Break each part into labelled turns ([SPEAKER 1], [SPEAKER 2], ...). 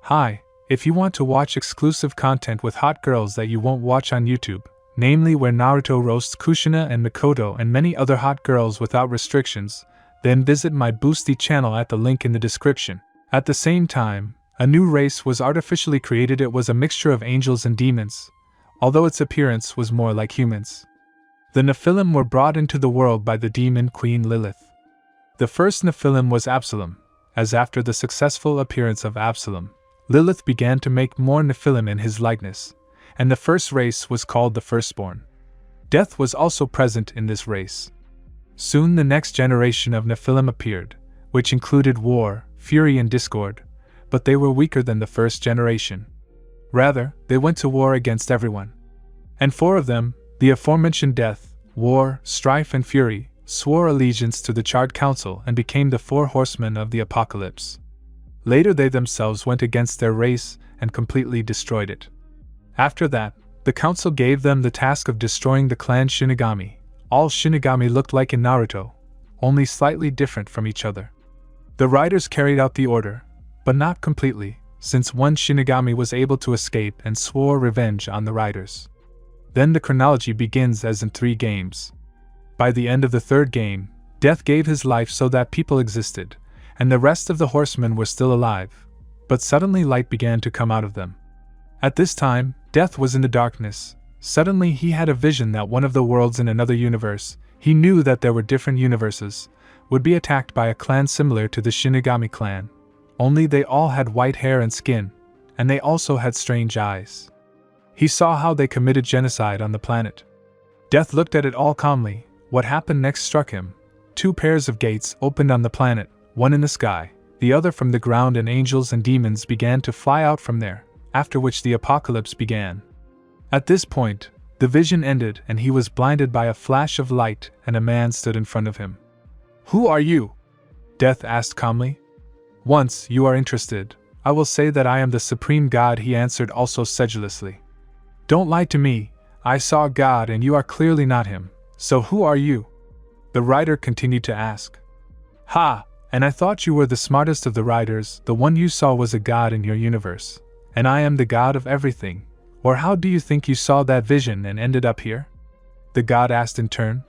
[SPEAKER 1] Hi, if you want to watch exclusive content with hot girls that you won't watch on YouTube, namely where Naruto roasts Kushina and Mikoto and many other hot girls without restrictions, then visit my Boosty channel at the link in the description. At the same time, a new race was artificially created. It was a mixture of angels and demons, although its appearance was more like humans. The Nephilim were brought into the world by the demon queen Lilith. The first Nephilim was Absalom, as after the successful appearance of Absalom, Lilith began to make more Nephilim in his likeness, and the first race was called the Firstborn. Death was also present in this race. Soon the next generation of Nephilim appeared, which included war, fury and discord, but they were weaker than the first generation. Rather, they went to war against everyone. And four of them, the aforementioned Death, War, Strife and Fury, swore allegiance to the Charred Council and became the four horsemen of the apocalypse. Later they themselves went against their race and completely destroyed it. After that, the council gave them the task of destroying the clan Shinigami. All Shinigami looked like in Naruto, only slightly different from each other. The riders carried out the order, but not completely, since one Shinigami was able to escape and swore revenge on the riders. Then the chronology begins as in 3 games. By the end of the 3rd game, Death gave his life so that people existed, and the rest of the horsemen were still alive, but suddenly light began to come out of them. At this time, Death was in the darkness. Suddenly he had a vision that one of the worlds in another universe, he knew that there were different universes, would be attacked by a clan similar to the Shinigami clan. Only they all had white hair and skin, and they also had strange eyes. He saw how they committed genocide on the planet. Death looked at it all calmly. What happened next struck him. 2 pairs of gates opened on the planet, one in the sky, the other from the ground, and angels and demons began to fly out from there, after which the apocalypse began. At this point, the vision ended and he was blinded by a flash of light and a man stood in front of him. "Who are you?" Death asked calmly. "Once you are interested, I will say that I am the Supreme God," he answered also sedulously. "Don't lie to me, I saw God and you are clearly not him, so who are you?" The rider continued to ask. "Ha! And I thought you were the smartest of the riders. The one you saw was a god in your universe, and I am the god of everything. Or how do you think you saw that vision and ended up here?" the god asked in turn.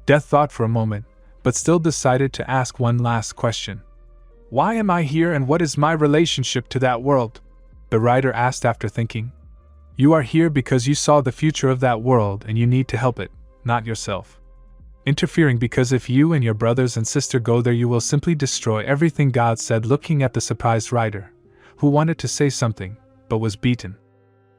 [SPEAKER 1] Death thought for a moment, but still decided to ask one last question. "Why am I here and what is my relationship to that world?" the rider asked after thinking. "You are here because you saw the future of that world and you need to help it, not yourself. Interfering, because if you and your brothers and sister go there you will simply destroy everything," God said, looking at the surprised rider, who wanted to say something, but was beaten.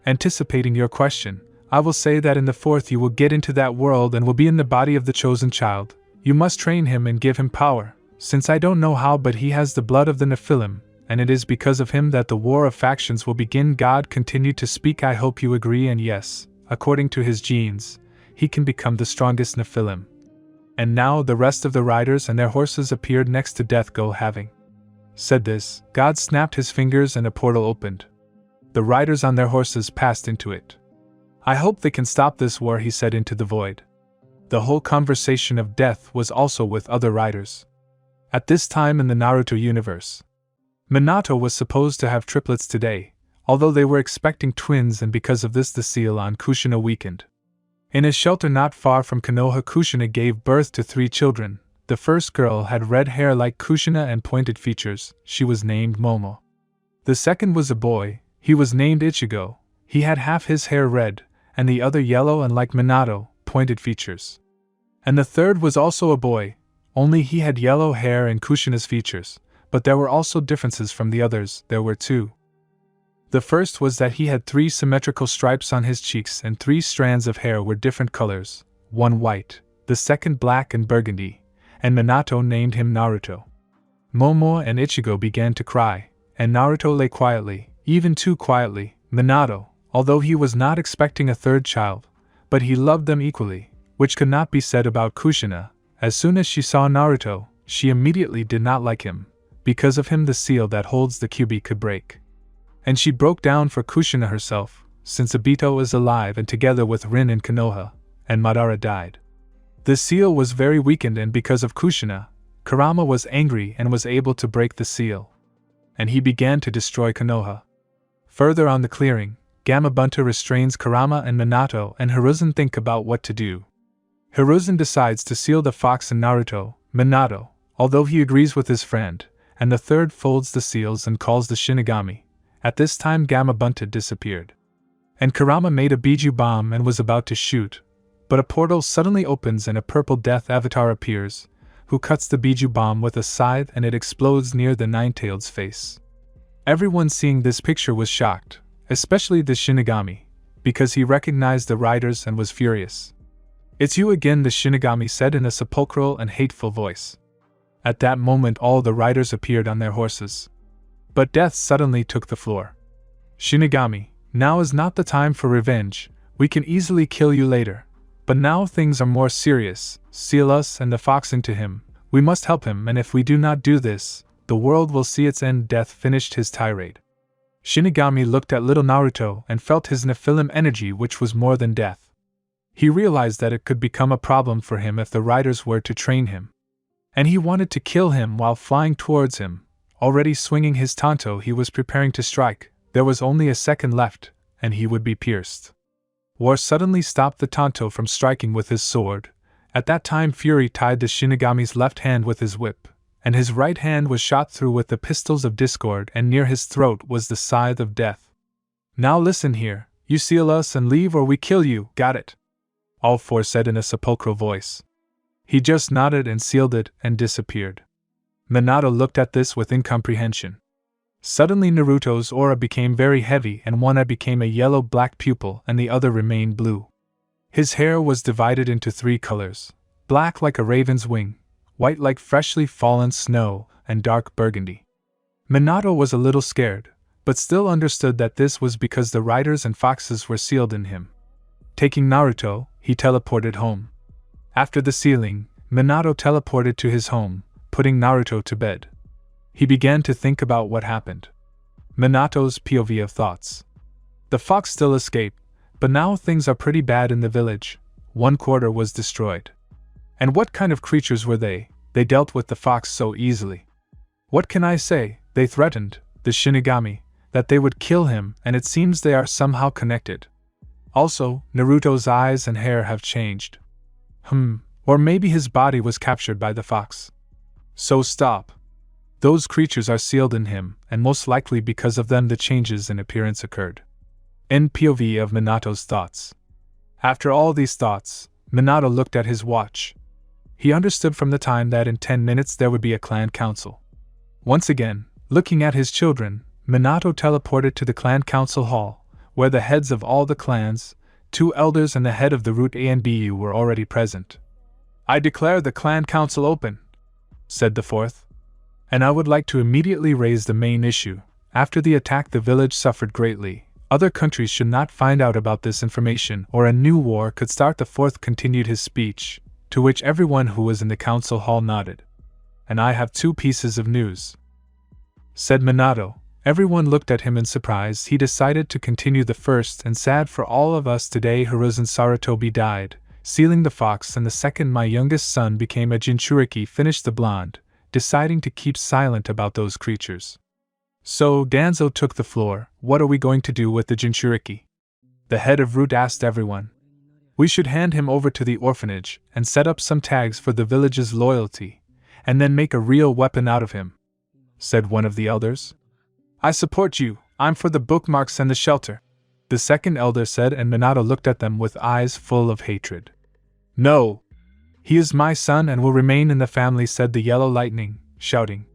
[SPEAKER 1] "Anticipating your question, I will say that in the 4th you will get into that world and will be in the body of the chosen child. You must train him and give him power, since I don't know how, but he has the blood of the Nephilim, and it is because of him that the war of factions will begin." God continued to speak. "I hope you agree, and yes, according to his genes, he can become the strongest Nephilim." And now the rest of the riders and their horses appeared next to Death. Having said this, God snapped his fingers and a portal opened. The riders on their horses passed into it. "I hope they can stop this war," he said into the void. The whole conversation of Death was also with other riders. At this time in the Naruto universe, Minato was supposed to have triplets today, although they were expecting twins, and because of this the seal on Kushina weakened. In a shelter not far from Konoha, Kushina gave birth to 3 children. The first girl had red hair like Kushina and pointed features. She was named Momo. The second was a boy. He was named Ichigo. He had half his hair red, and the other yellow and like Minato, pointed features. And the third was also a boy, only he had yellow hair and Kushina's features, but there were also differences from the others. There were 2. The first was that he had 3 symmetrical stripes on his cheeks and 3 strands of hair were different colors, one white, the second black and burgundy, and Minato named him Naruto. Momo and Ichigo began to cry, and Naruto lay quietly, even too quietly. Minato, although he was not expecting a 3rd child, but he loved them equally, which could not be said about Kushina. As soon as she saw Naruto, she immediately did not like him. Because of him the seal that holds the Kyuubi could break. And she broke down for Kushina herself, since Obito is alive, and together with Rin and Konoha, and Madara died. The seal was very weakened, and because of Kushina, Kurama was angry and was able to break the seal. And he began to destroy Konoha. Further on the clearing, Gamabunta restrains Kurama and Minato, and Hiruzen think about what to do. Hiruzen decides to seal the fox and Naruto, Minato, although he agrees with his friend, and the third folds the seals and calls the Shinigami. At this time Gamabunta disappeared. And Kurama made a Biju bomb and was about to shoot, but a portal suddenly opens and a purple death avatar appears, who cuts the Biju bomb with a scythe and it explodes near the Nine-Tailed's face. Everyone seeing this picture was shocked, especially the Shinigami, because he recognized the riders and was furious. "It's you again," the Shinigami said in a sepulchral and hateful voice. At that moment all the riders appeared on their horses. But death suddenly took the floor. "Shinigami, now is not the time for revenge, we can easily kill you later. But now things are more serious, seal us and the fox into him, we must help him, and if we do not do this, the world will see its end." Death finished his tirade. Shinigami looked at little Naruto and felt his Nephilim energy, which was more than death. He realized that it could become a problem for him if the riders were to train him. And he wanted to kill him while flying towards him. Already swinging his tanto, he was preparing to strike. There was only a second left, and he would be pierced. War suddenly stopped the tanto from striking with his sword. At that time Fury tied the Shinigami's left hand with his whip, and his right hand was shot through with the pistols of discord, and near his throat was the scythe of death. "Now listen here, you seal us and leave or we kill you, got it?" all four said in a sepulchral voice. He just nodded and sealed it and disappeared. Minato looked at this with incomprehension. Suddenly Naruto's aura became very heavy and one eye became a yellow-black pupil and the other remained blue. His hair was divided into 3 colors: black like a raven's wing, white like freshly fallen snow, and dark burgundy. Minato was a little scared, but still understood that this was because the riders and foxes were sealed in him. Taking Naruto, he teleported home. After the sealing, Minato teleported to his home, putting Naruto to bed. He began to think about what happened. Minato's POV of thoughts. The fox still escaped, but now things are pretty bad in the village. 1/4 was destroyed. And what kind of creatures were they? They dealt with the fox so easily. What can I say? They threatened, the Shinigami, that they would kill him, and it seems they are somehow connected. Also, Naruto's eyes and hair have changed. Or maybe his body was captured by the fox. So stop. Those creatures are sealed in him, and most likely because of them the changes in appearance occurred. End POV of Minato's thoughts. After all these thoughts, Minato looked at his watch. He understood from the time that in 10 minutes there would be a clan council. Once again, looking at his children, Minato teleported to the clan council hall, where the heads of all the clans, 2 elders and the head of the Root A and BU were already present. "I declare the clan council open," said the fourth. "And I would like to immediately raise the main issue. After the attack the village suffered greatly. Other countries should not find out about this information or a new war could start." The fourth continued his speech, to which everyone who was in the council hall nodded. "And I have 2 pieces of news," said Minato. Everyone looked at him in surprise. He decided to continue the first. "And sad for all of us today, Hiruzen Sarutobi died, sealing the fox, and the second, my youngest son became a Jinchuriki," finished the blonde, deciding to keep silent about those creatures. So Danzo took the floor. "What are we going to do with the Jinchuriki?" the head of Root asked everyone. "We should hand him over to the orphanage and set up some tags for the village's loyalty, and then make a real weapon out of him," said one of the elders. "I support you, I'm for the bookmarks and the shelter," the second elder said, and Minato looked at them with eyes full of hatred. "No! He is my son and will remain in the family," said the Yellow Lightning, shouting.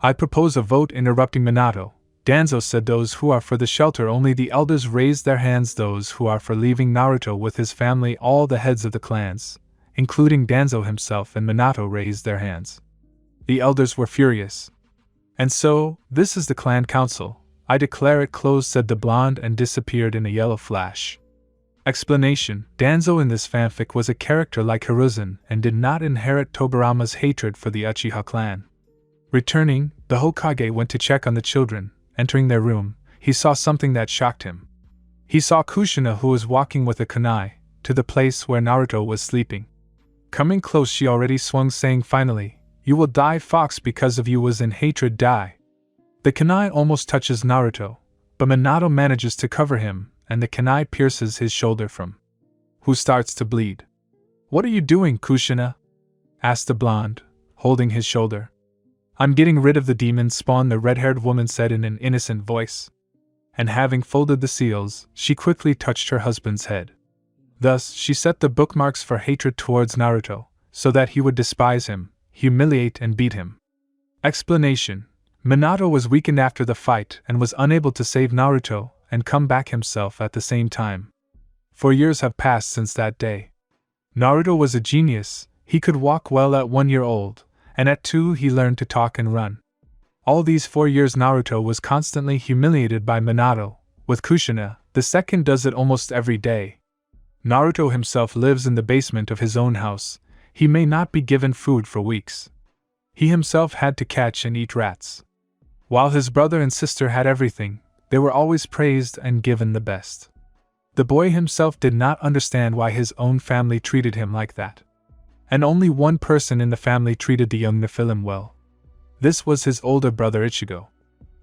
[SPEAKER 1] "I propose a vote," interrupting Minato. Danzo said those who are for the shelter only. The elders raised their hands. Those who are for leaving Naruto with his family. All the heads of the clans, including Danzo himself and Minato, raised their hands. The elders were furious. "And so, this is the clan council. I declare it closed," said the blonde and disappeared in a yellow flash. Explanation: Danzo in this fanfic was a character like Hiruzen and did not inherit Tobirama's hatred for the Uchiha clan. Returning, the Hokage went to check on the children. Entering their room, he saw something that shocked him. He saw Kushina, who was walking with a kunai, to the place where Naruto was sleeping. Coming close, she already swung, saying, "Finally, you will die, fox, because of you was in hatred die." The kunai almost touches Naruto, but Minato manages to cover him, and the kunai pierces his shoulder from who starts to bleed. "What are you doing, Kushina?" asked the blonde, holding his shoulder. "I'm getting rid of the demon spawn," the red-haired woman said in an innocent voice. And having folded the seals, she quickly touched her husband's head. Thus, she set the bookmarks for hatred towards Naruto, so that he would despise him, humiliate and beat him. Explanation: Minato was weakened after the fight and was unable to save Naruto and come back himself at the same time. 4 years have passed since that day. Naruto was a genius. He could walk well at 1 year old, and at 2 he learned to talk and run. All these 4 years Naruto was constantly humiliated by Minato. With Kushina, the second does it almost every day. Naruto himself lives in the basement of his own house. He may not be given food for weeks. He himself had to catch and eat rats. While his brother and sister had everything, they were always praised and given the best. The boy himself did not understand why his own family treated him like that. And only one person in the family treated the young Nephilim well. This was his older brother Ichigo.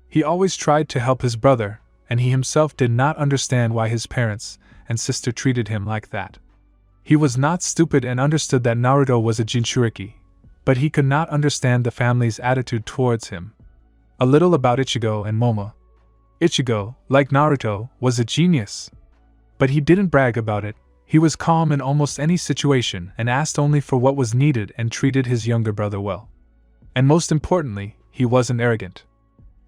[SPEAKER 1] He always tried to help his brother, and he himself did not understand why his parents and sister treated him like that. He was not stupid and understood that Naruto was a Jinchuriki, but he could not understand the family's attitude towards him. A little about Ichigo and Momo. Ichigo, like Naruto, was a genius. But he didn't brag about it. He was calm in almost any situation and asked only for what was needed and treated his younger brother well. And most importantly, he wasn't arrogant.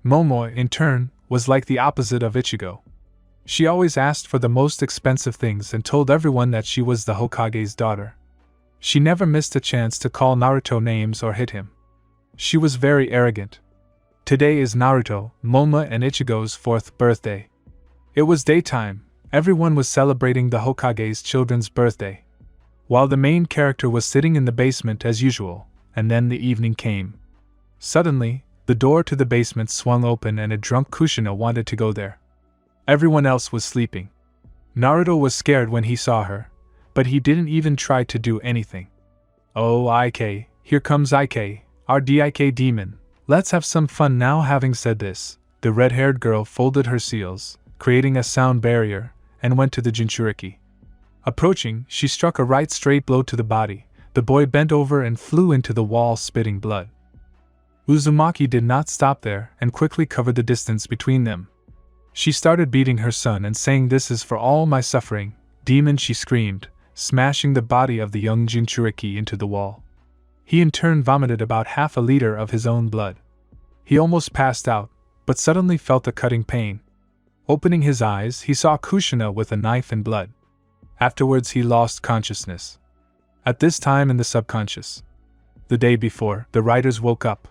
[SPEAKER 1] Momo, in turn, was like the opposite of Ichigo. She always asked for the most expensive things and told everyone that she was the Hokage's daughter. She never missed a chance to call Naruto names or hit him. She was very arrogant. Today is Naruto, Momo and Ichigo's 4th birthday. It was daytime. Everyone was celebrating the Hokage's children's birthday. While the main character was sitting in the basement as usual, and then the evening came. Suddenly, the door to the basement swung open and a drunk Kushina wanted to go there. Everyone else was sleeping. Naruto was scared when he saw her, but he didn't even try to do anything. "Oh, IK, here comes IK, our DIK demon. Let's have some fun now." Having said this, the red-haired girl folded her seals, creating a sound barrier, and went to the Jinchuriki. Approaching, she struck a right straight blow to the body. The boy bent over and flew into the wall, spitting blood. Uzumaki did not stop there and quickly covered the distance between them. She started beating her son and saying, "This is for all my suffering, demon," she screamed, smashing the body of the young Jinchuriki into the wall. He in turn vomited about half a liter of his own blood. He almost passed out, but suddenly felt a cutting pain. Opening his eyes, he saw Kushina with a knife and blood. Afterwards he lost consciousness. At this time in the subconscious. The day before, the writers woke up.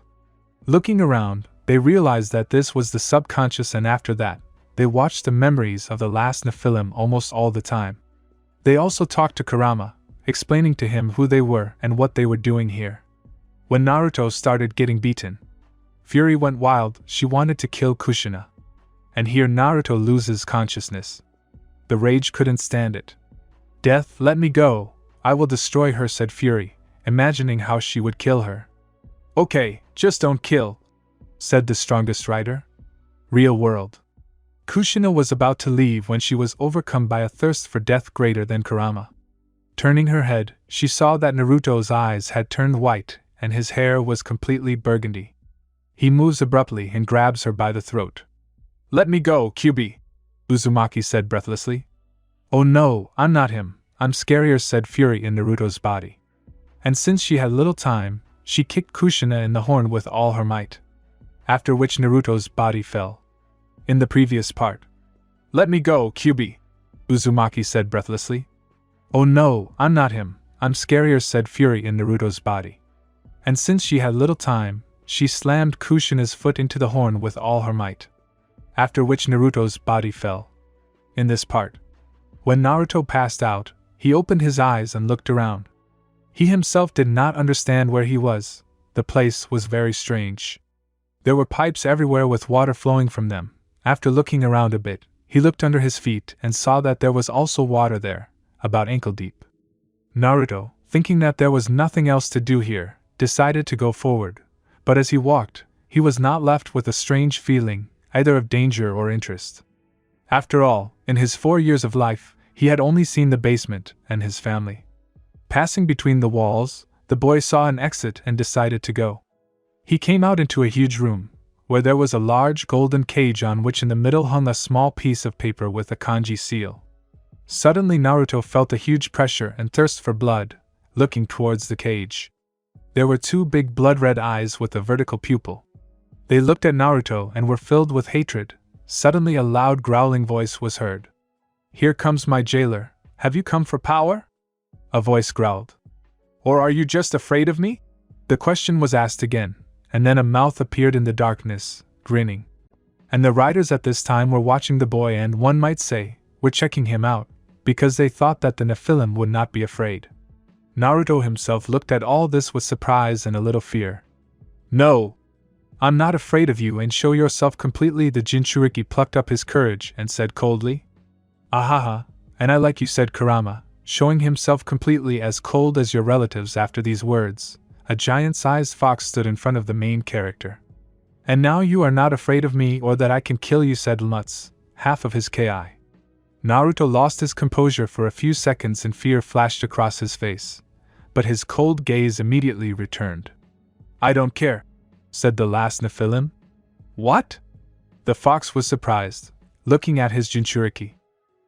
[SPEAKER 1] Looking around, they realized that this was the subconscious, and after that, they watched the memories of the last Nephilim almost all the time. They also talked to Kurama, explaining to him who they were and what they were doing here. When Naruto started getting beaten, fury went wild. She wanted to kill Kushina. And here Naruto loses consciousness. The rage couldn't stand it. "Death, let me go. I will destroy her," said Fury, imagining how she would kill her. "Okay, just don't kill," said the strongest rider. Real world. Kushina was about to leave when she was overcome by a thirst for death greater than Kurama. Turning her head, she saw that Naruto's eyes had turned white and his hair was completely burgundy. He moves abruptly and grabs her by the throat. "Let me go, Kyubi," Uzumaki said breathlessly. "Oh no, I'm not him, I'm scarier," said Fury in Naruto's body. And since she had little time, she kicked Kushina in the horn with all her might. After which Naruto's body fell. In the previous part. "Let me go, Kyubi," Uzumaki said breathlessly. "Oh no, I'm not him, I'm scarier," said Fury in Naruto's body. And since she had little time, she slammed Kushina's foot into the horn with all her might. After which Naruto's body fell. In this part. When Naruto passed out, he opened his eyes and looked around. He himself did not understand where he was. The place was very strange. There were pipes everywhere with water flowing from them. After looking around a bit, he looked under his feet and saw that there was also water there, about ankle deep. Naruto, thinking that there was nothing else to do here, decided to go forward, but as he walked, he was not left with a strange feeling, either of danger or interest. After all, in his 4 years of life, he had only seen the basement and his family. Passing between the walls, the boy saw an exit and decided to go. He came out into a huge room, where there was a large golden cage on which in the middle hung a small piece of paper with a kanji seal. Suddenly Naruto felt a huge pressure and thirst for blood, looking towards the cage. There were 2 big blood-red eyes with a vertical pupil. They looked at Naruto and were filled with hatred. Suddenly a loud growling voice was heard. "Here comes my jailer. Have you come for power?" A voice growled. "Or are you just afraid of me?" The question was asked again, and then a mouth appeared in the darkness, grinning. And the riders at this time were watching the boy and, one might say, were checking him out, because they thought that the Nephilim would not be afraid. Naruto himself looked at all this with surprise and a little fear. "No! I'm not afraid of you, and show yourself completely." The Jinchuriki plucked up his courage and said coldly. "Ahaha, and I like you," said Kurama, showing himself completely as cold as your relatives. After these words, a giant-sized fox stood in front of the main character. "And now you are not afraid of me or that I can kill you," said Lutz, half of his ki. Naruto lost his composure for a few seconds and fear flashed across his face, but his cold gaze immediately returned. "I don't care," said the last Nephilim. "What?" The fox was surprised, looking at his Jinchuriki.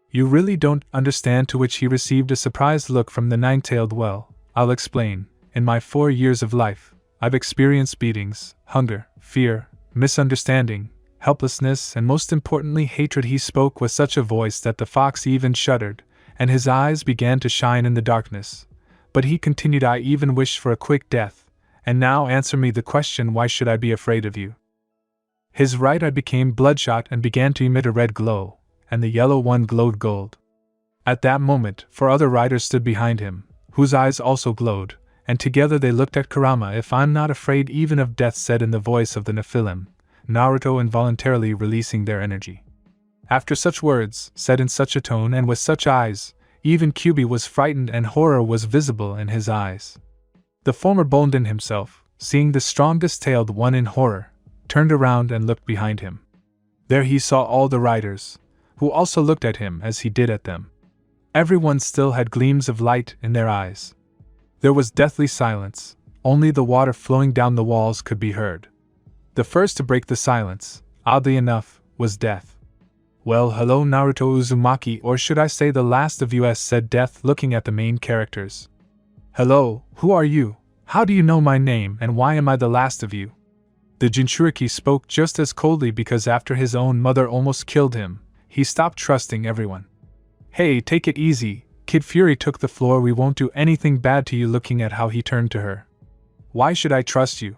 [SPEAKER 1] "You really don't understand?" To which he received a surprised look from the nine-tailed. "Well, I'll explain. In my 4 years of life, I've experienced beatings, hunger, fear, misunderstanding, helplessness, and most importantly hatred." He spoke with such a voice that the fox even shuddered, and his eyes began to shine in the darkness. But he continued, "I even wished for a quick death. And now answer me the question, why should I be afraid of you?" His right eye became bloodshot and began to emit a red glow, and the yellow one glowed gold. At that moment, 4 other riders stood behind him, whose eyes also glowed, and together they looked at Kurama. "If I'm not afraid even of death," said in the voice of the Nephilim, Naruto involuntarily releasing their energy. After such words, said in such a tone and with such eyes, even Kyubi was frightened and horror was visible in his eyes. The former Bonden himself, seeing the strongest-tailed one in horror, turned around and looked behind him. There he saw all the riders, who also looked at him as he did at them. Everyone still had gleams of light in their eyes. There was deathly silence, only the water flowing down the walls could be heard. The first to break the silence, oddly enough, was Death. "Well, hello Naruto Uzumaki, or should I say the last of us," said Death, looking at the main characters. "Hello, who are you? How do you know my name, and why am I the last of you?" The Jinchuriki spoke just as coldly because after his own mother almost killed him, he stopped trusting everyone. "Hey, take it easy, Kid Fury took the floor. We won't do anything bad to you." Looking at how he turned to her. "Why should I trust you?"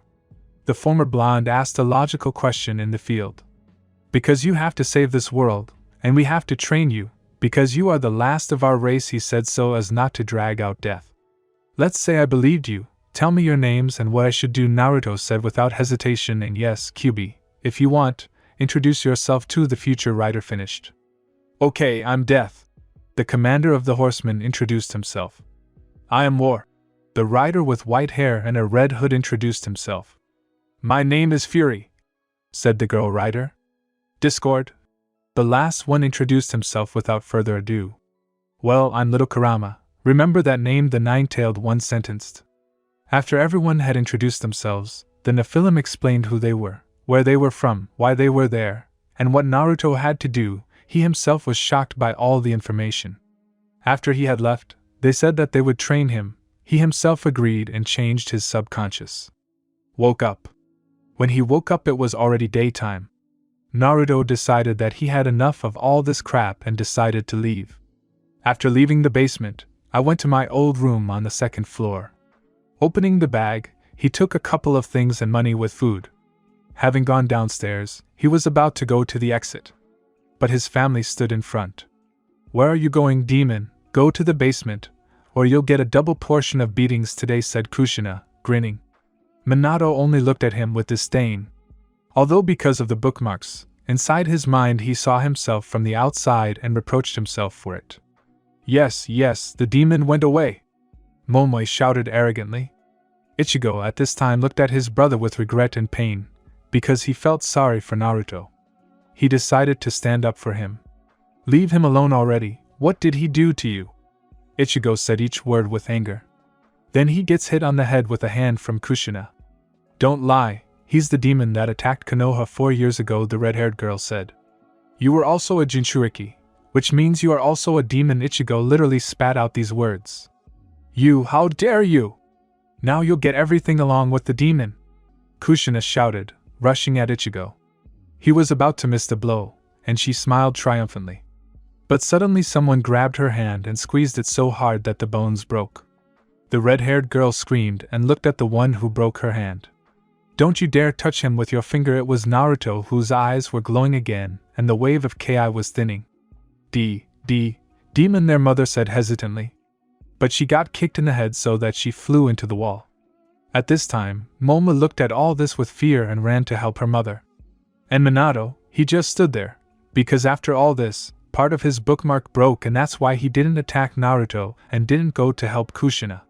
[SPEAKER 1] The former blonde asked a logical question in the field. "Because you have to save this world, and we have to train you, because you are the last of our race." He said so as not to drag out Death. "Let's say I believed you. Tell me your names and what I should do," Naruto said without hesitation. "And yes, Kyubi, if you want, introduce yourself too." The future rider finished. "Okay, I'm Death." The commander of the horsemen introduced himself. "I am War." The rider with white hair and a red hood introduced himself. "My name is Fury," said the girl rider. "Discord." The last one introduced himself without further ado. "Well, I'm Little Kurama. Remember that name?" the nine-tailed one sentenced. After everyone had introduced themselves, the Nephilim explained who they were, where they were from, why they were there, and what Naruto had to do. He himself was shocked by all the information. After he had left, they said that they would train him. He himself agreed and changed his subconscious. Woke up. When he woke up, it was already daytime. Naruto decided that he had enough of all this crap and decided to leave. After leaving the basement, I went to my old room on the 2nd floor. Opening the bag, he took a couple of things and money with food. Having gone downstairs, he was about to go to the exit. But his family stood in front. "Where are you going, demon? Go to the basement, or you'll get a double portion of beatings today," said Kushina, grinning. Minato only looked at him with disdain. Although because of the bookmarks, inside his mind he saw himself from the outside and reproached himself for it. Yes, the demon went away," Momoi shouted arrogantly. Ichigo at this time looked at his brother with regret and pain, because he felt sorry for Naruto. He decided to stand up for him. Leave him alone already, what did he do to you? Ichigo said each word with anger. Then he gets hit on the head with a hand from Kushina. Don't lie, he's the demon that attacked Konoha 4 years ago, the red-haired girl said. You were also a Jinchuriki, which means you are also a demon. Ichigo literally spat out these words. You, how dare you! Now you'll get everything along with the demon! Kushina shouted, rushing at Ichigo. He was about to miss the blow, and she smiled triumphantly. But suddenly someone grabbed her hand and squeezed it so hard that the bones broke. The red-haired girl screamed and looked at the one who broke her hand. Don't you dare touch him with your finger! It was Naruto, whose eyes were glowing again, and the wave of Ki was thinning. Demon, their mother said hesitantly. But she got kicked in the head so that she flew into the wall. At this time, Momo looked at all this with fear and ran to help her mother. And Minato, he just stood there, because after all this, part of his bookmark broke, and that's why he didn't attack Naruto and didn't go to help Kushina.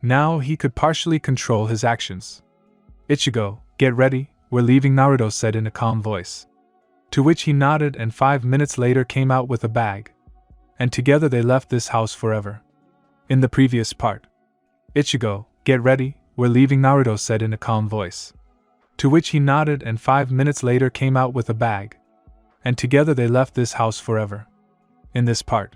[SPEAKER 1] Now he could partially control his actions. Ichigo, get ready, we're leaving, Naruto said in a calm voice. To which he nodded, and 5 minutes later came out with a bag. And together they left this house forever. In the previous part. Ichigo, get ready, we're leaving, Naruto said in a calm voice. To which he nodded, and 5 minutes later came out with a bag. And together they left this house forever. In this part.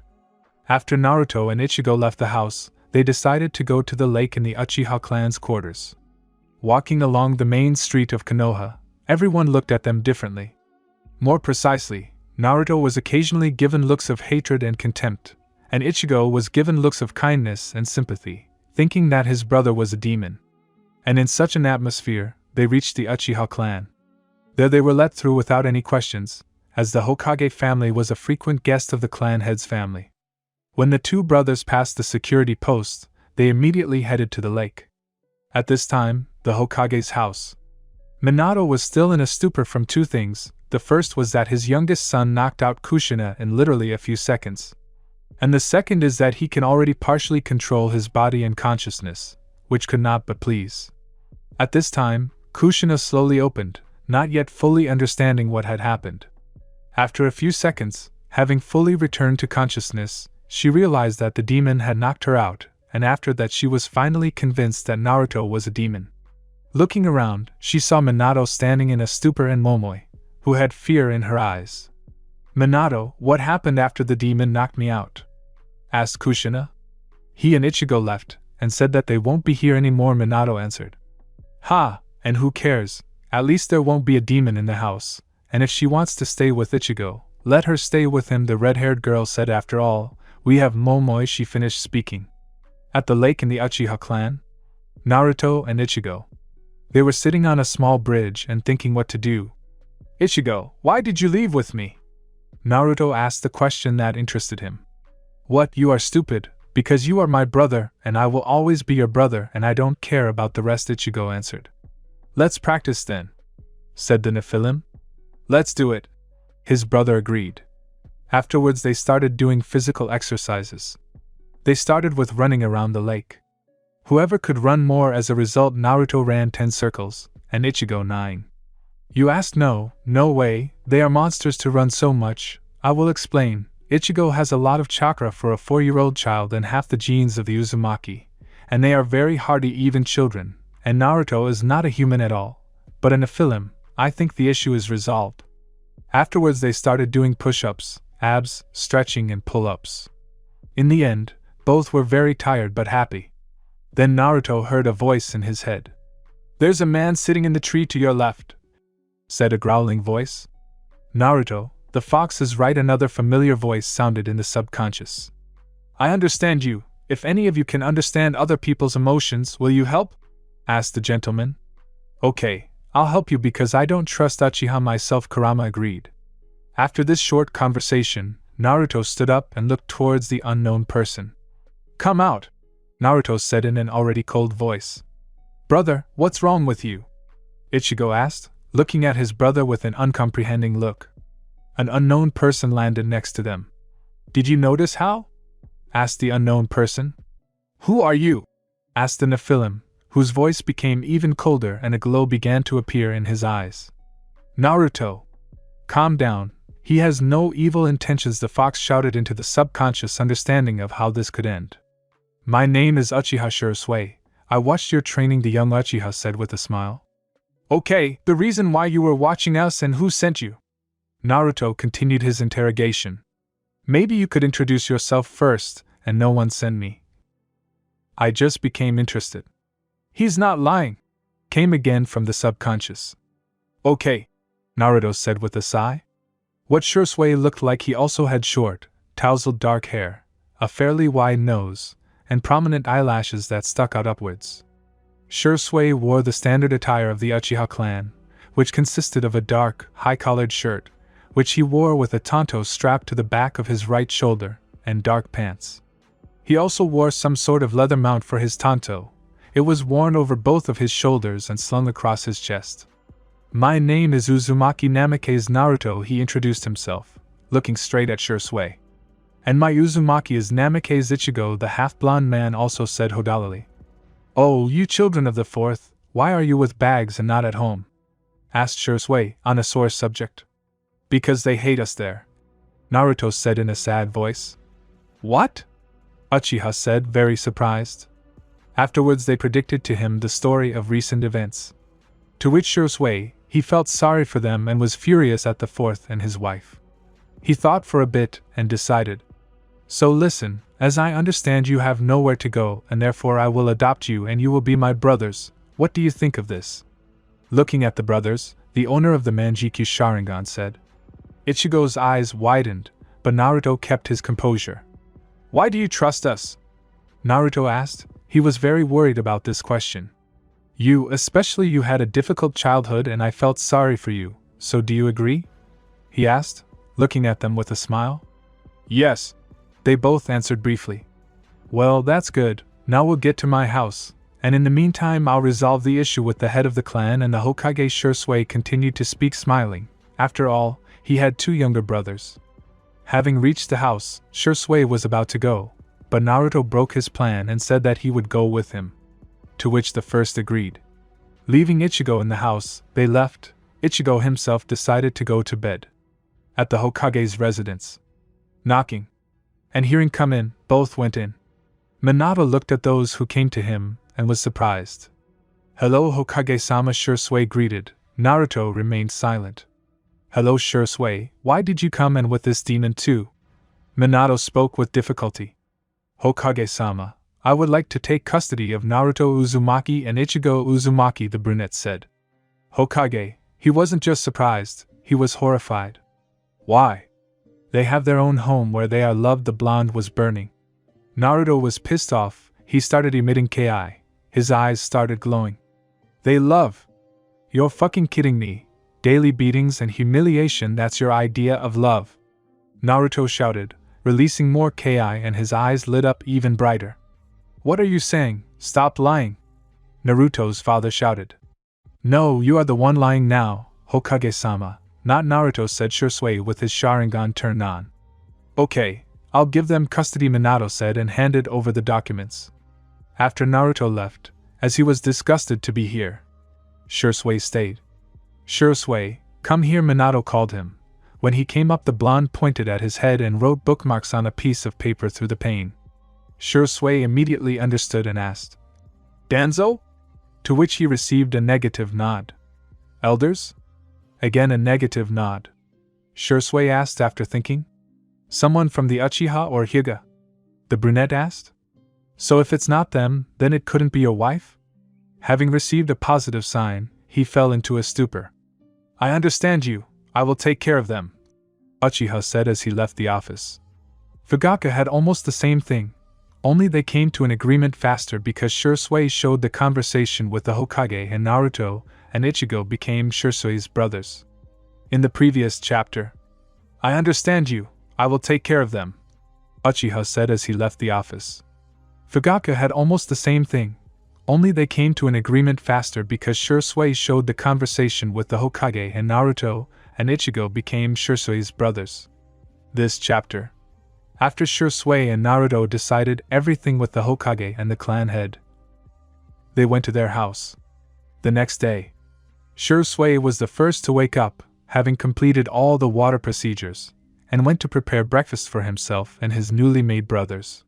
[SPEAKER 1] After Naruto and Ichigo left the house, they decided to go to the lake in the Uchiha clan's quarters. Walking along the main street of Konoha, everyone looked at them differently. More precisely, Naruto was occasionally given looks of hatred and contempt, and Ichigo was given looks of kindness and sympathy, thinking that his brother was a demon. And in such an atmosphere, they reached the Uchiha clan. There they were let through without any questions, as the Hokage family was a frequent guest of the clan head's family. When the two brothers passed the security post, they immediately headed to the lake. At this time, the Hokage's house. Minato was still in a stupor from two things. The first was that his youngest son knocked out Kushina in literally a few seconds. And the second is that he can already partially control his body and consciousness, which could not but please. At this time, Kushina slowly opened, not yet fully understanding what had happened. After a few seconds, having fully returned to consciousness, she realized that the demon had knocked her out, and after that she was finally convinced that Naruto was a demon. Looking around, she saw Minato standing in a stupor and Momoi, who had fear in her eyes. Minato, what happened after the demon knocked me out? Asked Kushina. He and Ichigo left, and said that they won't be here anymore, Minato answered. Ha, and who cares, at least there won't be a demon in the house, and if she wants to stay with Ichigo, let her stay with him, the red-haired girl said. After all, we have Momoi. She finished speaking. At the lake in the Uchiha clan, Naruto and Ichigo. They were sitting on a small bridge and thinking what to do. Ichigo, why did you leave with me? Naruto asked the question that interested him. What, you are stupid, because you are my brother, and I will always be your brother, and I don't care about the rest, Ichigo answered. Let's practice then, said the Nephilim. Let's do it, his brother agreed. Afterwards they started doing physical exercises. They started with running around the lake. Whoever could run more. As a result, Naruto ran 10 circles, and Ichigo 9. You asked? No way, they are monsters to run so much. I will explain. Ichigo has a lot of chakra for a 4-year-old child and half the genes of the Uzumaki, and they are very hardy, even children, and Naruto is not a human at all, but a Nephilim. I think the issue is resolved. Afterwards they started doing push-ups, abs, stretching and pull-ups. In the end, both were very tired but happy. Then Naruto heard a voice in his head. There's a man sitting in the tree to your left, said a growling voice. Naruto, the fox is right, another familiar voice sounded in the subconscious. I understand you. If any of you can understand other people's emotions, will you help? Asked the gentleman. Okay, I'll help you because I don't trust Uchiha myself, Kurama agreed. After this short conversation, Naruto stood up and looked towards the unknown person. Come out, Naruto said in an already cold voice. Brother, what's wrong with you? Ichigo asked, looking at his brother with an uncomprehending look. An unknown person landed next to them. Did you notice how? Asked the unknown person. Who are you? Asked the Nephilim, whose voice became even colder and a glow began to appear in his eyes. Naruto. Calm down, He has no evil intentions, the fox shouted into the subconscious understanding of how this could end. My name is Uchiha Shirosue. I watched your training, the young Uchiha said with a smile. Okay, the reason why you were watching us and who sent you? Naruto continued his interrogation. Maybe you could introduce yourself first, and no one sent me. I just became interested. He's not lying, came again from the subconscious. Okay, Naruto said with a sigh. What Shirosue looked like, he also had short, tousled dark hair, a fairly wide nose, and prominent eyelashes that stuck out upwards. Shirosue wore the standard attire of the Uchiha clan, which consisted of a dark, high-collared shirt, which he wore with a tanto strapped to the back of his right shoulder, and dark pants. He also wore some sort of leather mount for his tanto. It was worn over both of his shoulders and slung across his chest. My name is Uzumaki Namikaze Naruto, he introduced himself, looking straight at Shirosue. And my Uzumaki is Namikaze Ichigo, the half-blonde man also said Hodalali. Oh, you children of the fourth, why are you with bags and not at home? Asked Shirosue, on a sore subject. Because they hate us there, Naruto said in a sad voice. What? Uchiha said, very surprised. Afterwards they predicted to him the story of recent events. To which Shirosue, he felt sorry for them and was furious at the fourth and his wife. He thought for a bit and decided. So listen, as I understand you have nowhere to go and therefore I will adopt you and you will be my brothers. What do you think of this? Looking at the brothers, the owner of the Manjikyu Sharingan said. Ichigo's eyes widened, but Naruto kept his composure. Why do you trust us? Naruto asked. He was very worried about this question. You, especially you, had a difficult childhood and I felt sorry for you, so do you agree? He asked, looking at them with a smile. Yes. They both answered briefly. Well, that's good, now we'll get to my house, and in the meantime I'll resolve the issue with the head of the clan and the Hokage. Shirosue continued to speak smiling. After all, he had two younger brothers. Having reached the house, Shirosue was about to go, but Naruto broke his plan and said that he would go with him. To which the first agreed. Leaving Ichigo in the house, they left. Ichigo himself decided to go to bed. At the Hokage's residence. Knocking. And hearing come in, both went in. Minato looked at those who came to him, and was surprised. Hello Hokage-sama, Shirosue greeted. Naruto remained silent. Hello Shirosue, why did you come and with this demon too? Minato spoke with difficulty. Hokage-sama, I would like to take custody of Naruto Uzumaki and Ichigo Uzumaki, the brunette said. Hokage, he wasn't just surprised, he was horrified. Why? They have their own home where they are loved, the blonde was burning. Naruto was pissed off, he started emitting Ki. His eyes started glowing. They love. You're fucking kidding me. Daily beatings and humiliation, that's your idea of love. Naruto shouted, releasing more Ki, and his eyes lit up even brighter. What are you saying? Stop lying. Naruto's father shouted. No, you are the one lying now, Hokage-sama. Not Naruto, said Shirosue with his Sharingan turned on. Okay, I'll give them custody, Minato said and handed over the documents. After Naruto left, as he was disgusted to be here, Shirosue stayed. Shirosue, come here, Minato called him. When he came up, the blonde pointed at his head and wrote bookmarks on a piece of paper through the pane. Shirosue immediately understood and asked, Danzo? To which he received a negative nod. Elders? Again a negative nod. Shirosue asked after thinking. Someone from the Uchiha or Hyuga? The brunette asked. So if it's not them, then it couldn't be your wife? Having received a positive sign, he fell into a stupor. I understand you, I will take care of them, Uchiha said as he left the office. Fugaka had almost the same thing, only they came to an agreement faster because Shirosue showed the conversation with the Hokage and Naruto, and Ichigo became Shirsue's brothers. In the previous chapter, I understand you, I will take care of them, Uchiha said as he left the office. Fugaka had almost the same thing, only they came to an agreement faster because Shirosue showed the conversation with the Hokage and Naruto, and Ichigo became Shirsue's brothers. This chapter. After Shirosue and Naruto decided everything with the Hokage and the clan head, they went to their house. The next day, Shirosue was the first to wake up, having completed all the water procedures, and went to prepare breakfast for himself and his newly made brothers.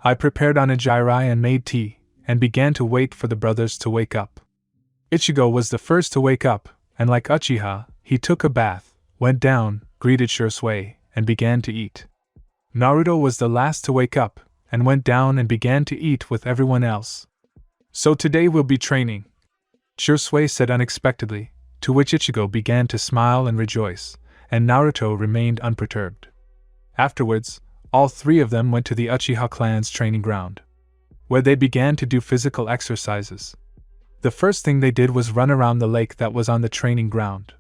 [SPEAKER 1] I prepared onigiri and made tea, and began to wait for the brothers to wake up. Ichigo was the first to wake up, and like Uchiha, he took a bath, went down, greeted Shisui, and began to eat. Naruto was the last to wake up, and went down and began to eat with everyone else. So today we'll be training, Shisui said unexpectedly, to which Ichigo began to smile and rejoice, and Naruto remained unperturbed. Afterwards, all three of them went to the Uchiha clan's training ground, where they began to do physical exercises. The first thing they did was run around the lake that was on the training ground.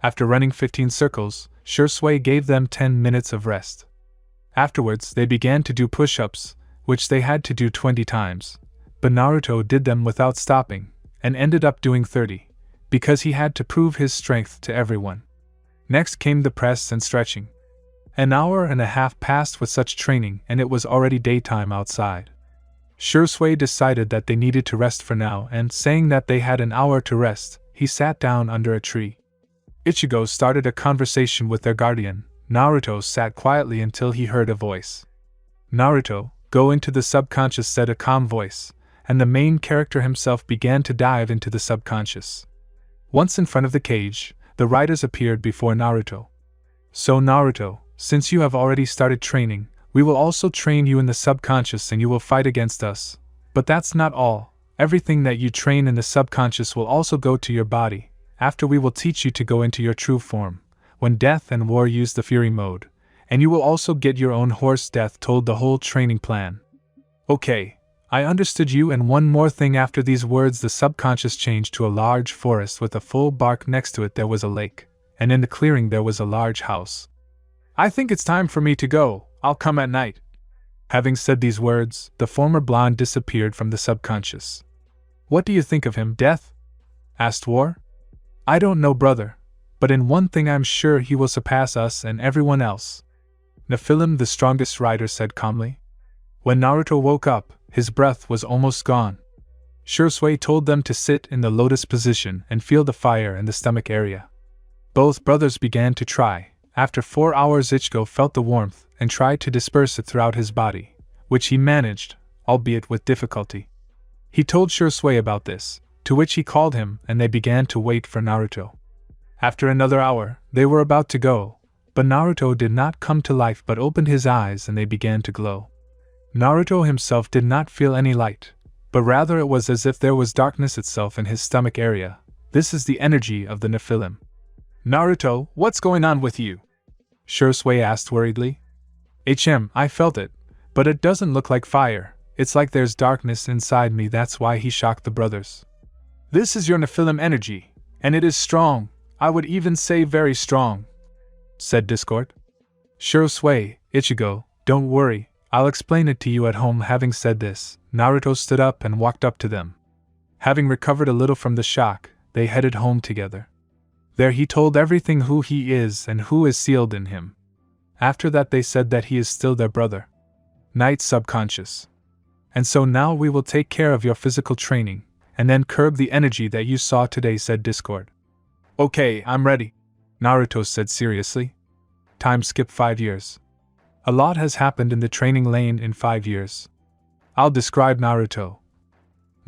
[SPEAKER 1] After running 15 circles, Shisui gave them 10 minutes of rest. Afterwards, they began to do push-ups, which they had to do 20 times, but Naruto did them without stopping, and ended up doing 30, because he had to prove his strength to everyone. Next came the press and stretching. An hour and a half passed with such training, and it was already daytime outside. Shisui decided that they needed to rest for now, and saying that they had an hour to rest, he sat down under a tree. Ichigo started a conversation with their guardian. Naruto sat quietly until he heard a voice. "Naruto, go into the subconscious," said a calm voice, and the main character himself began to dive into the subconscious. Once in front of the cage, the riders appeared before Naruto. "So Naruto, since you have already started training, we will also train you in the subconscious and you will fight against us. But that's not all. Everything that you train in the subconscious will also go to your body. After we will teach you to go into your true form, when Death and War use the Fury mode, and you will also get your own horse." Death told the whole training plan. "Okay, I understood you, and one more thing." After these words, the subconscious changed to a large forest with a full bark. Next to it there was a lake, and in the clearing there was a large house. "I think it's time for me to go. I'll come at night." Having said these words, the former blonde disappeared from the subconscious. "What do you think of him, Death?" asked War. "I don't know, brother, but in one thing I'm sure he will surpass us and everyone else," Nephilim, the strongest rider, said calmly. When Naruto woke up, his breath was almost gone. Shisui told them to sit in the lotus position and feel the fire in the stomach area. Both brothers began to try. After 4 hours, Ichigo felt the warmth and tried to disperse it throughout his body, which he managed, albeit with difficulty. He told Shisui about this, to which he called him, and they began to wait for Naruto. After another hour, they were about to go, but Naruto did not come to life but opened his eyes and they began to glow. Naruto himself did not feel any light, but rather it was as if there was darkness itself in his stomach area. This is the energy of the Nephilim. "Naruto, what's going on with you?" Shisui asked worriedly. I felt it, but it doesn't look like fire. It's like there's darkness inside me. That's why," he shocked the brothers. "This is your Nephilim energy, and it is strong. I would even say very strong," said Discord. "Shisui, Ichigo, don't worry, I'll explain it to you at home." Having said this, Naruto stood up and walked up to them. Having recovered a little from the shock, they headed home together. There he told everything, who he is and who is sealed in him. After that they said that he is still their brother. Night subconscious. "And so now we will take care of your physical training, and then curb the energy that you saw today," said Discord. "Okay, I'm ready," Naruto said seriously. Time skipped 5 years. A lot has happened in the training lane in 5 years. I'll describe Naruto.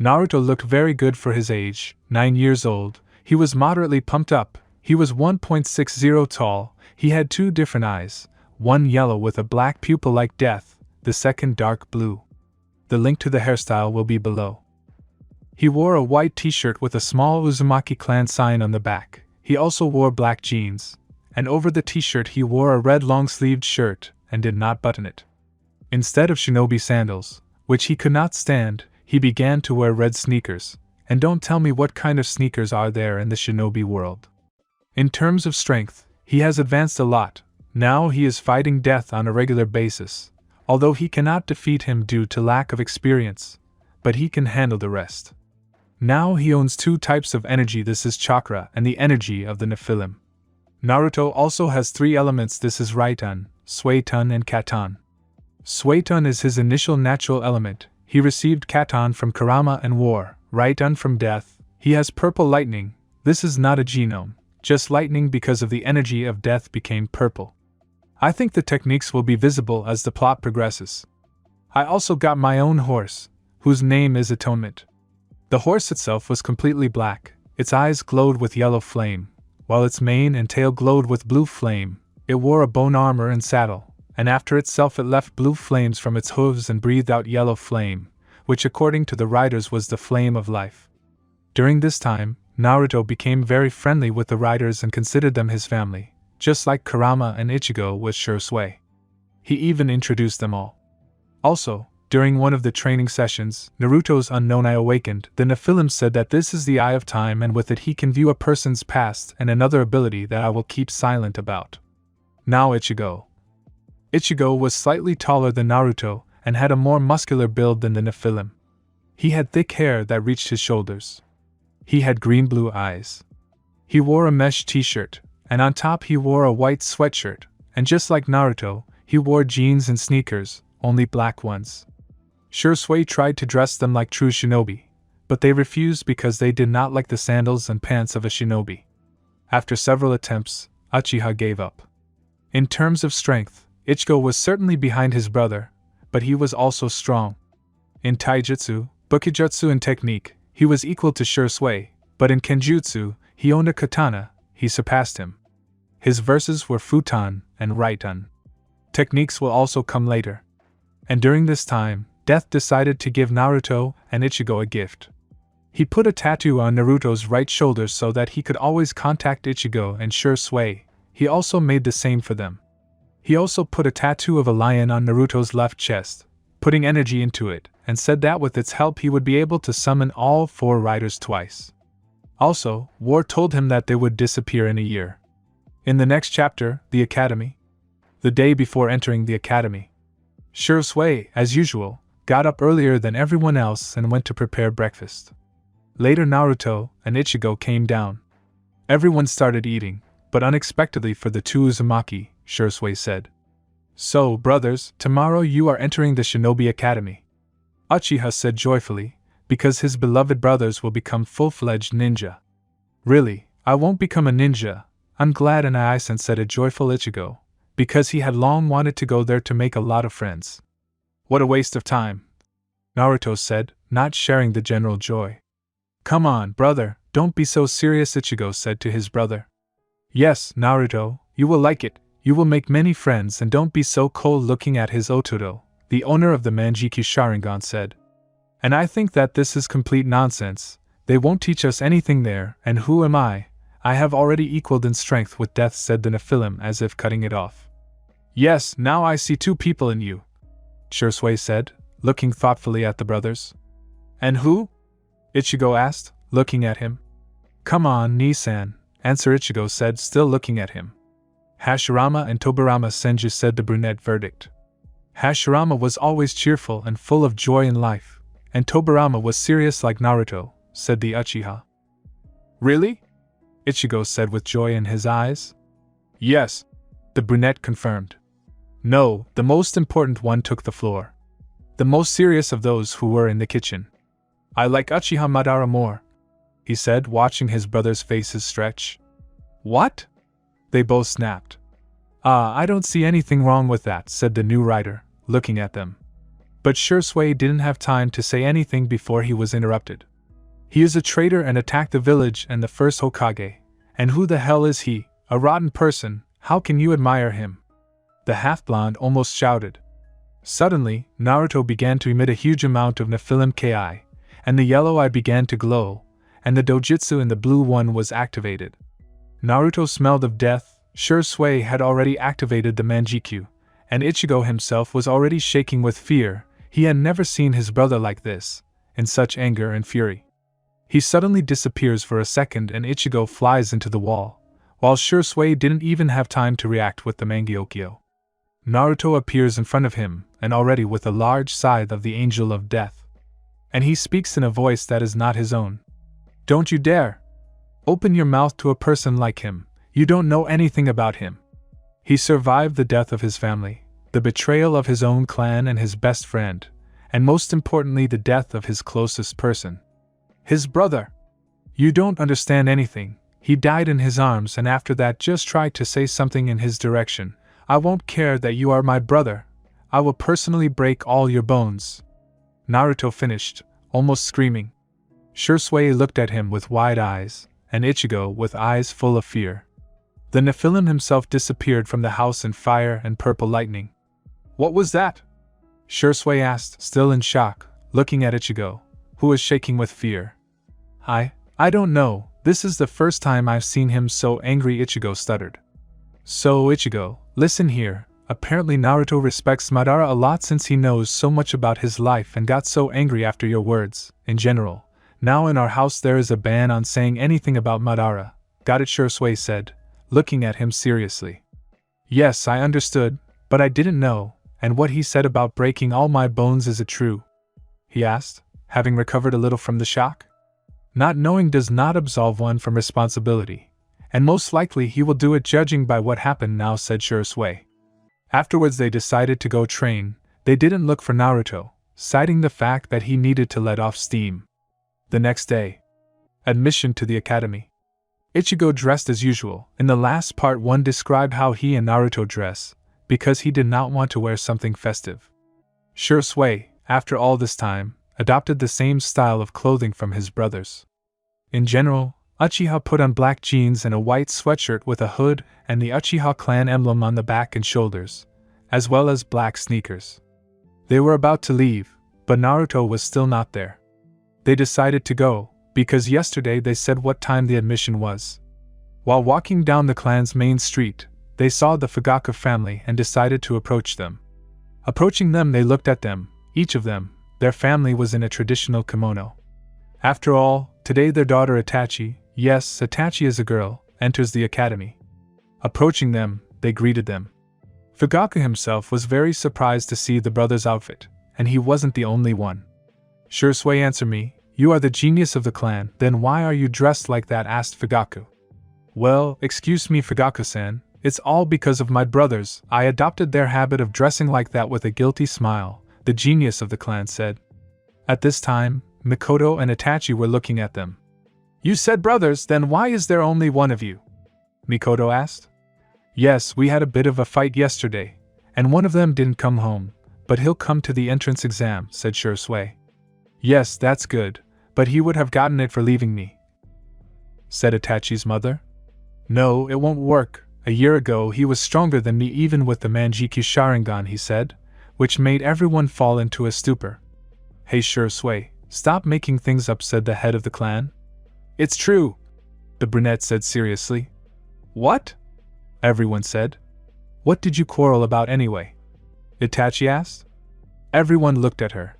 [SPEAKER 1] Naruto looked very good for his age, 9 years old. He was moderately pumped up. He was 1.60 tall. He had 2 different eyes, one yellow with a black pupil like Death, the second dark blue. The link to the hairstyle will be below. He wore a white t-shirt with a small Uzumaki clan sign on the back. He also wore black jeans, and over the t-shirt he wore a red long-sleeved shirt and did not button it. Instead of shinobi sandals, which he could not stand, he began to wear red sneakers. And don't tell me what kind of sneakers are there in the shinobi world. In terms of strength, he has advanced a lot. Now he is fighting Death on a regular basis, although he cannot defeat him due to lack of experience, but he can handle the rest. Now he owns 2 types of energy. This is chakra and the energy of the Nephilim. Naruto also has 3 elements. This is Raiton, Suiton and Katon. Suiton is his initial natural element. He received Katon from Kurama and War. Raiton from Death. He has purple lightning. This is not a genome. just lightning because of the energy of death became purple. I think the techniques will be visible as the plot progresses. I also got my own horse, whose name is Atonement. The horse itself was completely black, its eyes glowed with yellow flame, while its mane and tail glowed with blue flame. It wore a bone armor and saddle, and after itself it left blue flames from its hooves and breathed out yellow flame, which according to the writers was the flame of life. During this time, Naruto became very friendly with the riders and considered them his family, just like Kurama and Ichigo with Shursui. He even introduced them all. Also, during one of the training sessions, Naruto's unknown eye awakened. The Nephilim said that this is the Eye of Time and with it he can view a person's past and another ability that I will keep silent about. Now Ichigo. Ichigo was slightly taller than Naruto and had a more muscular build than the Nephilim. He had thick hair that reached his shoulders. He had green-blue eyes. He wore a mesh t-shirt, and on top he wore a white sweatshirt, and just like Naruto, he wore jeans and sneakers, only black ones. Shursui tried to dress them like true shinobi, but they refused because they did not like the sandals and pants of a shinobi. After several attempts, Uchiha gave up. In terms of strength, Ichigo was certainly behind his brother, but he was also strong. In taijutsu, bukijutsu and technique, he was equal to Shursui, but in kenjutsu, he owned a katana, he surpassed him. His verses were futon and raiton. Techniques will also come later. And during this time, Death decided to give Naruto and Ichigo a gift. He put a tattoo on Naruto's right shoulder so that he could always contact Ichigo and Shursui. He also made the same for them. He also put a tattoo of a lion on Naruto's left chest, putting energy into it, and said that with its help he would be able to summon all 4 riders twice. Also, War told him that they would disappear in a year. In the next chapter, the Academy. The day before entering the Academy, Shursui, as usual, got up earlier than everyone else and went to prepare breakfast. Later Naruto and Ichigo came down. Everyone started eating, but unexpectedly for the two Uzumaki, Shursui said. "So, brothers, tomorrow you are entering the Shinobi Academy," Uchiha said joyfully, because his beloved brothers will become full-fledged ninja. "Really, I won't become a ninja, I'm glad," and Aizen said a joyful Ichigo, because he had long wanted to go there to make a lot of friends. "What a waste of time," Naruto said, not sharing the general joy. "Come on, brother, don't be so serious," Ichigo said to his brother. "Yes, Naruto, you will like it, you will make many friends and don't be so cold," looking at his Ototo, the owner of the Manjikyu Sharingan said. "And I think that this is complete nonsense, they won't teach us anything there, and who am I have already equaled in strength with Death," said the Nephilim as if cutting it off. "Yes, now I see 2 people in you," Shursui said, looking thoughtfully at the brothers. "And who?" Ichigo asked, looking at him. "Come on, Nisan," answer Ichigo said, still looking at him. "Hashirama and Tobirama," Senju said, the brunette verdict. Hashirama was always cheerful and full of joy in life, and Tobirama was serious like Naruto, said the Uchiha. "Really?" Ichigo said with joy in his eyes. "Yes," the brunette confirmed. "No, the most important one took the floor. The most serious of those who were in the kitchen. I like Uchiha Madara more," he said, watching his brothers' faces stretch. "What?" they both snapped. I don't see anything wrong with that," said the new writer, looking at them. But Shursui didn't have time to say anything before he was interrupted. "He is a traitor and attacked the village and the first Hokage. And who the hell is he? A rotten person, how can you admire him?" the half-blonde almost shouted. Suddenly, Naruto began to emit a huge amount of Nephilim Ki, and the yellow eye began to glow, and the dojutsu in the blue one was activated. Naruto smelled of death. Shursui had already activated the Manjikyu, and Ichigo himself was already shaking with fear. He had never seen his brother like this, in such anger and fury. He suddenly disappears for a second and Ichigo flies into the wall, while Shursui didn't even have time to react with the Mangyokyo. Naruto appears in front of him, and already with a large scythe of the Angel of Death. And he speaks in a voice that is not his own. "Don't you dare open your mouth to a person like him, you don't know anything about him. He survived the death of his family, the betrayal of his own clan and his best friend, and most importantly the death of his closest person. His brother. You don't understand anything, He died in his arms, and after that just tried to say something in his direction. I won't care that you are my brother. I will personally break all your bones. Naruto finished, almost screaming. Shursui looked at him with wide eyes, and Ichigo with eyes full of fear. The Nephilim himself disappeared from the house in fire and purple lightning. What was that? Shursui asked, still in shock, looking at Ichigo, who was shaking with fear. I don't know, this is the first time I've seen him so angry, Ichigo stuttered. So Ichigo, listen here, apparently Naruto respects Madara a lot since he knows so much about his life and got so angry after your words, in general. Now in our house there is a ban on saying anything about Madara, got it, Shursui said, looking at him seriously. Yes, I understood, but I didn't know, and what he said about breaking all my bones, is it true? He asked, having recovered a little from the shock. Not knowing does not absolve one from responsibility, and most likely he will do it judging by what happened now, said Shursui. Afterwards they decided to go train. They didn't look for Naruto, citing the fact that he needed to let off steam. The next day. Admission to the academy. Ichigo dressed as usual. In the last part one described how he and Naruto dress, because he did not want to wear something festive. Shursui, after all this time, adopted the same style of clothing from his brothers. In general, Uchiha put on black jeans and a white sweatshirt with a hood and the Uchiha clan emblem on the back and shoulders, as well as black sneakers. They were about to leave, but Naruto was still not there. They decided to go, because yesterday they said what time the admission was. While walking down the clan's main street, they saw the Fugaku family and decided to approach them. Approaching them, they looked at them, each of them. Their family was in a traditional kimono. After all, today their daughter Itachi, yes, Itachi is a girl, enters the academy. Approaching them, they greeted them. Fugaku himself was very surprised to see the brother's outfit, and he wasn't the only one. Shursui, answer me, you are the genius of the clan, then why are you dressed like that, asked Fugaku. Well, excuse me Fugaku-san, it's all because of my brothers, I adopted their habit of dressing like that, with a guilty smile. The genius of the clan said. At this time, Mikoto and Itachi were looking at them. You said brothers, then why is there only one of you? Mikoto asked. Yes, we had a bit of a fight yesterday, and one of them didn't come home, but he'll come to the entrance exam, said Shursui. Yes, that's good, but he would have gotten it for leaving me, said Itachi's mother. No, it won't work. A year ago he was stronger than me even with the Manjiki Sharingan, he said, which made everyone fall into a stupor. Hey Shursui, stop making things up, said the head of the clan. It's true, the brunette said seriously. What? Everyone said. What did you quarrel about anyway? Itachi asked. Everyone looked at her.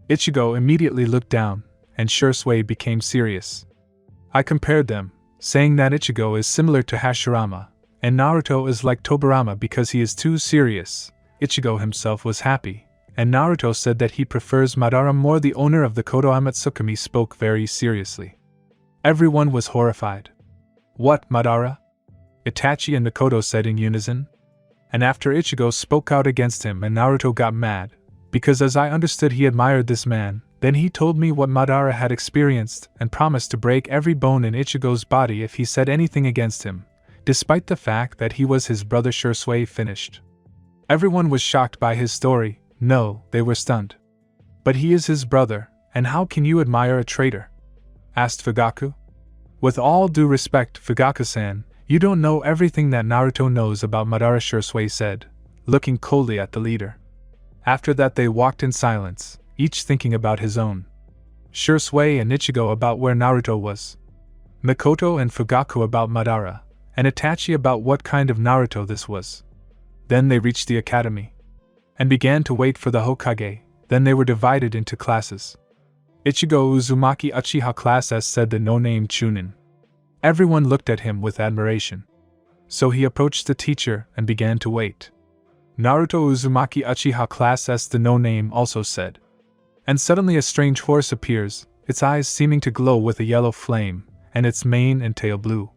[SPEAKER 1] Ichigo immediately looked down, and Shursui became serious. I compared them, saying that Ichigo is similar to Hashirama, and Naruto is like Tobirama because he is too serious. Ichigo himself was happy, and Naruto said that he prefers Madara more. The owner of the Kodo Amatsukami spoke very seriously. Everyone was horrified. What, Madara? Itachi and Mikoto said in unison. And after Ichigo spoke out against him and Naruto got mad, because as I understood he admired this man, then he told me what Madara had experienced and promised to break every bone in Ichigo's body if he said anything against him, despite the fact that he was his brother. Shursui finished. Everyone was shocked by his story. No, they were stunned. But he is his brother, and how can you admire a traitor? Asked Fugaku. With all due respect, Fugaku-san, you don't know everything that Naruto knows about Madara, Shursui said, looking coldly at the leader. After that they walked in silence, each thinking about his own. Shursui and Ichigo about where Naruto was. Mikoto and Fugaku about Madara, and Itachi about what kind of Naruto this was. Then they reached the academy, and began to wait for the Hokage. Then they were divided into classes. Ichigo Uzumaki Uchiha Class S, said the no-name Chunin. Everyone looked at him with admiration. So he approached the teacher and began to wait. Naruto Uzumaki Uchiha Class S, the no-name, also said. And suddenly a strange horse appears, its eyes seeming to glow with a yellow flame, and its mane and tail blue.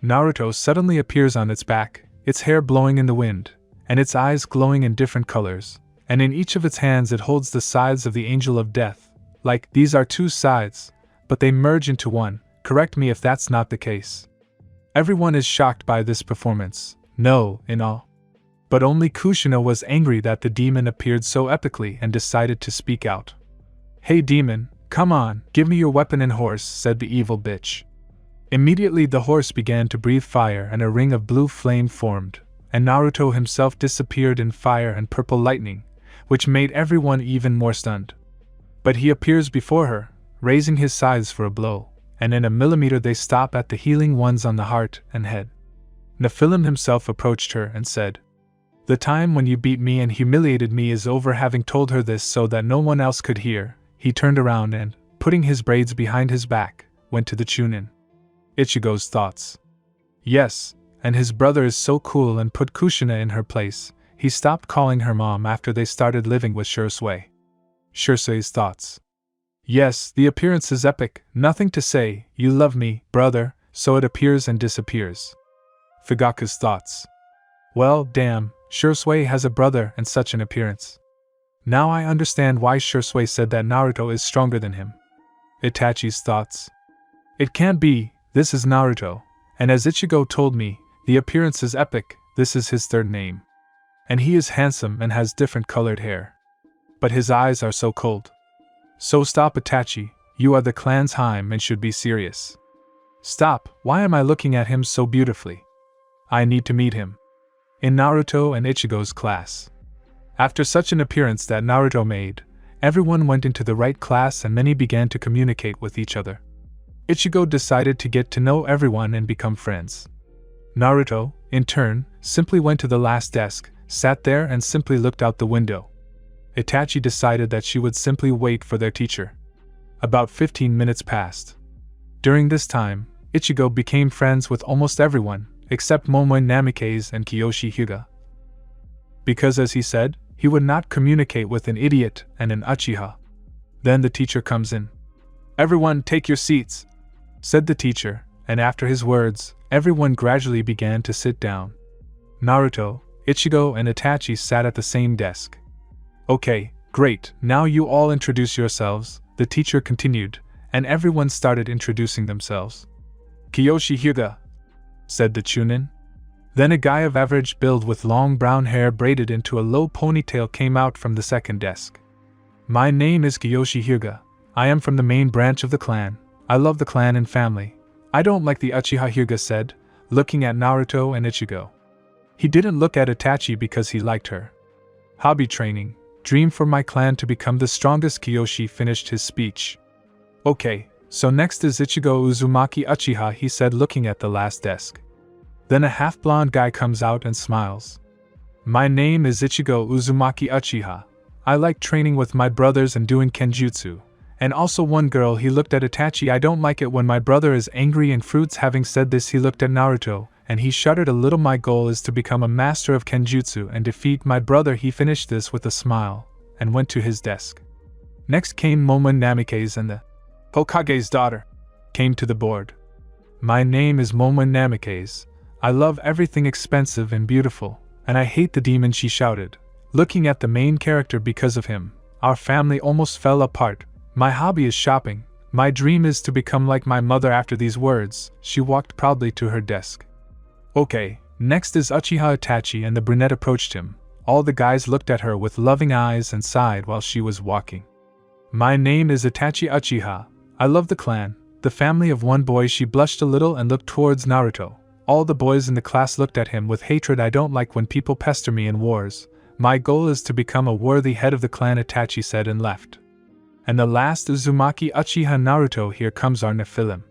[SPEAKER 1] Naruto suddenly appears on its back, its hair blowing in the wind, and its eyes glowing in different colors, and in each of its hands it holds the sides of the Angel of Death. Like, these are two sides, but they merge into one. Correct me if that's not the case. Everyone is shocked by this performance, no, in all. But only Kushina was angry that the demon appeared so epically and decided to speak out. "Hey demon, come on, give me your weapon and horse," said the evil bitch. Immediately the horse began to breathe fire and a ring of blue flame formed, and Naruto himself disappeared in fire and purple lightning, which made everyone even more stunned. But he appears before her, raising his scythes for a blow, and in a millimeter they stop at the healing ones on the heart and head. Nephilim himself approached her and said, "The time when you beat me and humiliated me is over." Having told her this so that no one else could hear, he turned around and, putting his braids behind his back, went to the Chunin. Ichigo's thoughts. Yes, and his brother is so cool and put Kushina in her place. He stopped calling her mom after they started living with Shursui. Shursui's thoughts. Yes, the appearance is epic, nothing to say, you love me, brother, so it appears and disappears. Fugaku's thoughts. Well, damn, Shursui has a brother and such an appearance. Now I understand why Shursui said that Naruto is stronger than him. Itachi's thoughts. It can't be, this is Naruto, and as Ichigo told me, the appearance is epic, this is his third name. And he is handsome and has different colored hair. But his eyes are so cold. So stop Itachi, you are the clan's Heim and should be serious. Stop, why am I looking at him so beautifully? I need to meet him. In Naruto and Ichigo's class. After such an appearance that Naruto made, everyone went into the right class and many began to communicate with each other. Ichigo decided to get to know everyone and become friends. Naruto, in turn, simply went to the last desk, sat there and simply looked out the window. Itachi decided that she would simply wait for their teacher. About 15 minutes passed. During this time, Ichigo became friends with almost everyone, except Momoi Namikaze and Kiyoshi Hyuga. Because as he said, he would not communicate with an idiot and an Uchiha. Then the teacher comes in. "Everyone take your seats," said the teacher, and after his words, everyone gradually began to sit down. Naruto, Ichigo and Itachi sat at the same desk. "Okay, great, now you all introduce yourselves," the teacher continued, and everyone started introducing themselves. "Kiyoshi Hyuga," said the Chunin. Then a guy of average build with long brown hair braided into a low ponytail came out from the second desk. "My name is Kiyoshi Hyuga. I am from the main branch of the clan. I love the clan and family. I don't like the Uchiha," Hyuga said, looking at Naruto and Ichigo. He didn't look at Itachi because he liked her. "Hobby training. Dream for my clan to become the strongest," Kiyoshi finished his speech. "Okay, so next is Ichigo Uzumaki Uchiha," he said looking at the last desk. Then a half-blonde guy comes out and smiles. "My name is Ichigo Uzumaki Uchiha. I like training with my brothers and doing kenjutsu. And also one girl," he looked at Itachi. "I don't like it when my brother is angry and fruits." Having said this, he looked at Naruto, and he shuddered a little. "My goal is to become a master of kenjutsu and defeat my brother." He finished this with a smile, and went to his desk. Next came Momon Namikaze and the Hokage's daughter came to the board. "My name is Momon Namikaze. I love everything expensive and beautiful, and I hate the demon," she shouted, looking at the main character. "Because of him, our family almost fell apart. My hobby is shopping. My dream is to become like my mother." After these words, she walked proudly to her desk. "Okay, next is Uchiha Itachi," and the brunette approached him. All the guys looked at her with loving eyes and sighed while she was walking. "My name is Itachi Uchiha. I love the clan, the family of one boy." She blushed a little and looked towards Naruto. All the boys in the class looked at him with hatred. "I don't like when people pester me in wars. My goal is to become a worthy head of the clan," Itachi said and left. And the last Uzumaki Uchiha Naruto. "Here comes our Nephilim.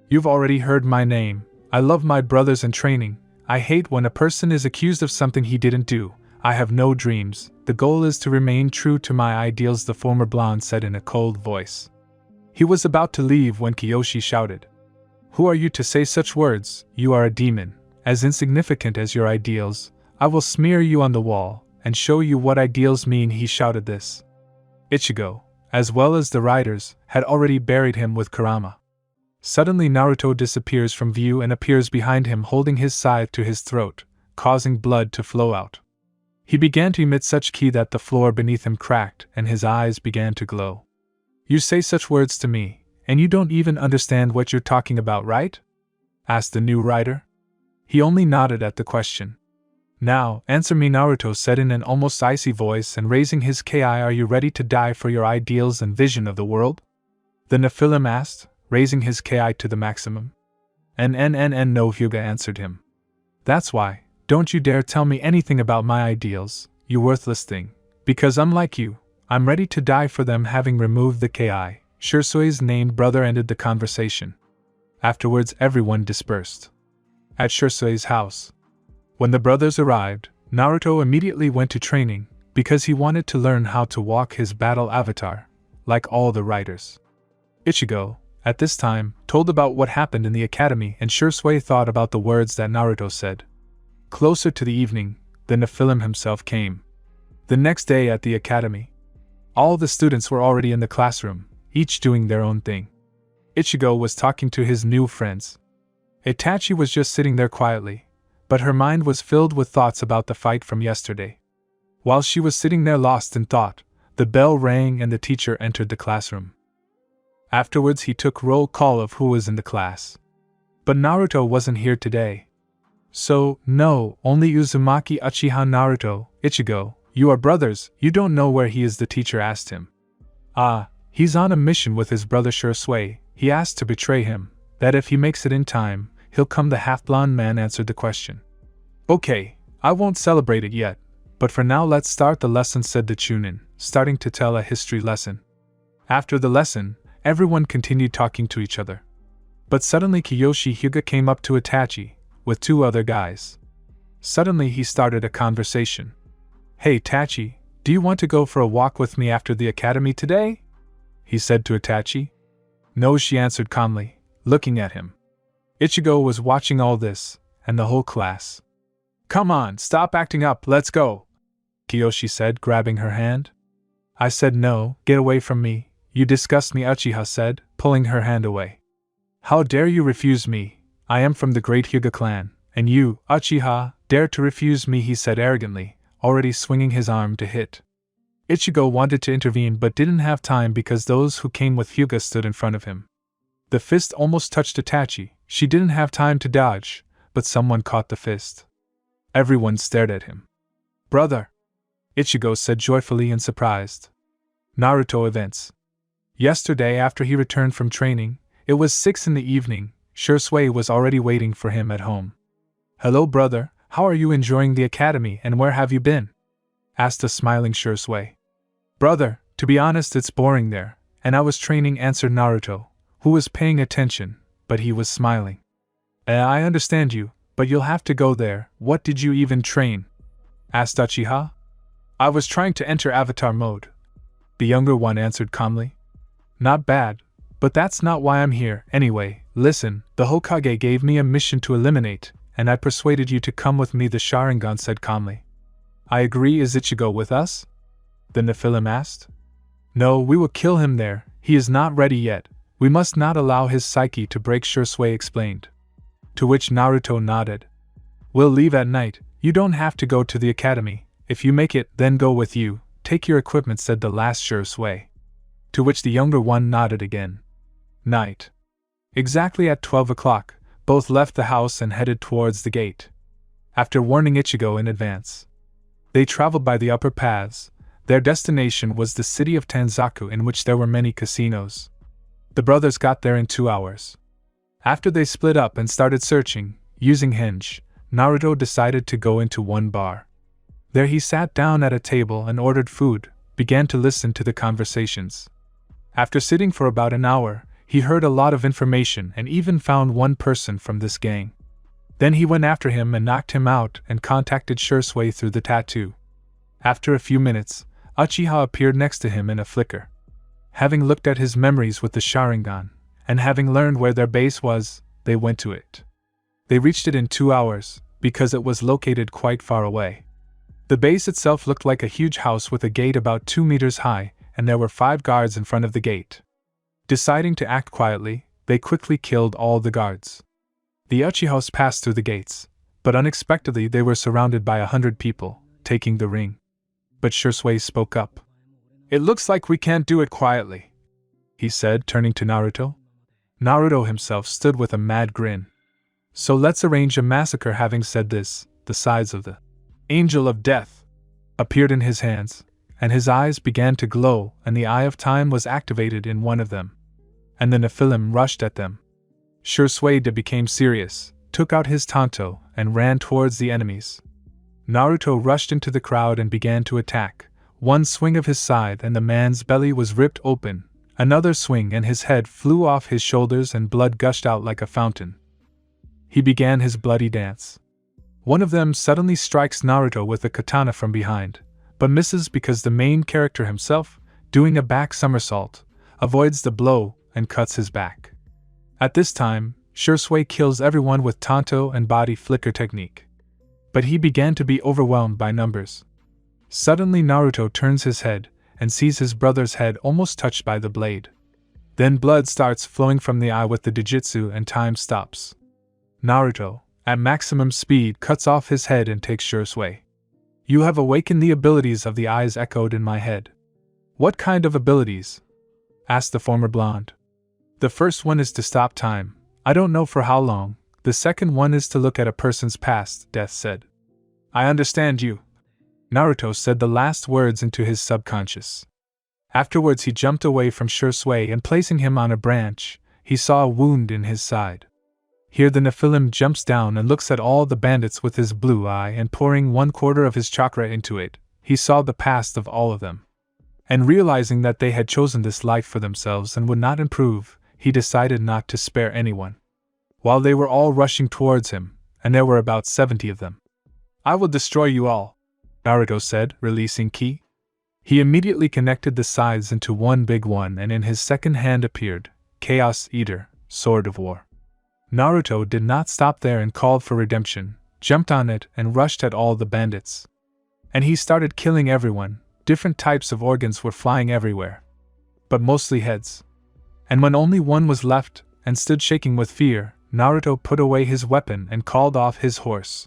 [SPEAKER 1] You've already heard my name. I love my brothers and training. I hate when a person is accused of something he didn't do. I have no dreams. The goal is to remain true to my ideals," the former blonde said in a cold voice. He was about to leave when Kiyoshi shouted, "Who are you to say such words? You are a demon. As insignificant as your ideals. I will smear you on the wall and show you what ideals mean." He shouted this. Ichigo, as well as the riders, had already buried him with Kurama. Suddenly Naruto disappears from view and appears behind him holding his scythe to his throat, causing blood to flow out. He began to emit such ki that the floor beneath him cracked and his eyes began to glow. "You say such words to me, and you don't even understand what you're talking about, right?" asked the new rider. He only nodded at the question. Now, answer me, Naruto said in an almost icy voice, and raising his ki, are you ready to die for your ideals and vision of the world? The Nephilim asked, raising his ki to the maximum. No, Hyuga answered him. That's why, don't you dare tell me anything about my ideals, you worthless thing, because unlike you, I'm ready to die for them. Having removed the ki, Shursui's named brother ended the conversation. Afterwards everyone dispersed. At Shursui's house. When the brothers arrived, Naruto immediately went to training, because he wanted to learn how to walk his battle avatar, like all the writers. Ichigo, at this time, told about what happened in the academy, and Shursui thought about the words that Naruto said. Closer to the evening, the Nephilim himself came. The next day at the academy, all the students were already in the classroom, each doing their own thing. Ichigo was talking to his new friends. Itachi was just sitting there quietly, but her mind was filled with thoughts about the fight from yesterday. While she was sitting there lost in thought, the bell rang and the teacher entered the classroom. Afterwards he took roll call of who was in the class. But Naruto wasn't here today. So, no, only Uzumaki Uchiha. Naruto, Ichigo, you are brothers, you don't know where he is, the teacher asked him. He's on a mission with his brother Shursui. He asked to betray him, that if he makes it in time, he'll come. The half-blonde man answered the question. Okay, I won't celebrate it yet, but for now let's start the lesson, said the Chunin, starting to tell a history lesson. After the lesson, everyone continued talking to each other. But suddenly Kiyoshi Hyuga came up to Itachi, with two other guys. Suddenly he started a conversation. Hey Itachi, do you want to go for a walk with me after the academy today? He said to Itachi. No, she answered calmly, looking at him. Ichigo was watching all this, and the whole class. Come on, stop acting up, let's go, Kiyoshi said, grabbing her hand. I said no, get away from me, you disgust me, Uchiha said, pulling her hand away. How dare you refuse me? I am from the great Hyuga clan, and you, Uchiha, dare to refuse me, he said arrogantly, already swinging his arm to hit. Ichigo wanted to intervene but didn't have time because those who came with Hyuga stood in front of him. The fist almost touched Itachi. She didn't have time to dodge, but someone caught the fist. Everyone stared at him. Brother! Ichigo said joyfully and surprised. Naruto events. Yesterday after he returned from training, it was 6 in the evening, Shursui was already waiting for him at home. Hello brother, how are you enjoying the academy and where have you been? Asked a smiling Shursui. Brother, to be honest it's boring there, and I was training, answered Naruto, who was paying attention, but he was smiling. I understand you, but you'll have to go there. What did you even train? Asked Uchiha. I was trying to enter avatar mode. The younger one answered calmly. Not bad, but that's not why I'm here. Anyway, listen, the Hokage gave me a mission to eliminate, and I persuaded you to come with me, the Sharingan said calmly. I agree, is Ichigo with us? The Nephilim asked. No, we will kill him there, he is not ready yet. We must not allow his psyche to break, Shursui explained. To which Naruto nodded. We'll leave at night, you don't have to go to the academy, if you make it, then go with you, take your equipment, said the last Shursui. To which the younger one nodded again. Night. Exactly at 12 o'clock, both left the house and headed towards the gate. After warning Ichigo in advance, they traveled by the upper paths. Their destination was the city of Tanzaku, in which there were many casinos. The brothers got there in 2 hours. After they split up and started searching, using Henge, Naruto decided to go into one bar. There he sat down at a table and ordered food, began to listen to the conversations. After sitting for about an hour, he heard a lot of information and even found one person from this gang. Then he went after him and knocked him out and contacted Shursui through the tattoo. After a few minutes, Uchiha appeared next to him in a flicker. Having looked at his memories with the Sharingan, and having learned where their base was, they went to it. They reached it in 2 hours, because it was located quite far away. The base itself looked like a huge house with a gate about 2 meters high, and there were 5 guards in front of the gate. Deciding to act quietly, they quickly killed all the guards. The Uchihas passed through the gates, but unexpectedly they were surrounded by 100 people, taking the ring. But Shursui spoke up. It looks like we can't do it quietly, he said, turning to Naruto. Naruto himself stood with a mad grin. So let's arrange a massacre. Having said this, the sides of the Angel of Death appeared in his hands, and his eyes began to glow, and the Eye of Time was activated in one of them. And the Nephilim rushed at them. Shursui became serious, took out his tanto, and ran towards the enemies. Naruto rushed into the crowd and began to attack. One swing of his scythe and the man's belly was ripped open, another swing and his head flew off his shoulders and blood gushed out like a fountain. He began his bloody dance. One of them suddenly strikes Naruto with a katana from behind, but misses because the main character himself, doing a back somersault, avoids the blow and cuts his back. At this time, Shursui kills everyone with tanto and body flicker technique. But he began to be overwhelmed by numbers. Suddenly Naruto turns his head and sees his brother's head almost touched by the blade. Then blood starts flowing from the eye with the Dijitsu and time stops. Naruto, at maximum speed, cuts off his head and takes Shursui. You have awakened the abilities of the eyes, echoed in my head. What kind of abilities? Asked the former blonde. The first one is to stop time. I don't know for how long. The second one is to look at a person's past, Death said. I understand you. Naruto said the last words into his subconscious. Afterwards he jumped away from Shursui and placing him on a branch, he saw a wound in his side. Here the Nephilim jumps down and looks at all the bandits with his blue eye and pouring 1/4 of his chakra into it, he saw the past of all of them. And realizing that they had chosen this life for themselves and would not improve, he decided not to spare anyone. While they were all rushing towards him, and there were about 70 of them. I will destroy you all, Naruto said, releasing ki. He immediately connected the scythes into one big one and in his second hand appeared, Chaos Eater, Sword of War. Naruto did not stop there and called for redemption, jumped on it and rushed at all the bandits. And he started killing everyone, different types of organs were flying everywhere. But mostly heads. And when only one was left, and stood shaking with fear, Naruto put away his weapon and called off his horse.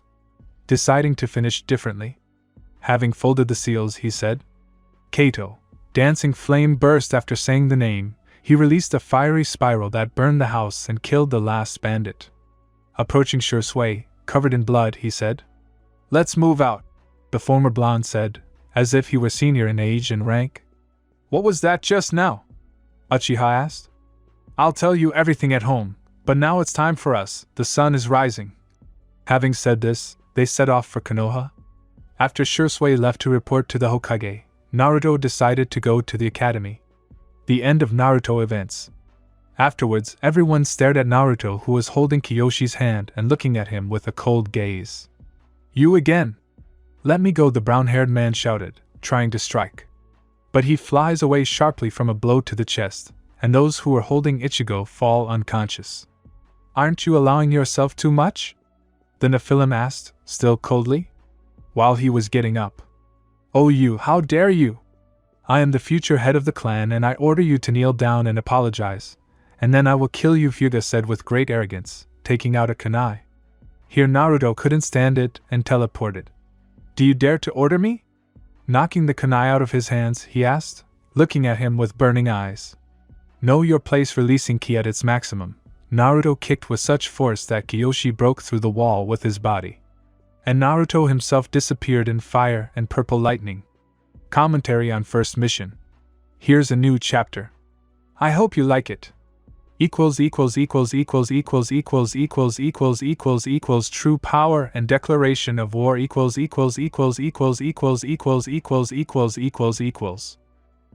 [SPEAKER 1] Deciding to finish differently. Having folded the seals, he said. Kato, dancing flame burst after saying the name, he released a fiery spiral that burned the house and killed the last bandit. Approaching Shursui, covered in blood, he said. Let's move out, the former blonde said, as if he were senior in age and rank. What was that just now? Uchiha asked. I'll tell you everything at home, but now it's time for us, the sun is rising. Having said this, they set off for Konoha. After Shursui left to report to the Hokage, Naruto decided to go to the academy. The end of Naruto events. Afterwards, everyone stared at Naruto, who was holding Kiyoshi's hand and looking at him with a cold gaze. You again? Let me go, the brown-haired man shouted, trying to strike. But he flies away sharply from a blow to the chest, and those who were holding Ichigo fall unconscious. Aren't you allowing yourself too much? The Nephilim asked, still coldly. While he was getting up. Oh you, how dare you! I am the future head of the clan and I order you to kneel down and apologize, and then I will kill you, Fuga said with great arrogance, taking out a kunai. Here Naruto couldn't stand it and teleported. Do you dare to order me? Knocking the kunai out of his hands, he asked, looking at him with burning eyes. Know your place, releasing ki at its maximum. Naruto kicked with such force that Kiyoshi broke through the wall with his body. And Naruto himself disappeared in fire and purple lightning. Commentary on first mission. Here's a new chapter. I hope you like it. True power and declaration of war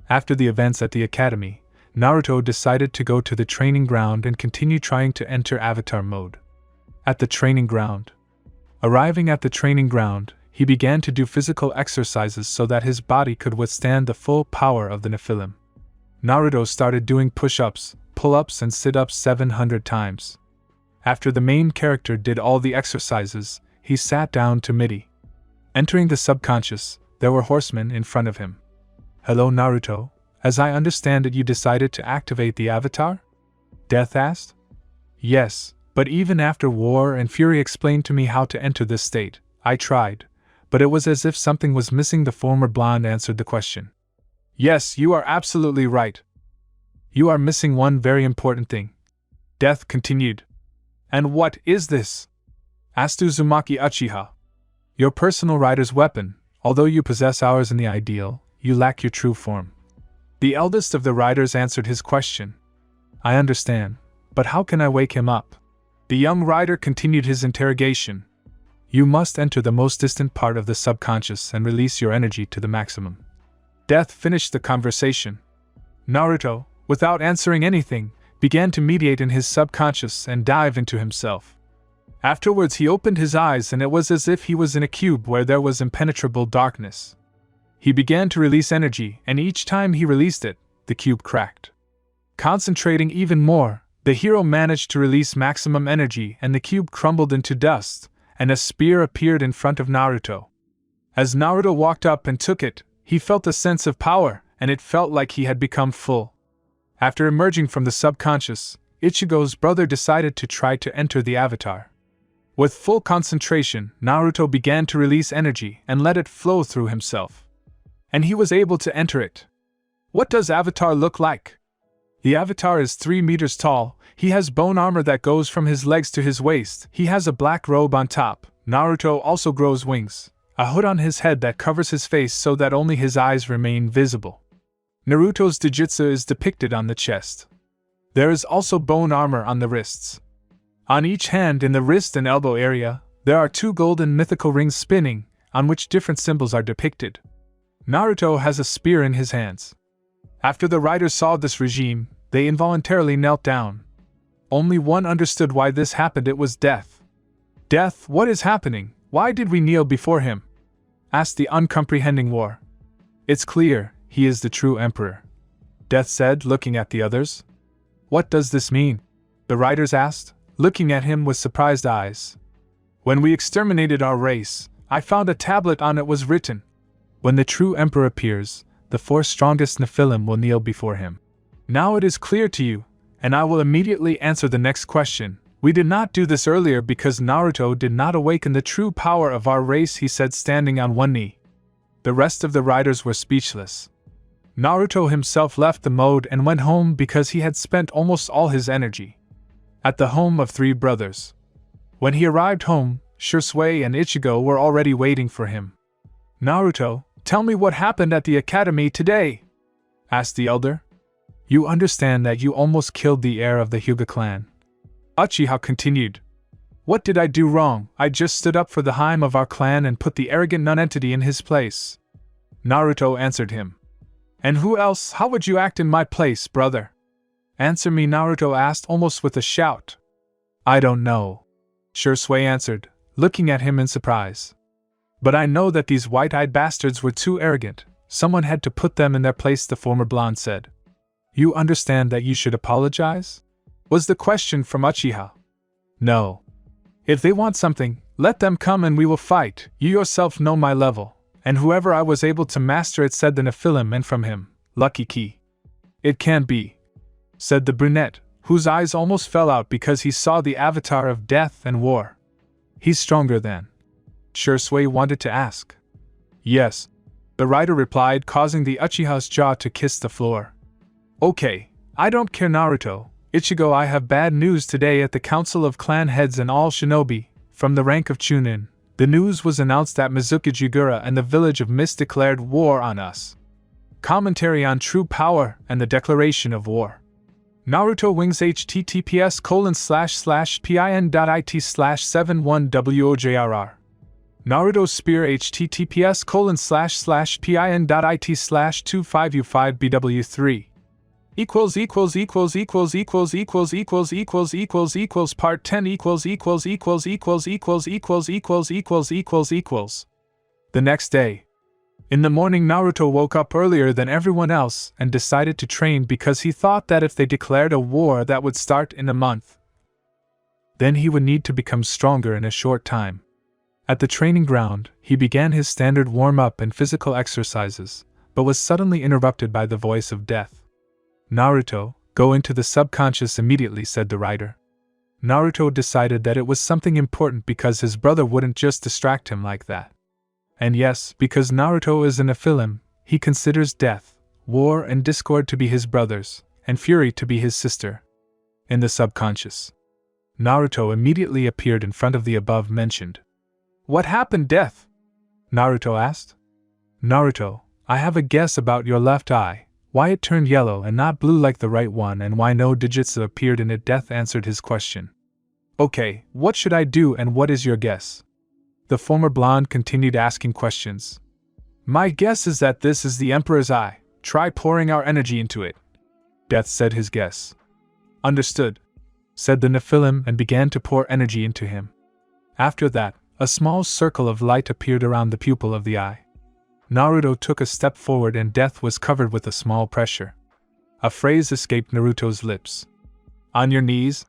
[SPEAKER 1] After the events at the academy, Naruto decided to go to the training ground and continue trying to enter avatar mode. At the training ground. Arriving at the training ground, he began to do physical exercises so that his body could withstand the full power of the Nephilim. Naruto started doing push-ups, pull-ups and sit-ups 700 times. After the main character did all the exercises, he sat down to MIDI. Entering the subconscious, there were horsemen in front of him. Hello Naruto, as I understand it you decided to activate the avatar? Death asked. Yes. But even after War and Fury explained to me how to enter this state, I tried, but it was as if something was missing. The former blonde answered the question. Yes, you are absolutely right. You are missing one very important thing. Death continued. And what is this? Asked Uzumaki Uchiha. Your personal rider's weapon. Although you possess ours in the ideal, you lack your true form. The eldest of the riders answered his question. I understand, but how can I wake him up? The young rider continued his interrogation. You must enter the most distant part of the subconscious and release your energy to the maximum. Death finished the conversation. Naruto, without answering anything, began to meditate in his subconscious and dive into himself. Afterwards he opened his eyes and it was as if he was in a cube where there was impenetrable darkness. He began to release energy, and each time he released it, the cube cracked. Concentrating even more, the hero managed to release maximum energy and the cube crumbled into dust, and a spear appeared in front of Naruto. As Naruto walked up and took it, he felt a sense of power, and it felt like he had become full. After emerging from the subconscious, Ichigo's brother decided to try to enter the avatar. With full concentration, Naruto began to release energy and let it flow through himself. And he was able to enter it. What does Avatar look like? The Avatar is 3 meters tall, he has bone armor that goes from his legs to his waist, he has a black robe on top. Naruto also grows wings, a hood on his head that covers his face so that only his eyes remain visible. Naruto's Dojutsu is depicted on the chest. There is also bone armor on the wrists. On each hand in the wrist and elbow area, there are 2 golden mythical rings spinning, on which different symbols are depicted. Naruto has a spear in his hands. After the riders saw this regime, they involuntarily knelt down. Only one understood why this happened, it was Death. Death, what is happening? Why did we kneel before him? Asked the uncomprehending War. It's clear, he is the true emperor. Death said, looking at the others. What does this mean? The riders asked, looking at him with surprised eyes. When we exterminated our race, I found a tablet on it was written. When the true emperor appears, the 4 strongest Nephilim will kneel before him. Now it is clear to you, and I will immediately answer the next question. We did not do this earlier because Naruto did not awaken the true power of our race, he said, standing on one knee. The rest of the riders were speechless. Naruto himself left the mode and went home because he had spent almost all his energy at the home of 3 brothers. When he arrived home, Shisui and Ichigo were already waiting for him. Naruto, tell me what happened at the academy today, asked the elder. You understand that you almost killed the heir of the Hyuga clan. Uchiha continued. What did I do wrong? I just stood up for the Haim of our clan and put the arrogant nonentity in his place. Naruto answered him. And who else? How would you act in my place, brother? Answer me, Naruto asked almost with a shout. I don't know, Shisui answered, looking at him in surprise. But I know that these white-eyed bastards were too arrogant. Someone had to put them in their place, the former blonde said. You understand that you should apologize? Was the question from Uchiha. No. If they want something, let them come and we will fight. You yourself know my level, and whoever I was able to master it, said the Nephilim, and from him, lucky key. It can't be, said the brunette, whose eyes almost fell out because he saw the avatar of death and war. He's stronger than Shisui wanted to ask. Yes, the rider replied, causing the Uchiha's jaw to kiss the floor. Okay, I don't care, Naruto. Ichigo, I have bad news today. At the Council of Clan Heads and all shinobi, from the rank of Chunin, the news was announced that Mizuki Jigura and the Village of Mist declared war on us. Commentary on true power and the declaration of war. Naruto Wings https://pin.it/71wojrr. Naruto Spear https://pin.it/25u5bw3 Part 10 The next day. In the morning, Naruto woke up earlier than everyone else and decided to train because he thought that if they declared a war that would start in a month, then he would need to become stronger in a short time. At the training ground, he began his standard warm-up and physical exercises, but was suddenly interrupted by the voice of death. Naruto, go into the subconscious immediately, said the rider. Naruto decided that it was something important because his brother wouldn't just distract him like that. And yes, because Naruto is a Nephilim, he considers death, war and discord to be his brothers, and fury to be his sister. In the subconscious. Naruto immediately appeared in front of the above-mentioned. "What happened, Death?" Naruto asked. "Naruto, I have a guess about your left eye, why it turned yellow and not blue like the right one and why no digits appeared in it." Death answered his question. "Okay, what should I do and what is your guess?" The former blonde continued asking questions. "My guess is that this is the Emperor's eye. Try pouring our energy into it." Death said his guess. "Understood," said the Nephilim and began to pour energy into him. After that, a small circle of light appeared around the pupil of the eye. Naruto took a step forward and Death was covered with a small pressure. A phrase escaped Naruto's lips. "On your knees?"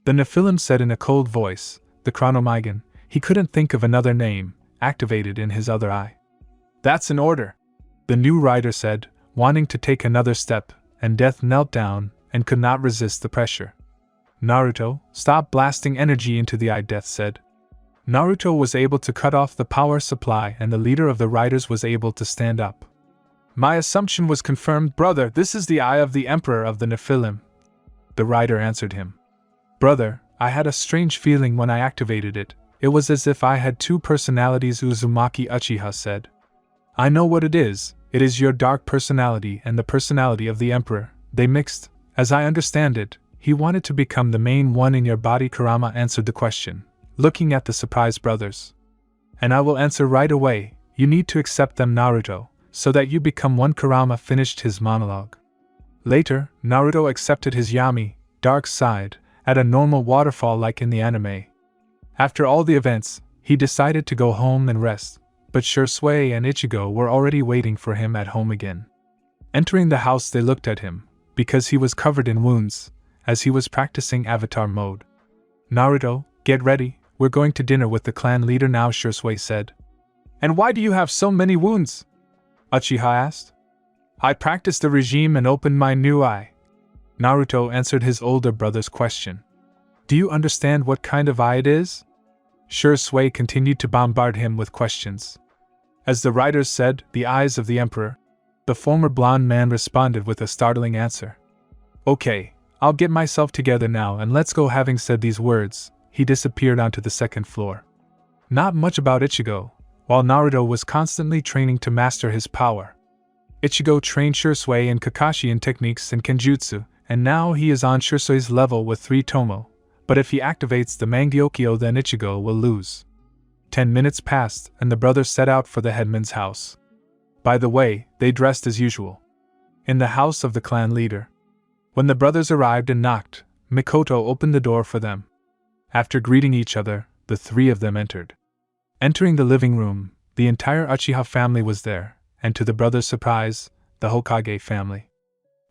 [SPEAKER 1] the Nephilim said in a cold voice. The Chronomygon, he couldn't think of another name, activated in his other eye. "That's an order," the new rider said, wanting to take another step, and Death knelt down and could not resist the pressure. "Naruto, stop blasting energy into the eye," Death said. Naruto was able to cut off the power supply and the leader of the riders was able to stand up. "My assumption was confirmed, brother. This is the eye of the Emperor of the Nephilim." The rider answered him. "Brother, I had a strange feeling when I activated it. It was as if I had two personalities," Uzumaki Uchiha said. "I know what it is your dark personality and the personality of the Emperor. They mixed. As I understand it, he wanted to become the main one in your body." Kurama answered the question, looking at the surprised brothers. "And I will answer right away. You need to accept them, Naruto, so that you become one." Kurama finished his monologue. Later, Naruto accepted his Yami, dark side, at a normal waterfall like in the anime. After all the events, he decided to go home and rest, but Shisui and Ichigo were already waiting for him at home again. Entering the house, they looked at him, because he was covered in wounds, as he was practicing avatar mode. "Naruto, get ready, we're going to dinner with the clan leader now," Shisui said. "And why do you have so many wounds?" Uchiha asked. "I practiced the regime and opened my new eye." Naruto answered his older brother's question. "Do you understand what kind of eye it is?" Shisui continued to bombard him with questions. As the writers said, the eyes of the Emperor. The former blonde man responded with a startling answer. "Okay, I'll get myself together now and let's go." Having said these words, he disappeared onto the second floor. Not much about Ichigo. While Naruto was constantly training to master his power, Ichigo trained Shisui in Kakashian techniques and Kenjutsu, and now he is on Shisui's level with 3 Tomo. But if he activates the Mangyokyo, then Ichigo will lose. 10 minutes passed, and the brothers set out for the headman's house. By the way, they dressed as usual. In the house of the clan leader. When the brothers arrived and knocked, Mikoto opened the door for them. After greeting each other, the 3 of them entered. Entering the living room, the entire Uchiha family was there, and to the brothers' surprise, the Hokage family.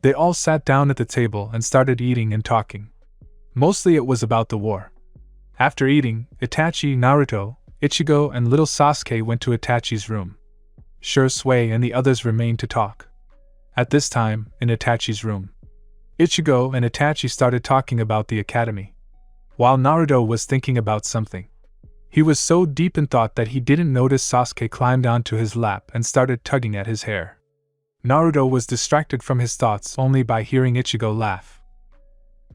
[SPEAKER 1] They all sat down at the table and started eating and talking. Mostly it was about the war. After eating, Itachi, Naruto, Ichigo and little Sasuke went to Itachi's room. Shisui and the others remained to talk. At this time, in Itachi's room, Ichigo and Itachi started talking about the academy, while Naruto was thinking about something. He was so deep in thought that he didn't notice Sasuke climbed onto his lap and started tugging at his hair. Naruto was distracted from his thoughts only by hearing Ichigo laugh.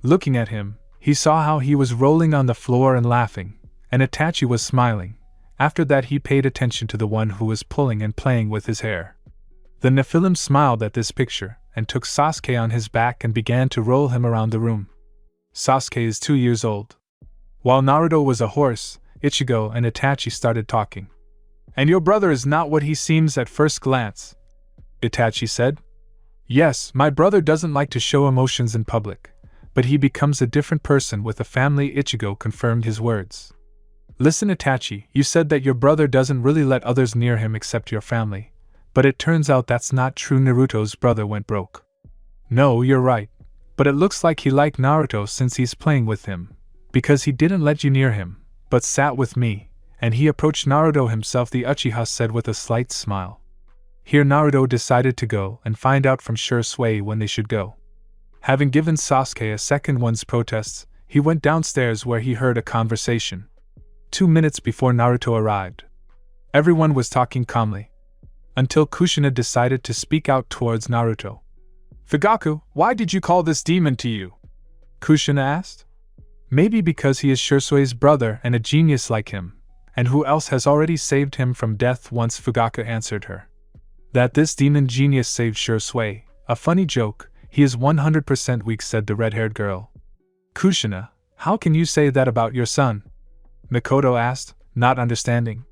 [SPEAKER 1] Looking at him, he saw how he was rolling on the floor and laughing, and Itachi was smiling. After that he paid attention to the one who was pulling and playing with his hair. The Nephilim smiled at this picture, and took Sasuke on his back and began to roll him around the room. Sasuke is 2 years old. While Naruto was a horse, Ichigo and Itachi started talking. "And your brother is not what he seems at first glance," Itachi said. "Yes, my brother doesn't like to show emotions in public, but he becomes a different person with a family." Ichigo confirmed his words. "Listen, Itachi, you said that your brother doesn't really let others near him except your family, but it turns out that's not true. Naruto's brother went broke." "No, you're right, but it looks like he liked Naruto since he's playing with him, because he didn't let you near him, but sat with me, and he approached Naruto himself," the Uchiha said with a slight smile. Here Naruto decided to go and find out from Shisui when they should go. Having given Sasuke a second one's protests, he went downstairs where he heard a conversation. 2 minutes before Naruto arrived, everyone was talking calmly, until Kushina decided to speak out towards Naruto. "Fugaku, why did you call this demon to you?" Kushina asked. Maybe because he is Shursui's brother and a genius like him. And who else has already saved him from death once? Fugaka answered her. That this demon genius saved Shursui. A funny joke, he is 100% weak, said the red-haired girl. Kushina, how can you say that about your son? Mikoto asked, not understanding.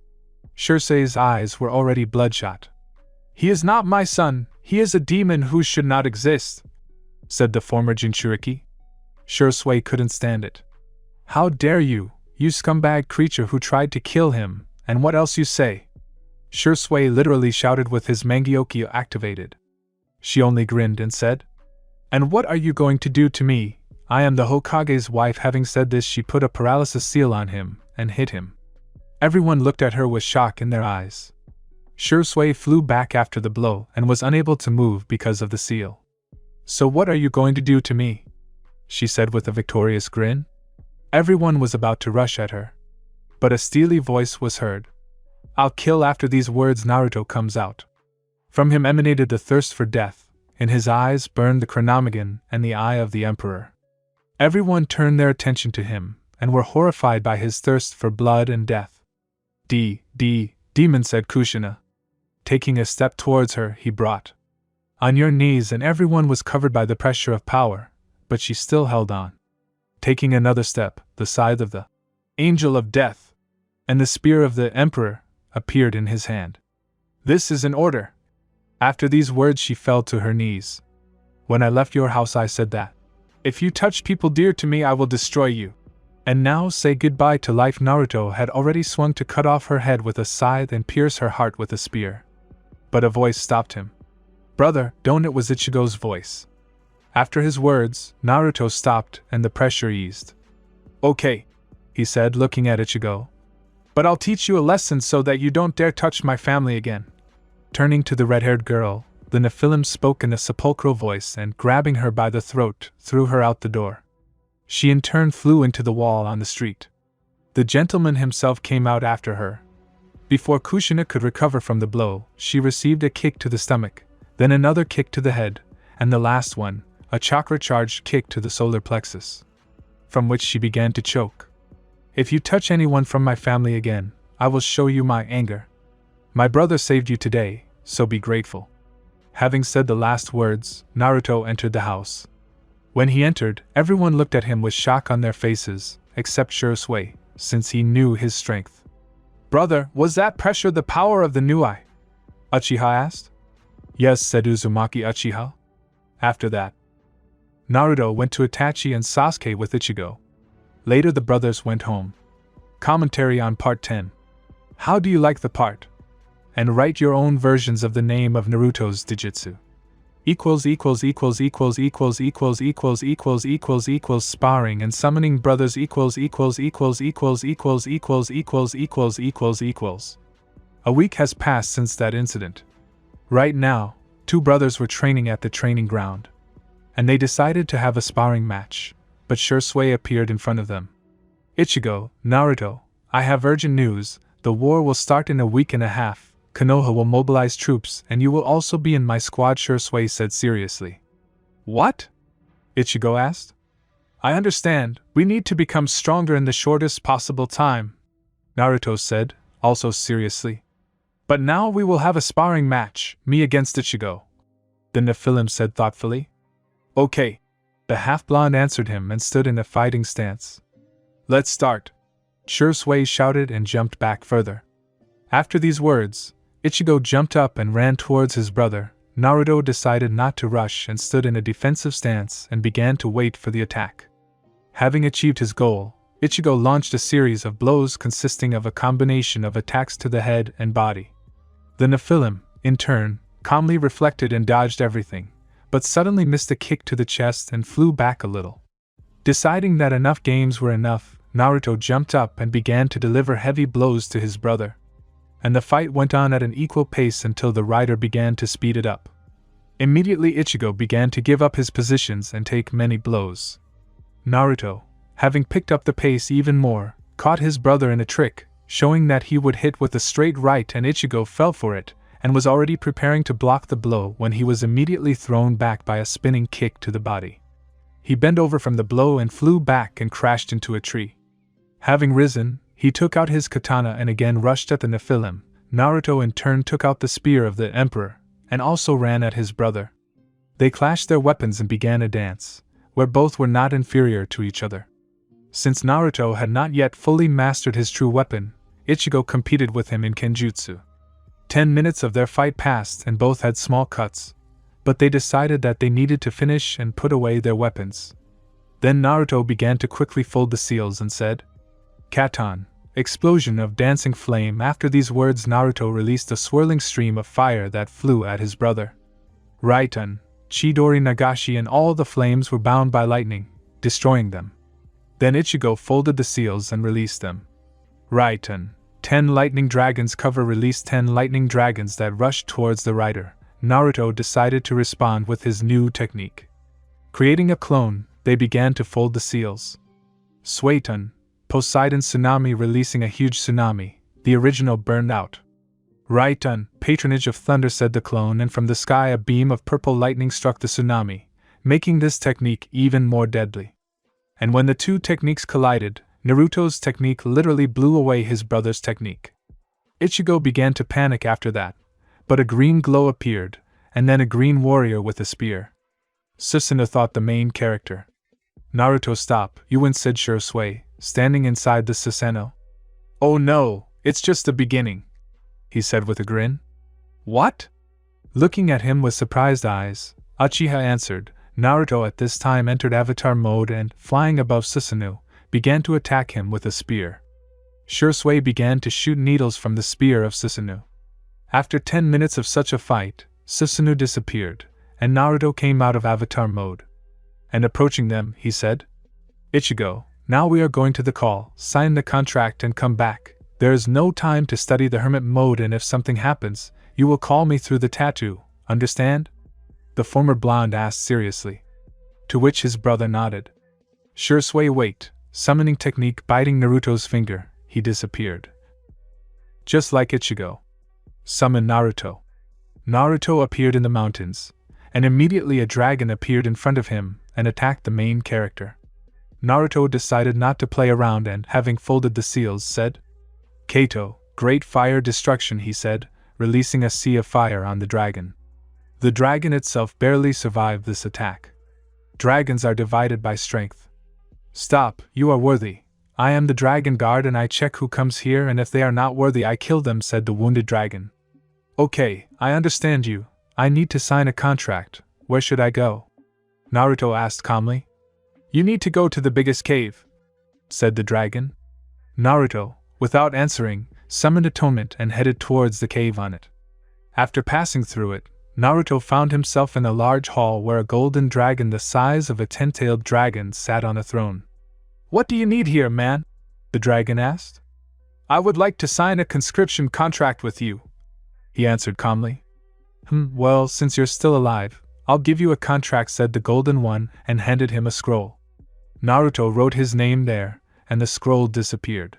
[SPEAKER 1] Shursui's eyes were already bloodshot. He is not my son, he is a demon who should not exist, said the former Jinchuriki. Shursui couldn't stand it. How dare you, you scumbag creature who tried to kill him, and what else you say? Shursui literally shouted with his Mangyokyo activated. She only grinned and said, And what are you going to do to me? I am the Hokage's wife. Having said this, she put a paralysis seal on him and hit him. Everyone looked at her with shock in their eyes. Shursui flew back after the blow and was unable to move because of the seal. So what are you going to do to me? She said with a victorious grin. Everyone was about to rush at her. But a steely voice was heard. I'll kill. After these words, Naruto comes out. From him emanated the thirst for death. In his eyes burned the chronomegon and the eye of the emperor. Everyone turned their attention to him, and were horrified by his thirst for blood and death. Demon, said Kushina. Taking a step towards her, he brought. On your knees, and everyone was covered by the pressure of power, but she still held on. Taking another step, the scythe of the Angel of Death and the spear of the Emperor appeared in his hand. This is an order. After these words, she fell to her knees. When I left your house, I said that if you touch people dear to me, I will destroy you. And now say goodbye to life. Naruto had already swung to cut off her head with a scythe and pierce her heart with a spear. But a voice stopped him. Brother, don't. It was Ichigo's voice. After his words, Naruto stopped and the pressure eased. Okay, he said, looking at Ichigo. But I'll teach you a lesson so that you don't dare touch my family again. Turning to the red-haired girl, the Nephilim spoke in a sepulchral voice and, grabbing her by the throat, threw her out the door. She in turn flew into the wall on the street. The gentleman himself came out after her. Before Kushina could recover from the blow, she received a kick to the stomach, then another kick to the head, and the last one, a chakra-charged kick to the solar plexus, from which she began to choke. If you touch anyone from my family again, I will show you my anger. My brother saved you today, so be grateful. Having said the last words, Naruto entered the house. When he entered, everyone looked at him with shock on their faces, except Shursui, since he knew his strength. Brother, was that pressure the power of the new eye? Uchiha asked. Yes, said Uzumaki Uchiha. After that, Naruto went to Itachi and Sasuke with Ichigo. Later the brothers went home. Commentary on Part 10. How do you like the part? And write your own versions of the name of Naruto's Dijitsu. Sparring and summoning brothers A week has passed since that incident. Right now, two brothers were training at the training ground, and they decided to have a sparring match, but Shursui appeared in front of them. Ichigo, Naruto, I have urgent news. The war will start in a week and a half. Konoha will mobilize troops, and you will also be in my squad, Shursui said seriously. What? Ichigo asked. I understand, we need to become stronger in the shortest possible time, Naruto said, also seriously. But now we will have a sparring match, me against Ichigo. The Nephilim said thoughtfully. Okay. The half-blonde answered him and stood in a fighting stance. Let's start. Shursui shouted and jumped back further. After these words, Ichigo jumped up and ran towards his brother. Naruto decided not to rush and stood in a defensive stance and began to wait for the attack. Having achieved his goal, Ichigo launched a series of blows consisting of a combination of attacks to the head and body. The Nephilim, in turn, calmly reflected and dodged everything, but suddenly missed a kick to the chest and flew back a little. Deciding that enough games were enough, Naruto jumped up and began to deliver heavy blows to his brother. And the fight went on at an equal pace until the rider began to speed it up. Immediately Ichigo began to give up his positions and take many blows. Naruto, having picked up the pace even more, caught his brother in a trick, showing that he would hit with a straight right, and Ichigo fell for it, and was already preparing to block the blow when he was immediately thrown back by a spinning kick to the body. He bent over from the blow and flew back and crashed into a tree. Having risen, he took out his katana and again rushed at the Nephilim. Naruto in turn took out the spear of the Emperor, and also ran at his brother. They clashed their weapons and began a dance, where both were not inferior to each other. Since Naruto had not yet fully mastered his true weapon, Ichigo competed with him in Kenjutsu. 10 minutes of their fight passed and both had small cuts, but they decided that they needed to finish and put away their weapons. Then Naruto began to quickly fold the seals and said, "Katan." Explosion of dancing flame. After these words, Naruto released a swirling stream of fire that flew at his brother. Raiten, Chidori Nagashi and all the flames were bound by lightning, destroying them. Then Ichigo folded the seals and released them. Raiten, 10 lightning dragons cover released 10 lightning dragons that rushed towards the rider. Naruto decided to respond with his new technique. Creating a clone, they began to fold the seals. Suiton, Poseidon tsunami releasing a huge tsunami, the original burned out. Raiten, patronage of thunder said the clone, and from the sky a beam of purple lightning struck the tsunami, making this technique even more deadly. And when the two techniques collided, Naruto's technique literally blew away his brother's technique. Ichigo began to panic after that, but a green glow appeared, and then a green warrior with a spear. Susanoo thought the main character. Naruto, stop, Yuin, said Shursui, standing inside the Susanoo. Oh no, it's just the beginning, he said with a grin. What? Looking at him with surprised eyes, Uchiha answered. Naruto at this time entered avatar mode and, flying above Susanoo, began to attack him with a spear. Shursui began to shoot needles from the spear of Susanoo. After 10 minutes of such a fight, Susanoo disappeared, and Naruto came out of avatar mode. And approaching them, he said, "Ichigo, now we are going to the call, sign the contract and come back. There is no time to study the hermit mode, and if something happens, you will call me through the tattoo, understand?" The former blonde asked seriously. To which his brother nodded. Shursui, wait, summoning technique biting Naruto's finger, he disappeared. Just like Ichigo. Summon Naruto. Naruto appeared in the mountains, and immediately a dragon appeared in front of him and attacked the main character. Naruto decided not to play around and, having folded the seals, said, "Kato, great fire destruction," he said, releasing a sea of fire on the dragon. The dragon itself barely survived this attack. Dragons are divided by strength. "Stop, you are worthy. I am the dragon guard and I check who comes here, and if they are not worthy I kill them," said the wounded dragon. "Okay, I understand you. I need to sign a contract. Where should I go?" Naruto asked calmly. "You need to go to the biggest cave," said the dragon. Naruto, without answering, summoned atonement and headed towards the cave on it. After passing through it, Naruto found himself in a large hall where a golden dragon the size of a 10-tailed dragon sat on a throne. "What do you need here, man?" the dragon asked. "I would like to sign a conscription contract with you," he answered calmly. Well, since you're still alive, I'll give you a contract," said the golden one, and handed him a scroll. Naruto wrote his name there, and the scroll disappeared.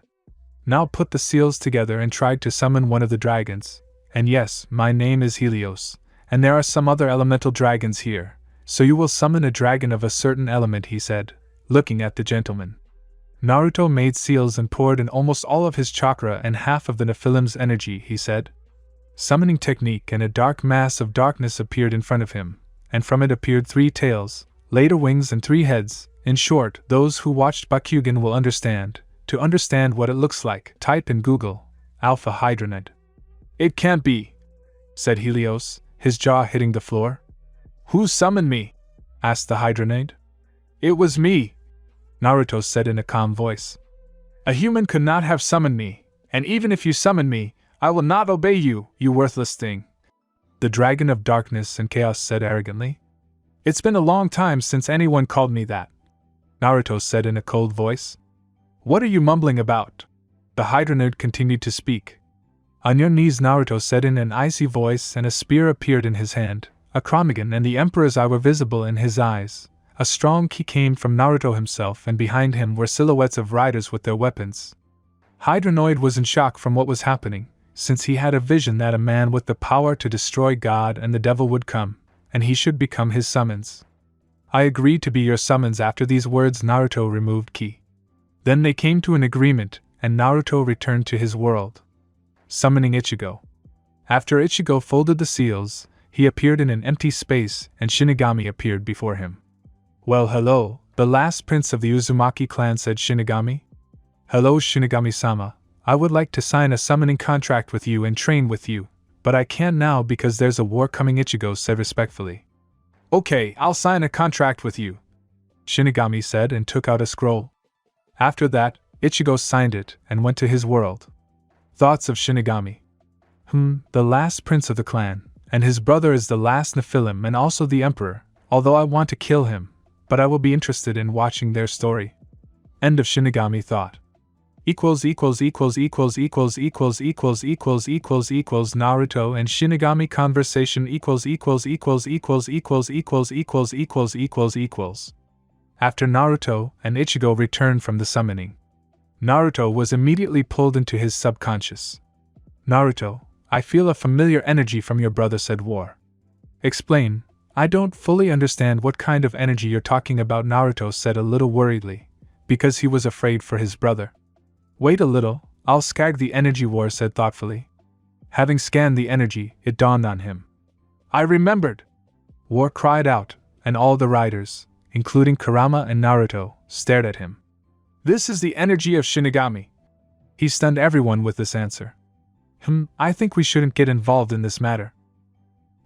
[SPEAKER 1] Now put the seals together and tried to summon one of the dragons. And yes, my name is Helios, and there are some other elemental dragons here, so you will summon a dragon of a certain element, he said, looking at the gentleman. Naruto made seals and poured in almost all of his chakra and half of the Nephilim's energy, he said. Summoning technique, and a dark mass of darkness appeared in front of him, and from it appeared 3 tails, later wings and 3 heads. In short, those who watched Bakugan will understand. To understand what it looks like, type in Google, Alpha Hydronid. "It can't be," said Helios, his jaw hitting the floor. "Who summoned me?" asked the Hydronid. "It was me," Naruto said in a calm voice. "A human could not have summoned me, and even if you summon me, I will not obey you, you worthless thing," the Dragon of Darkness and Chaos said arrogantly. "It's been a long time since anyone called me that," Naruto said in a cold voice. "What are you mumbling about?" the Hydronid continued to speak. "On your knees," Naruto said in an icy voice, and a spear appeared in his hand. A Chromagon and the Emperor's eye were visible in his eyes. A strong ki came from Naruto himself, and behind him were silhouettes of riders with their weapons. Hydronoid was in shock from what was happening, since he had a vision that a man with the power to destroy God and the devil would come, and he should become his summons. I agreed to be your summons. After these words, Naruto removed ki. Then they came to an agreement, and Naruto returned to his world, summoning Ichigo. After Ichigo folded the seals, he appeared in an empty space, and Shinigami appeared before him. Well, hello, the last prince of the Uzumaki clan, said Shinigami. Hello, Shinigami-sama. I would like to sign a summoning contract with you and train with you, but I can't now because there's a war coming, Ichigo said respectfully. Okay, I'll sign a contract with you, Shinigami said and took out a scroll. After that, Ichigo signed it and went to his world. Thoughts of Shinigami. The last prince of the clan, and his brother is the last Nephilim and also the emperor, although I want to kill him, but I will be interested in watching their story. End of Shinigami thought. Naruto and Shinigami conversation After Naruto and Ichigo returned from the summoning, Naruto was immediately pulled into his subconscious. Naruto, I feel a familiar energy from your brother, said War. Explain, I don't fully understand what kind of energy you're talking about, Naruto said a little worriedly, because he was afraid for his brother. Wait a little, I'll scan the energy, War said thoughtfully. Having scanned the energy, it dawned on him. I remembered! War cried out, and all the riders, including Kurama and Naruto, stared at him. This is the energy of Shinigami. He stunned everyone with this answer. I think we shouldn't get involved in this matter.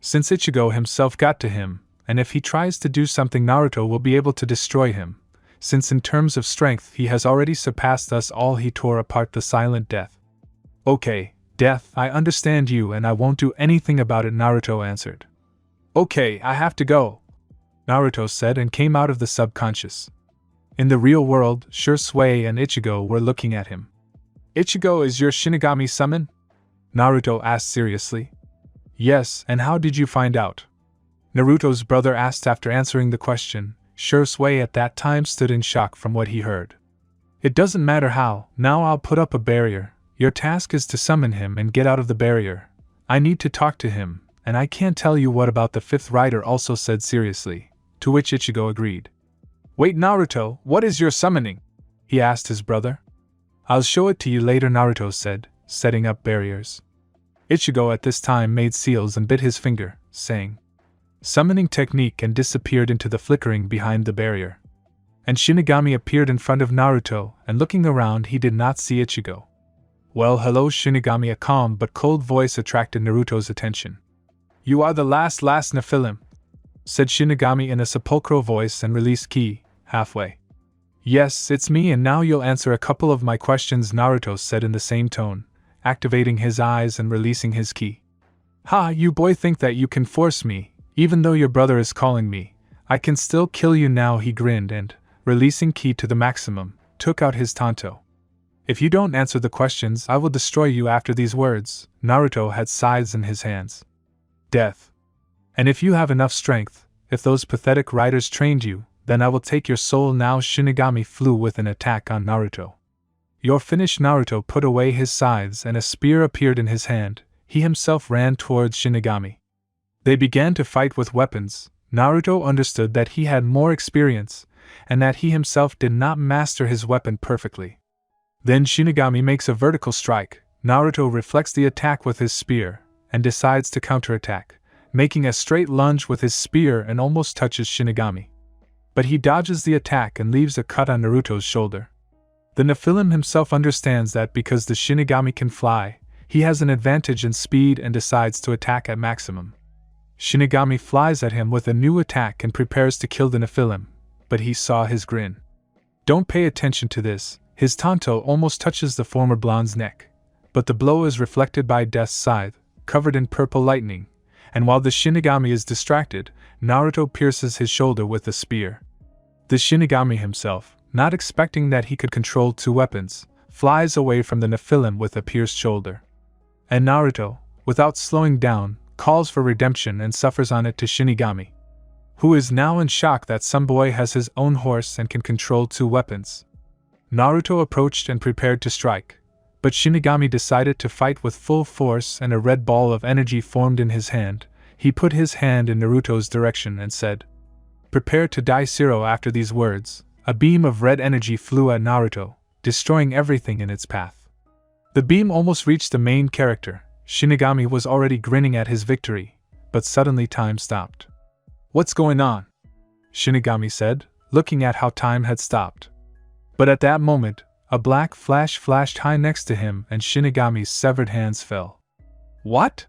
[SPEAKER 1] Since Ichigo himself got to him, and if he tries to do something, Naruto will be able to destroy him. Since in terms of strength he has already surpassed us all, he tore apart the silent Death. Okay, Death, I understand you and I won't do anything about it, Naruto answered. Okay, I have to go, Naruto said and came out of the subconscious. In the real world, Shursui and Ichigo were looking at him. Ichigo is your Shinigami summon? Naruto asked seriously. Yes, and how did you find out? Naruto's brother asked. After answering the question, Shursui at that time stood in shock from what he heard. It doesn't matter how, now I'll put up a barrier. Your task is to summon him and get out of the barrier. I need to talk to him, and I can't tell you what about the fifth rider also said seriously, to which Ichigo agreed. Wait, Naruto, what is your summoning? He asked his brother. I'll show it to you later, Naruto said, setting up barriers. Ichigo at this time made seals and bit his finger, saying, summoning technique, and disappeared into the flickering behind the barrier. And Shinigami appeared in front of Naruto, and looking around he did not see Ichigo. Well, hello Shinigami, a calm but cold voice attracted Naruto's attention. You are the last Nephilim, said Shinigami in a sepulchral voice and released ki, halfway. Yes, it's me, and now you'll answer a couple of my questions, Naruto said in the same tone, activating his eyes and releasing his ki. Ha, you boy think that you can force me, even though your brother is calling me. I can still kill you now, he grinned and, releasing ki to the maximum, took out his tanto. If you don't answer the questions, I will destroy you. After these words, Naruto had scythes in his hands. Death. And if you have enough strength, if those pathetic riders trained you, then I will take your soul now. Shinigami flew with an attack on Naruto. You're finished. Naruto put away his scythes and a spear appeared in his hand. He himself ran towards Shinigami. They began to fight with weapons. Naruto understood that he had more experience, and that he himself did not master his weapon perfectly. Then Shinigami makes a vertical strike. Naruto reflects the attack with his spear, and decides to counterattack, making a straight lunge with his spear and almost touches Shinigami. But he dodges the attack and leaves a cut on Naruto's shoulder. The Nephilim himself understands that because the Shinigami can fly, he has an advantage in speed and decides to attack at maximum. Shinigami flies at him with a new attack and prepares to kill the Nephilim, but he saw his grin. Don't pay attention to this. His tanto almost touches the former blonde's neck, but the blow is reflected by Death's scythe, covered in purple lightning, and while the Shinigami is distracted, Naruto pierces his shoulder with a spear. The Shinigami himself, not expecting that he could control two weapons, flies away from the Nephilim with a pierced shoulder. And Naruto, without slowing down, calls for redemption and suffers on it to Shinigami, who is now in shock that some boy has his own horse and can control two weapons. Naruto approached and prepared to strike, but Shinigami decided to fight with full force and a red ball of energy formed in his hand. He put his hand in Naruto's direction and said, Prepare to die Zero. After these words, a beam of red energy flew at Naruto, destroying everything in its path. The beam almost reached the main character. Shinigami was already grinning at his victory, but suddenly time stopped. "What's going on?" Shinigami said, looking at how time had stopped. But at that moment, a black flash flashed high next to him and Shinigami's severed hands fell. What?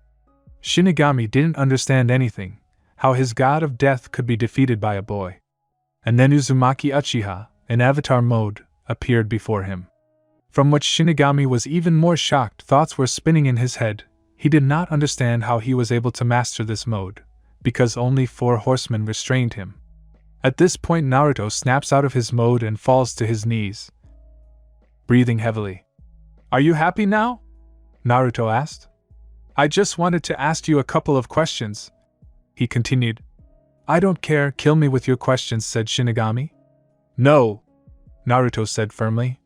[SPEAKER 1] Shinigami didn't understand anything, how his god of death could be defeated by a boy. And then Uzumaki Uchiha, in avatar mode, appeared before him. From which Shinigami was even more shocked. Thoughts were spinning in his head. He did not understand how he was able to master this mode, because only 4 horsemen restrained him. At this point Naruto snaps out of his mode and falls to his knees, breathing heavily. "Are you happy now?" Naruto asked. "I just wanted to ask you a couple of questions," he continued. "I don't care, kill me with your questions," said Shinigami. "No," Naruto said firmly.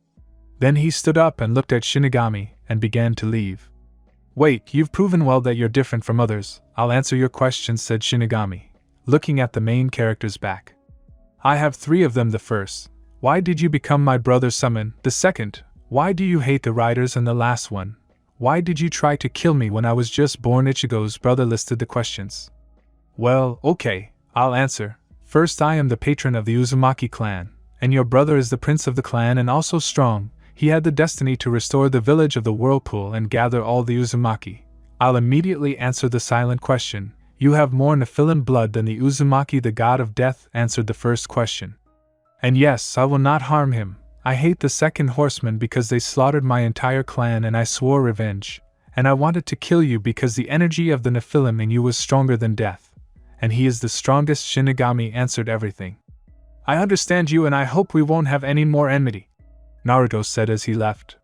[SPEAKER 1] Then he stood up and looked at Shinigami and began to leave. "Wait, you've proven well that you're different from others. I'll answer your questions," said Shinigami, looking at the main character's back. "I have 3 of them. The first, why did you become my brother Summon? The second, why do you hate the riders? And the last one, why did you try to kill me when I was just born?" Ichigo's brother listed the questions. "Well, okay, I'll answer. First, I am the patron of the Uzumaki clan, and your brother is the prince of the clan and also strong. He had the destiny to restore the village of the Whirlpool and gather all the Uzumaki. I'll immediately answer the silent question. You have more Nephilim blood than the Uzumaki. The god of death answered the first question. And yes, I will not harm him. I hate the second horseman because they slaughtered my entire clan and I swore revenge. And I wanted to kill you because the energy of the Nephilim in you was stronger than death. And he is the strongest. Shinigami answered everything. I understand you and I hope we won't have any more enmity, Naruto said as he left.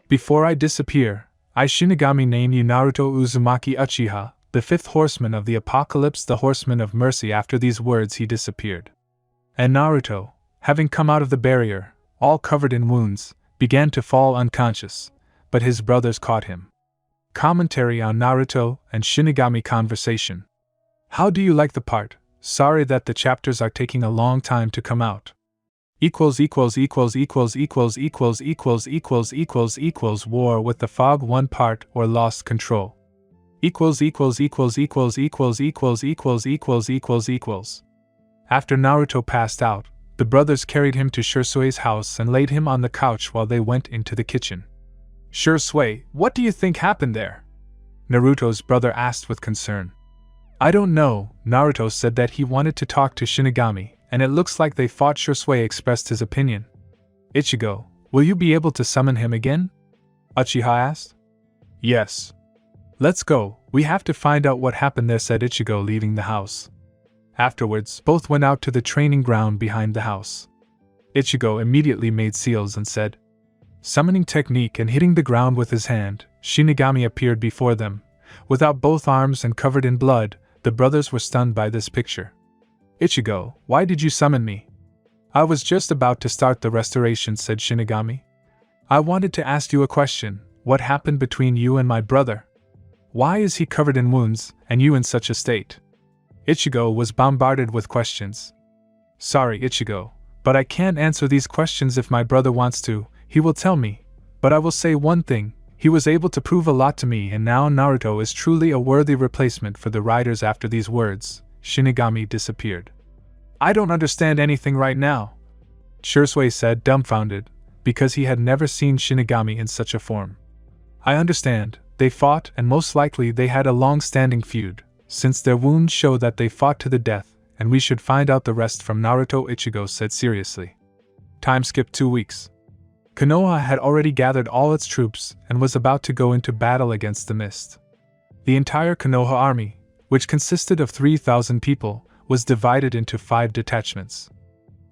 [SPEAKER 1] Before I disappear, I Shinigami name you Naruto Uzumaki Uchiha, the 5th horseman of the apocalypse, the horseman of mercy. After these words he disappeared. And Naruto, having come out of the barrier, all covered in wounds, began to fall unconscious, but his brothers caught him. Commentary on Naruto and Shinigami conversation. How do you like the part? Sorry that the chapters are taking a long time to come out. War with the fog 1 part or lost control. After Naruto passed out, the brothers carried him to Shursui's house and laid him on the couch while they went into the kitchen. Shursui, what do you think happened there? Naruto's brother asked with concern. I don't know, Naruto said that he wanted to talk to Shinigami, and it looks like they fought. Shursui expressed his opinion. Ichigo, will you be able to summon him again? Uchiha asked. Yes. Let's go, we have to find out what happened there, said Ichigo, leaving the house. Afterwards, both went out to the training ground behind the house. Ichigo immediately made seals and said, summoning technique, and hitting the ground with his hand, Shinigami appeared before them. Without both arms and covered in blood, the brothers were stunned by this picture. Ichigo, why did you summon me? I was just about to start the restoration, said Shinigami. I wanted to ask you a question. What happened between you and my brother? Why is he covered in wounds, and you in such a state? Ichigo was bombarded with questions. Sorry, Ichigo, but I can't answer these questions. If my brother wants to, he will tell me. But I will say one thing, he was able to prove a lot to me, and now Naruto is truly a worthy replacement for the riders. After these words, Shinigami disappeared. I don't understand anything right now, Shursui said, dumbfounded, because he had never seen Shinigami in such a form. I understand, they fought, and most likely they had a long-standing feud, since their wounds show that they fought to the death, and we should find out the rest from Naruto, Ichigo said seriously. Time skipped 2 weeks. Konoha had already gathered all its troops and was about to go into battle against the Mist. The entire Konoha army, which consisted of 3,000 people, was divided into 5 detachments,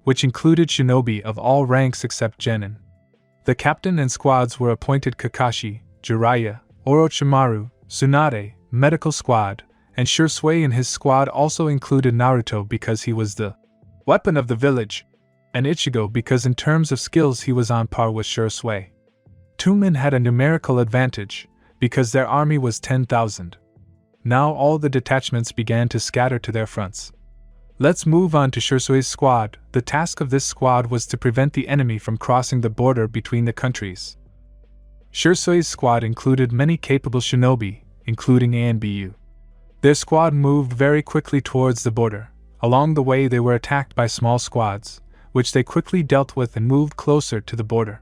[SPEAKER 1] which included shinobi of all ranks except genin. The captain and squads were appointed Kakashi, Jiraiya, Orochimaru, Tsunade, medical squad, and Shursui in his squad also included Naruto because he was the weapon of the village, and Ichigo because in terms of skills he was on par with Shursui. Two men had a numerical advantage, because their army was 10,000. Now all the detachments began to scatter to their fronts. Let's move on to Shirsui's squad. The task of this squad was to prevent the enemy from crossing the border between the countries. Shirsui's squad included many capable shinobi, including A and BU. Their squad moved very quickly towards the border. Along the way they were attacked by small squads, which they quickly dealt with and moved closer to the border.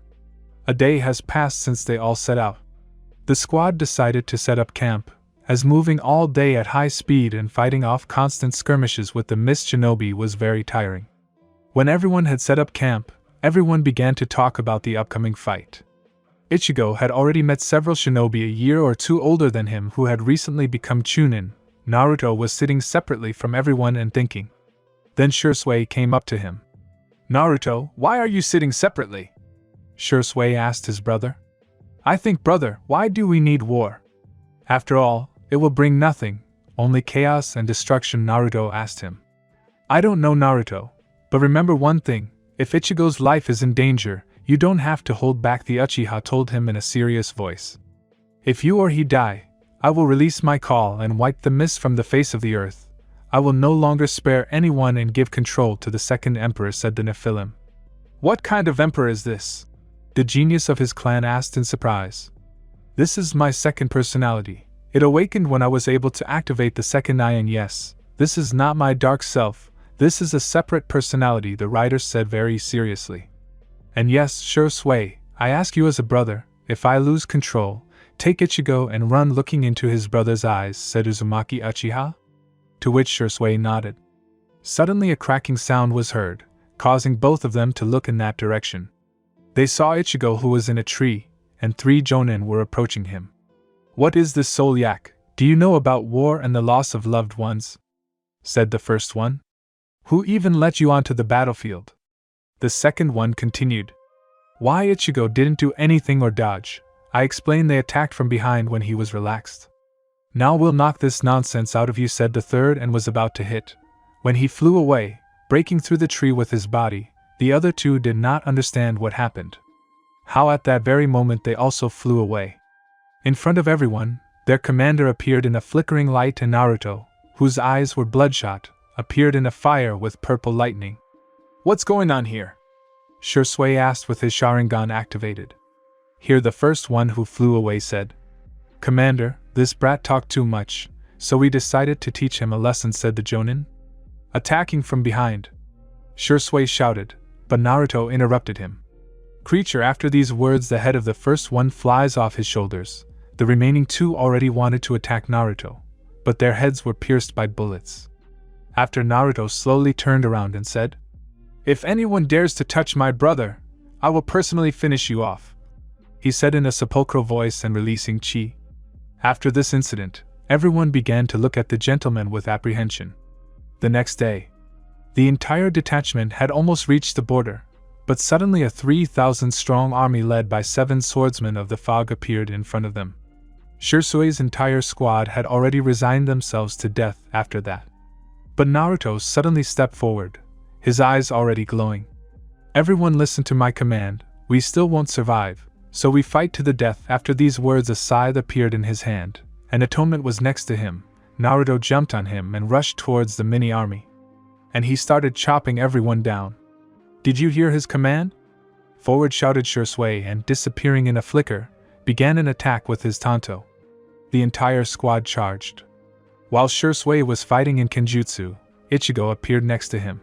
[SPEAKER 1] A day has passed since they all set out. The squad decided to set up camp, as moving all day at high speed and fighting off constant skirmishes with the mist shinobi was very tiring. When everyone had set up camp, everyone began to talk about the upcoming fight. Ichigo had already met several shinobi a year or two older than him who had recently become chunin. Naruto was sitting separately from everyone and thinking. Then Shisui came up to him. "Naruto, why are you sitting separately?" Shisui asked his brother. "I think, brother, why do we need war? After all, it will bring nothing, only chaos and destruction," Naruto asked him. "I don't know, Naruto, but remember one thing, if Ichigo's life is in danger, you don't have to hold back," the Uchiha told him in a serious voice. "If you or he die, I will release my call and wipe the mist from the face of the earth. I will no longer spare anyone and give control to the second emperor," said the Nephilim. "What kind of emperor is this?" the genius of his clan asked in surprise. "This is my second personality. It awakened when I was able to activate the second eye, and yes, this is not my dark self, this is a separate personality," the writer said very seriously. "And yes, Shisui, I ask you as a brother, if I lose control, take Ichigo and run looking into his brother's eyes," said Uzumaki Uchiha. To which Shisui nodded. Suddenly a cracking sound was heard, causing both of them to look in that direction. They saw Ichigo, who was in a tree, and 3 jonin were approaching him. "What is this, soul yak? Do you know about war and the loss of loved ones?" said the first one. "Who even let you onto the battlefield?" The second one continued. "Why, Ichigo didn't do anything or dodge. I explained they attacked from behind when he was relaxed. Now we'll knock this nonsense out of you," said the third, and was about to hit. When he flew away, breaking through the tree with his body, the other 2 did not understand what happened. How at that very moment they also flew away. In front of everyone, their commander appeared in a flickering light, and Naruto, whose eyes were bloodshot, appeared in a fire with purple lightning. "What's going on here?" Shisui asked with his Sharingan activated. Here the first one who flew away said, "Commander, this brat talked too much, so we decided to teach him a lesson," said the jonin. "Attacking from behind," Shisui shouted, but Naruto interrupted him. "Creature," after these words the head of the first one flies off his shoulders. The remaining 2 already wanted to attack Naruto, but their heads were pierced by bullets. After Naruto slowly turned around and said, "If anyone dares to touch my brother, I will personally finish you off," he said in a sepulchral voice and releasing chi. After this incident, everyone began to look at the gentleman with apprehension. The next day, the entire detachment had almost reached the border, but suddenly a 3,000-strong army led by 7 swordsmen of the fog appeared in front of them. Shirsui's entire squad had already resigned themselves to death after that. But Naruto suddenly stepped forward, his eyes already glowing. "Everyone listen to my command, we still won't survive, so we fight to the death." After these words a scythe appeared in his hand, and Atonement was next to him. Naruto jumped on him and rushed towards the mini-army. And he started chopping everyone down. "Did you hear his command?" Forward shouted Shisui, and disappearing in a flicker, began an attack with his tanto. The entire squad charged. While Shisui was fighting in Kenjutsu, Ichigo appeared next to him.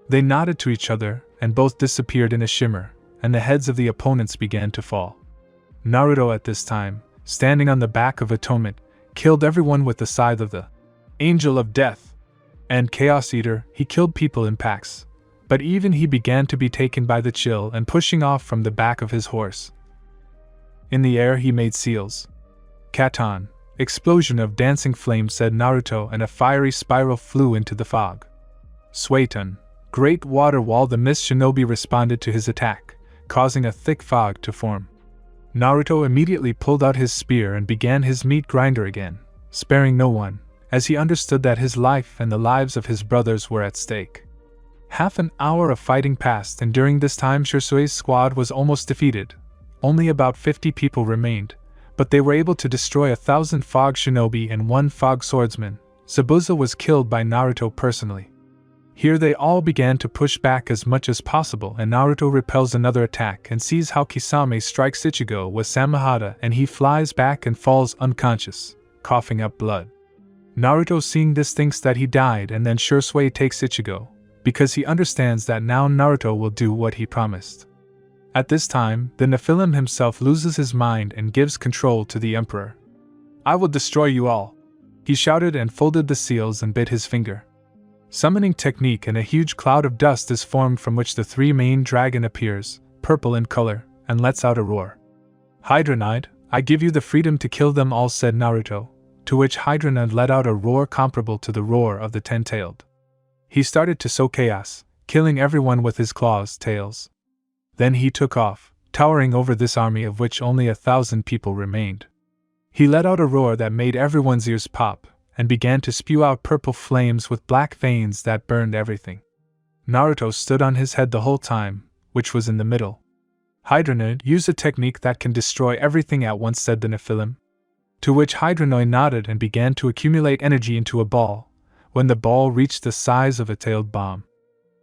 [SPEAKER 1] They nodded to each other, and both disappeared in a shimmer, and the heads of the opponents began to fall. Naruto at this time, standing on the back of Atonement, killed everyone with the scythe of the Angel of Death and Chaos Eater. He killed people in packs, but even he began to be taken by the chill and pushing off from the back of his horse. In the air he made seals. "Katan, explosion of dancing flames," said Naruto, and a fiery spiral flew into the fog. "Sueton, great water wall." The mist shinobi responded to his attack, causing a thick fog to form. Naruto immediately pulled out his spear and began his meat grinder again, sparing no one, as he understood that his life and the lives of his brothers were at stake. Half an hour of fighting passed, and during this time Shirsui's squad was almost defeated. Only about 50 people remained, but they were able to destroy 1,000 fog shinobi and 1 fog swordsman. Zabuza was killed by Naruto personally. Here they all began to push back as much as possible, and Naruto repels another attack and sees how Kisame strikes Ichigo with Samehada, and he flies back and falls unconscious, coughing up blood. Naruto, seeing this, thinks that he died, and then Shursui takes Ichigo, because he understands that now Naruto will do what he promised. At this time, the Nephilim himself loses his mind and gives control to the Emperor. "I will destroy you all," he shouted, and folded the seals and bit his finger. Summoning technique, and a huge cloud of dust is formed from which the three main dragon appears, purple in color, and lets out a roar. "Hydranide, I give you the freedom to kill them all," said Naruto, to which Hydranide let out a roar comparable to the roar of the ten-tailed. He started to sow chaos, killing everyone with his claws, tails. Then he took off, towering over this army of which only 1,000 people remained. He let out a roar that made everyone's ears pop, and began to spew out purple flames with black veins that burned everything. Naruto stood on his head the whole time, which was in the middle. "Hydranide, use a technique that can destroy everything at once," said the Nephilim. To which Hydranide nodded and began to accumulate energy into a ball, when the ball reached the size of a tailed bomb.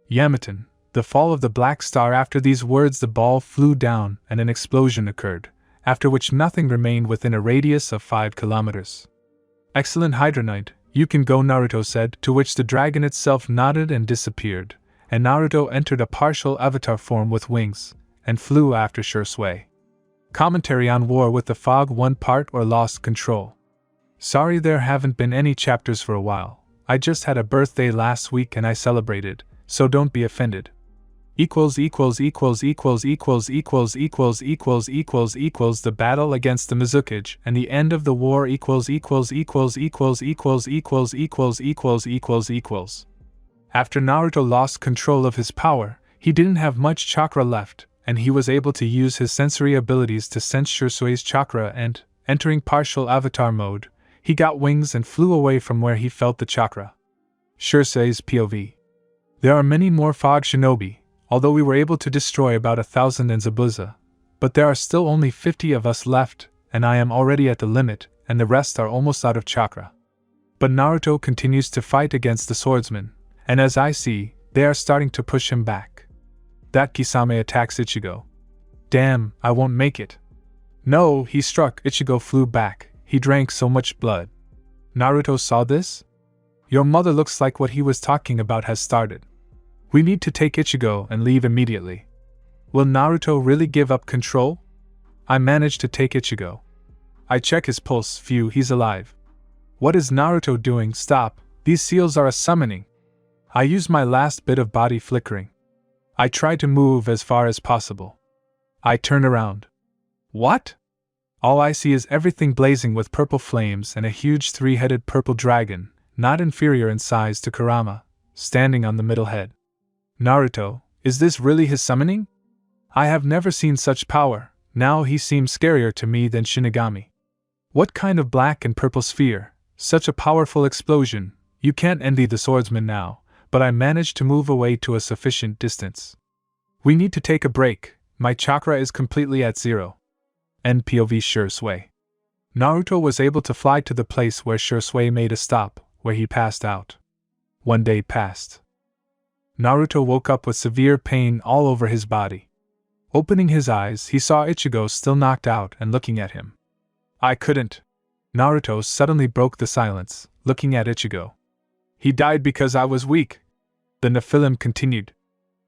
[SPEAKER 1] Yamaton, the fall of the Black Star. After these words the ball flew down and an explosion occurred, after which nothing remained within a radius of 5 kilometers. "Excellent, Hydranide, you can go," Naruto said, to which the dragon itself nodded and disappeared, and Naruto entered a partial avatar form with wings, and flew after Shursui. Commentary on War with the Fog 1 Part or Lost Control. Sorry there haven't been any chapters for a while. I just had a birthday last week and I celebrated, so don't be offended. The battle against the Mizukage and the end of the war After Naruto lost control of his power, he didn't have much chakra left, and he was able to use his sensory abilities to sense Shursui's chakra, and, entering partial avatar mode, he got wings and flew away from where he felt the chakra. Shursui's POV. There are many more fog shinobi, although we were able to destroy about 1,000 in Zabuza, but there are still only 50 of us left, and I am already at the limit, and the rest are almost out of chakra. But Naruto continues to fight against the swordsmen, and as I see, they are starting to push him back. That Kisame attacks Ichigo. "Damn, I won't make it." "No," he struck. Ichigo flew back. He drank so much blood. Naruto saw this. "Your mother looks like what he was talking about has started. We need to take Ichigo and leave immediately." Will Naruto really give up control? I managed to take Ichigo. I check his pulse. Phew, he's alive. What is Naruto doing? Stop, these seals are a summoning. I use my last bit of body flickering. I try to move as far as possible. I turn around. What? All I see is everything blazing with purple flames and a huge 3-headed purple dragon, not inferior in size to Kurama, standing on the middle head. Naruto, is this really his summoning? I have never seen such power. Now he seems scarier to me than Shinigami. What kind of black and purple sphere? Such a powerful explosion. You can't envy the swordsman now, but I managed to move away to a sufficient distance. We need to take a break. My chakra is completely at 0. End POV Shursui. Naruto was able to fly to the place where Shursui made a stop, where he passed out. 1 day passed. Naruto woke up with severe pain all over his body. Opening his eyes, he saw Ichigo still knocked out and looking at him. I couldn't. Naruto suddenly broke the silence, looking at Ichigo. He died because I was weak. The Nephilim continued.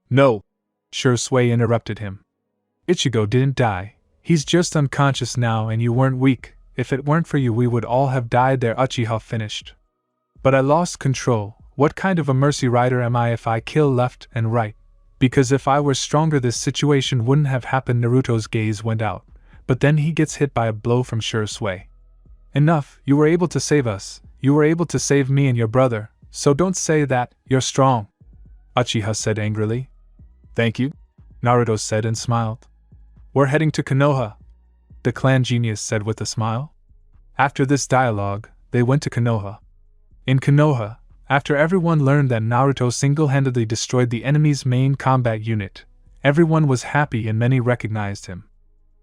[SPEAKER 1] No. Shursui interrupted him. Ichigo didn't die. He's just unconscious now and you weren't weak. If it weren't for you we would all have died there. Uchiha finished. But I lost control. What kind of a mercy rider am I if I kill left and right? Because if I were stronger this situation wouldn't have happened. Naruto's gaze went out, but then he gets hit by a blow from Shursui. Enough, you were able to save us. You were able to save me and your brother, so don't say that, you're strong. Uchiha said angrily. Thank you, Naruto said and smiled. We're heading to Konoha, the clan genius said with a smile. After this dialogue, they went to Konoha. In Konoha, after everyone learned that Naruto single-handedly destroyed the enemy's main combat unit, everyone was happy and many recognized him.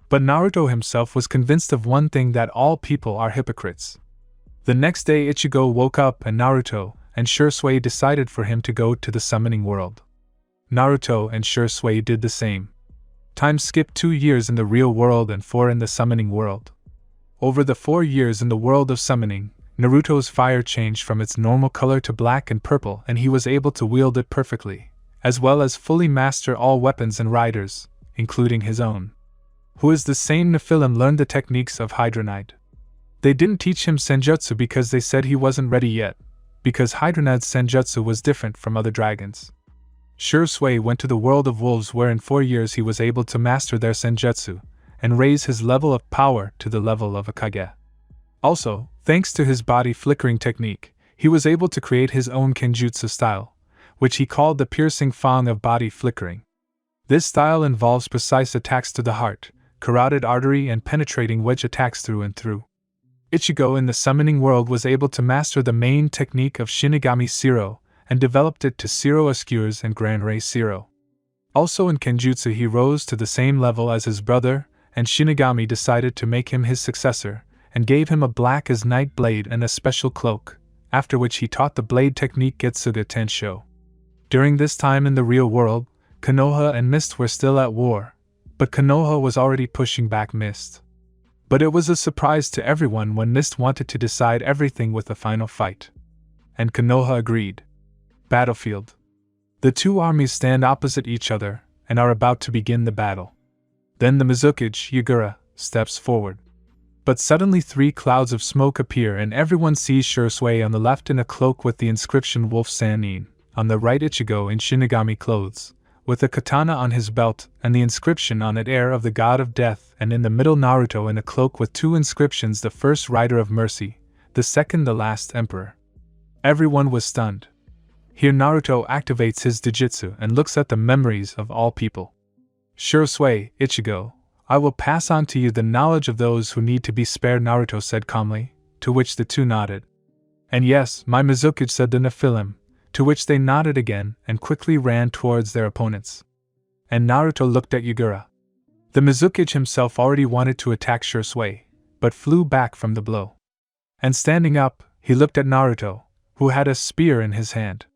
[SPEAKER 1] But Naruto himself was convinced of one thing, that all people are hypocrites. The next day Ichigo woke up and Naruto, and Shursui decided for him to go to the summoning world. Naruto and Shursui did the same. Time skipped 2 years in the real world and 4 in the summoning world. Over the 4 years in the world of summoning, Naruto's fire changed from its normal color to black and purple, and he was able to wield it perfectly, as well as fully master all weapons and riders, including his own. Who is the same Nephilim learned the techniques of Hydronide. They didn't teach him Senjutsu because they said he wasn't ready yet, because Hydronide's Senjutsu was different from other dragons. Shursui went to the world of wolves where in 4 years he was able to master their Senjutsu, and raise his level of power to the level of a Kage. Also, thanks to his body flickering technique, he was able to create his own Kenjutsu style, which he called the piercing fang of body flickering. This style involves precise attacks to the heart, carotid artery and penetrating wedge attacks through and through. Ichigo in the summoning world was able to master the main technique of Shinigami Zero, and developed it to Zero Oscures and Grand Ray Zero. Also in Kenjutsu he rose to the same level as his brother, and Shinigami decided to make him his successor, and gave him a black as night blade and a special cloak, after which he taught the blade technique Getsuga Tensho. During this time in the real world, Konoha and Mist were still at war, but Konoha was already pushing back Mist. But it was a surprise to everyone when Mist wanted to decide everything with a final fight. And Konoha agreed. Battlefield. The two armies stand opposite each other, and are about to begin the battle. Then the Mizukage, Yagura, steps forward. But suddenly 3 clouds of smoke appear and everyone sees Shursui on the left in a cloak with the inscription Wolf Sanin, on the right Ichigo in Shinigami clothes, with a katana on his belt and the inscription on it Heir of the God of Death, and in the middle Naruto in a cloak with 2 inscriptions, the first Rider of Mercy, the second the Last Emperor. Everyone was stunned. Here Naruto activates his Dijitsu and looks at the memories of all people. Shursui, Ichigo, I will pass on to you the knowledge of those who need to be spared, Naruto said calmly, to which the two nodded. And yes, my Mizukage, said the Nephilim, to which they nodded again and quickly ran towards their opponents. And Naruto looked at Yagura. The Mizukage himself already wanted to attack Shursui, but flew back from the blow. And standing up, he looked at Naruto, who had a spear in his hand.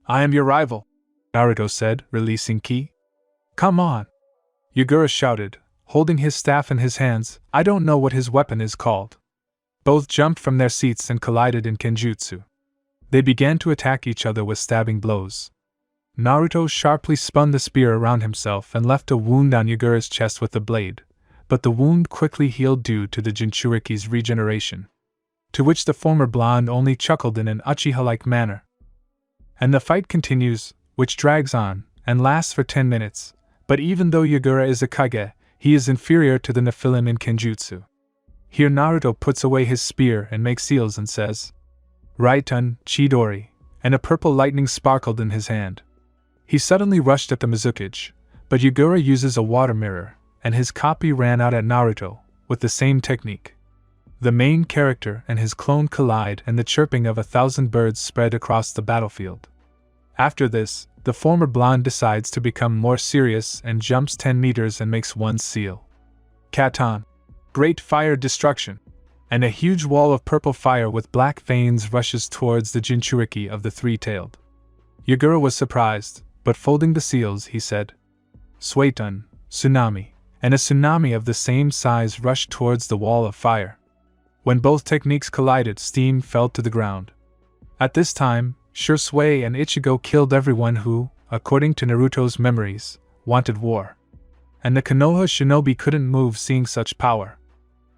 [SPEAKER 1] I am your rival, Naruto said, releasing ki. Come on! Yagura shouted, holding his staff in his hands. I don't know what his weapon is called. Both jumped from their seats and collided in Kenjutsu. They began to attack each other with stabbing blows. Naruto sharply spun the spear around himself and left a wound on Yagura's chest with the blade, but the wound quickly healed due to the Jinchuriki's regeneration. To which the former blonde only chuckled in an Uchiha-like manner. And the fight continues, which drags on, and lasts for 10 minutes, but even though Yagura is a Kage, he is inferior to the Nephilim in Kenjutsu. Here Naruto puts away his spear and makes seals and says, Raitun, Chidori, and a purple lightning sparkled in his hand. He suddenly rushed at the Mizukage, but Yagura uses a water mirror, and his copy ran out at Naruto, with the same technique. The main character and his clone collide and the chirping of 1,000 birds spread across the battlefield. After this, the former blonde decides to become more serious and jumps 10 meters and makes one seal. Katan. Great fire destruction. And a huge wall of purple fire with black veins rushes towards the Jinchuriki of the three-tailed. Yagura was surprised, but folding the seals, he said, Suetun, tsunami, and a tsunami of the same size rushed towards the wall of fire. When both techniques collided, steam fell to the ground. At this time, Shursui and Ichigo killed everyone who, according to Naruto's memories, wanted war. And the Konoha shinobi couldn't move seeing such power.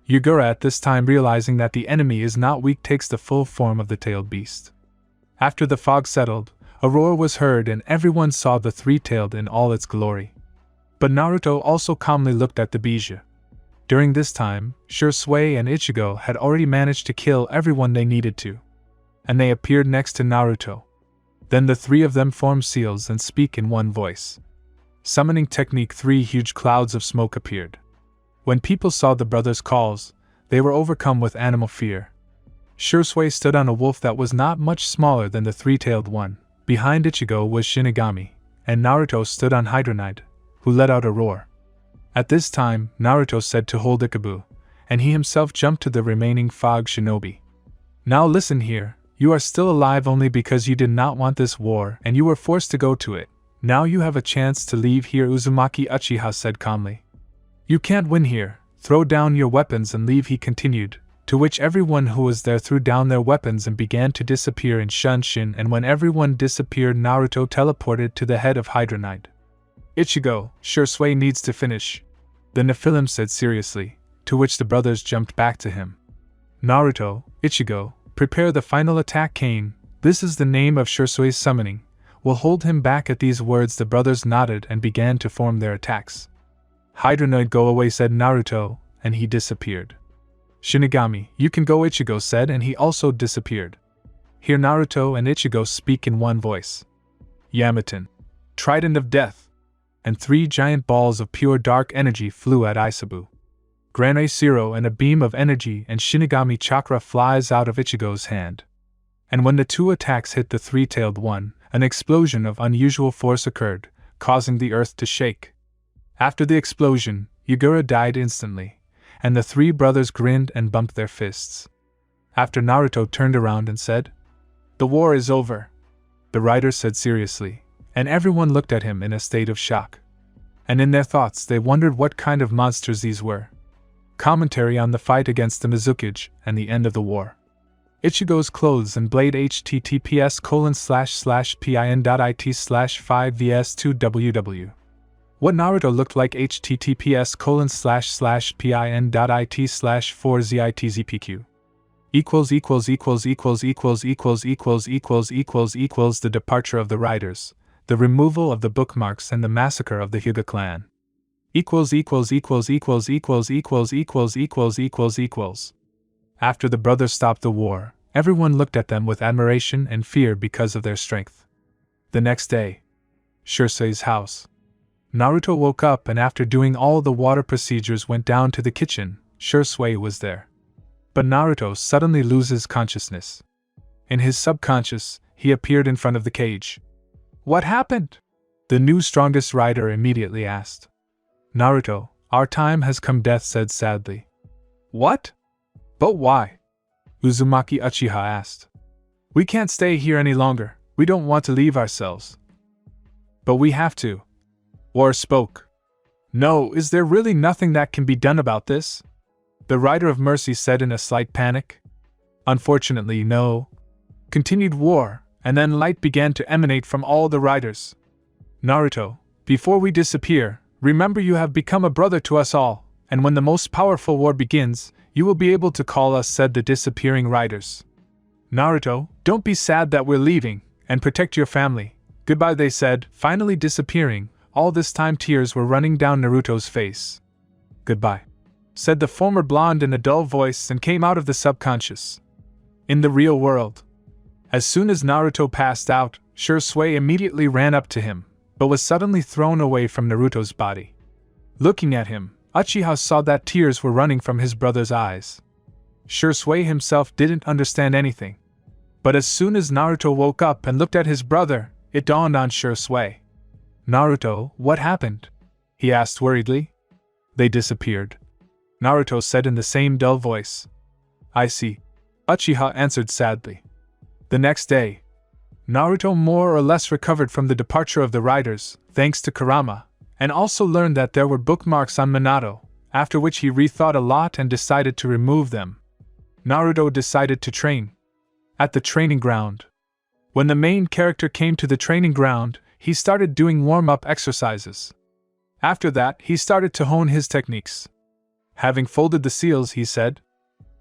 [SPEAKER 1] Yagura at this time, realizing that the enemy is not weak, takes the full form of the tailed beast. After the fog settled, a roar was heard and everyone saw the three-tailed in all its glory. But Naruto also calmly looked at the Bija. During this time, Shursui and Ichigo had already managed to kill everyone they needed to. And they appeared next to Naruto. Then the 3 of them form seals and speak in one voice. Summoning technique, 3 huge clouds of smoke appeared. When people saw the brothers' calls, they were overcome with animal fear. Shursui stood on a wolf that was not much smaller than the three-tailed one. Behind Ichigo was Shinigami, and Naruto stood on Hydronide, who let out a roar. At this time, Naruto said to hold Ikabu, and he himself jumped to the remaining fog shinobi. Now listen here, You are still alive only because you did not want this war and you were forced to go to it. Now you have a chance to leave here, Uzumaki Uchiha said calmly. You can't win here. Throw down your weapons and leave, he continued, to which everyone who was there threw down their weapons and began to disappear in Shunshin, and when everyone disappeared, Naruto teleported to the head of Hydra Knight. Ichigo, Shursui needs to finish, the Nephilim said seriously, to which the brothers jumped back to him. Naruto, Ichigo, prepare the final attack Kane, this is the name of Shursui's summoning, will hold him back. At these words the brothers nodded and began to form their attacks. Hydra Knight, go away, said Naruto, and he disappeared. Shinigami, you can go, Ichigo said, and he also disappeared. Here Naruto and Ichigo speak in one voice. Yamaten, Trident of Death, and 3 giant balls of pure dark energy flew at Isabu. Granai Zero, and a beam of energy and Shinigami chakra flies out of Ichigo's hand. And when the 2 attacks hit the 3-tailed one, an explosion of unusual force occurred, causing the earth to shake. After the explosion, Yagura died instantly, and the 3 brothers grinned and bumped their fists. After Naruto turned around and said, "The war is over," the writer said seriously, and everyone looked at him in a state of shock. And in their thoughts they wondered what kind of monsters these were. Commentary on the fight against the Mizukage and the end of the war. Ichigo's clothes and blade, https://pin.it/5vs2ww. What Naruto looked like, https://pin.it/4zitzpq. The departure of the riders, the removal of the bookmarks, and the massacre of the Hyuga clan. After the brothers stopped the war, everyone looked at them with admiration and fear because of their strength. The next day, Shursui's house. Naruto woke up and after doing all the water procedures went down to the kitchen. Shursui was there. But Naruto suddenly loses consciousness. In his subconscious, he appeared in front of the cage. What happened? The new strongest rider immediately asked. Naruto, our time has come, Death said sadly. What? But why? Uzumaki Uchiha asked. We can't stay here any longer, we don't want to leave ourselves. But we have to. War spoke. No, is there really nothing that can be done about this? The Rider of Mercy said in a slight panic. Unfortunately, no. Continued War, and then light began to emanate from all the riders. Naruto, before we disappear, remember you have become a brother to us all, and when the most powerful war begins, you will be able to call us, said the disappearing riders. Naruto, don't be sad that we're leaving, and protect your family. Goodbye, they said, finally disappearing. All this time tears were running down Naruto's face. Goodbye, said the former blonde in a dull voice and came out of the subconscious. In the real world. As soon as Naruto passed out, Shursui immediately ran up to him, but was suddenly thrown away from Naruto's body. Looking at him, Uchiha saw that tears were running from his brother's eyes. Shursui himself didn't understand anything. But as soon as Naruto woke up and looked at his brother, it dawned on Shursui. Naruto, what happened? He asked worriedly. They disappeared. Naruto said in the same dull voice. I see. Uchiha answered sadly. The next day, Naruto more or less recovered from the departure of the riders, thanks to Kurama, and also learned that there were bookmarks on Minato, after which he rethought a lot and decided to remove them. Naruto decided to train. At the training ground. When the main character came to the training ground, he started doing warm-up exercises. After that, he started to hone his techniques. Having folded the seals, he said,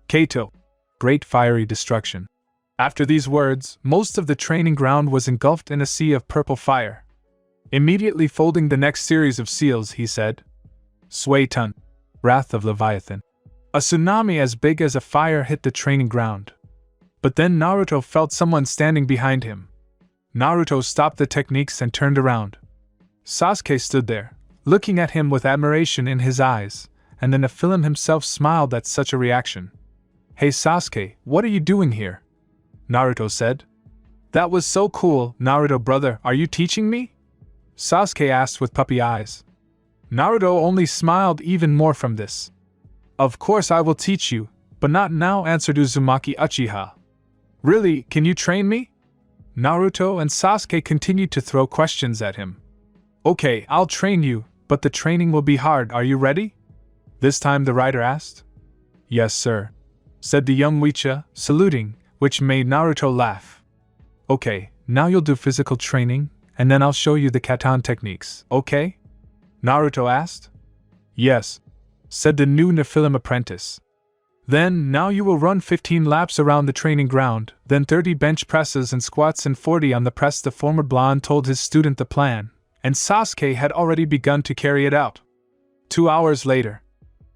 [SPEAKER 1] Kato, great fiery destruction. After these words, most of the training ground was engulfed in a sea of purple fire. Immediately folding the next series of seals, he said, Suetun, Wrath of Leviathan. A tsunami as big as a fire hit the training ground. But then Naruto felt someone standing behind him. Naruto stopped the techniques and turned around. Sasuke stood there, looking at him with admiration in his eyes, and the Nephilim himself smiled at such a reaction. Hey Sasuke, what are you doing here? Naruto said. That was so cool, Naruto brother, are you teaching me? Sasuke asked with puppy eyes. Naruto only smiled even more from this. Of course I will teach you, but not now, answered Uzumaki Uchiha. Really, can you train me? Naruto and Sasuke continued to throw questions at him. Okay, I'll train you, but the training will be hard, are you ready? This time the writer asked. Yes, sir, said the young Weecha, saluting, which made Naruto laugh. Okay, now you'll do physical training, and then I'll show you the katan techniques, okay? Naruto asked. Yes, said the new Nephilim apprentice. Then, now you will run 15 laps around the training ground, then 30 bench presses and squats and 40 on the press. The former blonde told his student the plan, and Sasuke had already begun to carry it out. 2 hours later,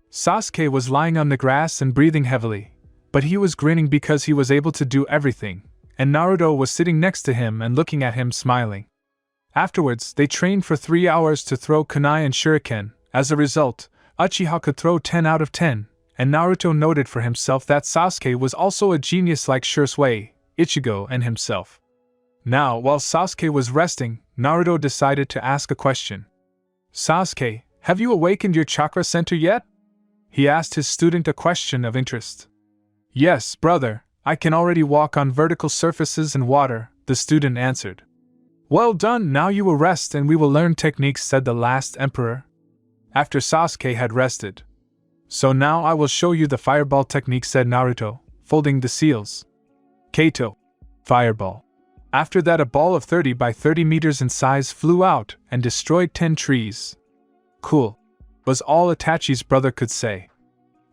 [SPEAKER 1] Sasuke was lying on the grass and breathing heavily, but he was grinning because he was able to do everything, and Naruto was sitting next to him and looking at him smiling. Afterwards, they trained for 3 hours to throw kunai and shuriken. As a result, Uchiha could throw 10 out of 10, and Naruto noted for himself that Sasuke was also a genius like Shisui, Ichigo, and himself. Now, while Sasuke was resting, Naruto decided to ask a question. Sasuke, have you awakened your chakra center yet? He asked his student a question of interest. Yes, brother, I can already walk on vertical surfaces and water, the student answered. Well done, now you will rest and we will learn techniques, said the last emperor. After Sasuke had rested. So now I will show you the fireball technique, said Naruto, folding the seals. Kato. Fireball. After that, a ball of 30 by 30 meters in size flew out and destroyed 10 trees. Cool, was all Itachi's brother could say.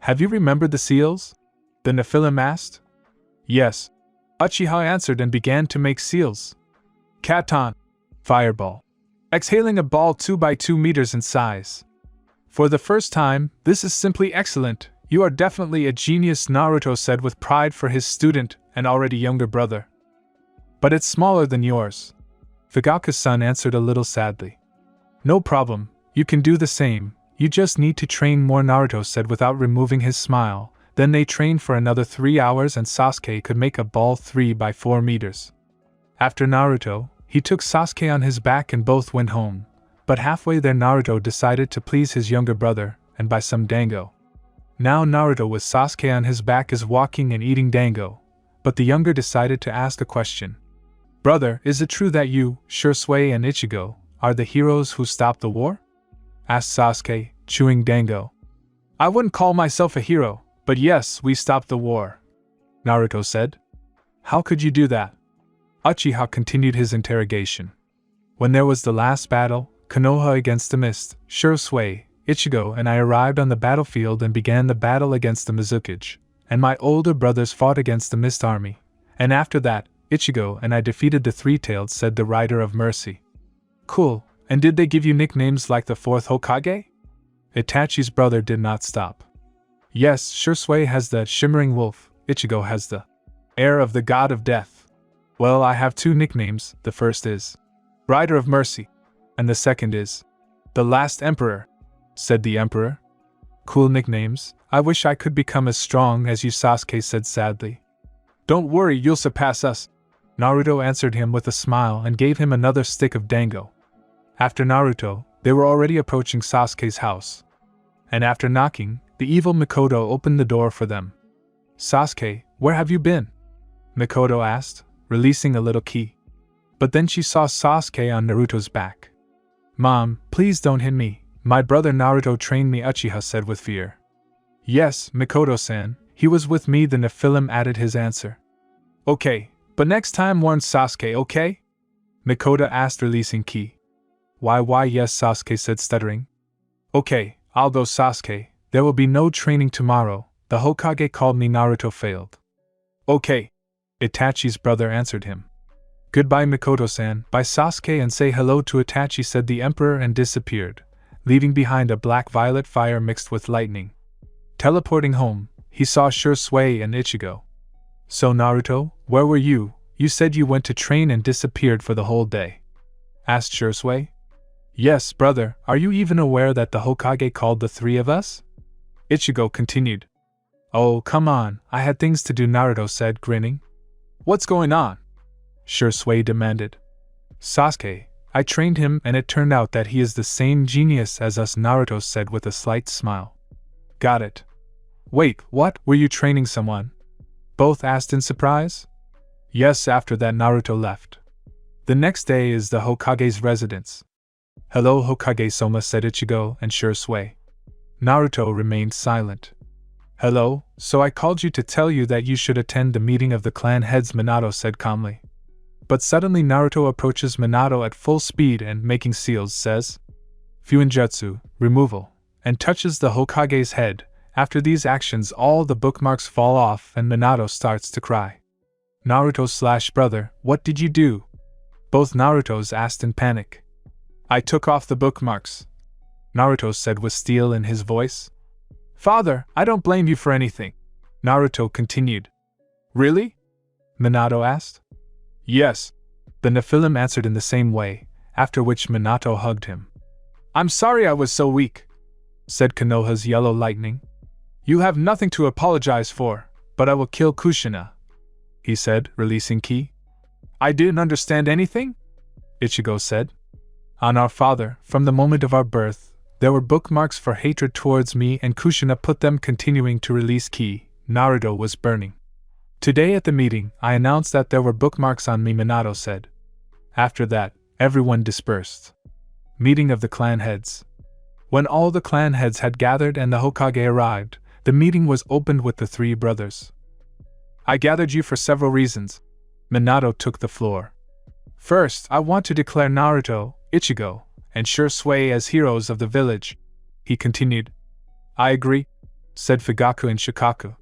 [SPEAKER 1] Have you remembered the seals? The Nephilim asked. Yes, Uchiha answered and began to make seals. Katan. Fireball. Exhaling a ball 2 by 2 meters in size. For the first time, this is simply excellent. You are definitely a genius, Naruto said with pride for his student and already younger brother. But it's smaller than yours. Fugaku-san answered a little sadly. No problem, you can do the same, you just need to train more, Naruto said without removing his smile. Then they trained for another 3 hours and Sasuke could make a ball 3 by 4 meters. After Naruto, he took Sasuke on his back and both went home. But halfway there Naruto decided to please his younger brother and buy some dango. Now Naruto with Sasuke on his back is walking and eating dango, but the younger decided to ask a question. Brother, is it true that you, Shisui and Ichigo, are the heroes who stopped the war? Asked Sasuke, chewing dango. I wouldn't call myself a hero, but yes, we stopped the war, Naruto said. How could you do that? Uchiha continued his interrogation. When there was the last battle, Konoha against the Mist, Shisui, Ichigo and I arrived on the battlefield and began the battle against the Mizukage, and my older brothers fought against the Mist army, and after that, Ichigo and I defeated the Three-Tailed, said the Rider of Mercy. Cool, and did they give you nicknames like the Fourth Hokage? Itachi's brother did not stop. Yes, Shisui has the Shimmering Wolf, Ichigo has the Heir of the God of Death. Well, I have 2 nicknames, the first is Rider of Mercy, and the second is the Last Emperor, said the Emperor. Cool nicknames, I wish I could become as strong as you, Sasuke said sadly. Don't worry, you'll surpass us, Naruto answered him with a smile and gave him another stick of dango. After Naruto, they were already approaching Sasuke's house. And after knocking, the evil Mikoto opened the door for them. Sasuke, where have you been? Mikoto asked, releasing a little key. But then she saw Sasuke on Naruto's back. Mom, please don't hit me, my brother Naruto trained me, Uchiha said with fear. Yes, Mikoto-san, he was with me, the Nephilim added his answer. Okay, but next time warn Sasuke, okay? Mikoto asked, releasing Ki. Why yes, Sasuke said, stuttering. Okay, I'll go, Sasuke, there will be no training tomorrow, the Hokage called me, Naruto failed. Okay, Itachi's brother answered him. Goodbye, Mikoto-san, bye Sasuke and say hello to Itachi, said the Emperor and disappeared, leaving behind a black-violet fire mixed with lightning. Teleporting home, he saw Shisui and Ichigo. So Naruto, where were you? You said you went to train and disappeared for the whole day. Asked Shisui. Yes, brother, are you even aware that the Hokage called the 3 of us? Ichigo continued. Oh, come on, I had things to do, Naruto said, grinning. What's going on? Shisui demanded. Sasuke, I trained him and it turned out that he is the same genius as us, Naruto said with a slight smile. Got it. Wait, what? Were you training someone? Both asked in surprise. Yes, after that Naruto left. The next day is the Hokage's residence. Hello Hokage-sama, said Ichigo and Shursui. Naruto remained silent. Hello, so I called you to tell you that you should attend the meeting of the clan heads, Minato said calmly. But suddenly Naruto approaches Minato at full speed and, making seals, says, Fuinjutsu, removal, and touches the Hokage's head. After these actions all the bookmarks fall off and Minato starts to cry. Naruto/brother, what did you do? Both Narutos asked in panic. I took off the bookmarks, Naruto said with steel in his voice. Father, I don't blame you for anything, Naruto continued. Really? Minato asked. Yes, the Nephilim answered in the same way, after which Minato hugged him. I'm sorry I was so weak, said Konoha's yellow lightning. You have nothing to apologize for, but I will kill Kushina, he said, releasing ki. I didn't understand anything? Ichigo said. On our father, from the moment of our birth, there were bookmarks for hatred towards me and Kushina put them, continuing to release ki. Naruto was burning. Today at the meeting, I announced that there were bookmarks on me, Minato said. After that, everyone dispersed. Meeting of the clan heads. When all the clan heads had gathered and the Hokage arrived, the meeting was opened with the three brothers. I gathered you for several reasons. Minato took the floor. First, I want to declare Naruto, Ichigo, and Shursui as heroes of the village, he continued. I agree, said Fugaku and Shikaku.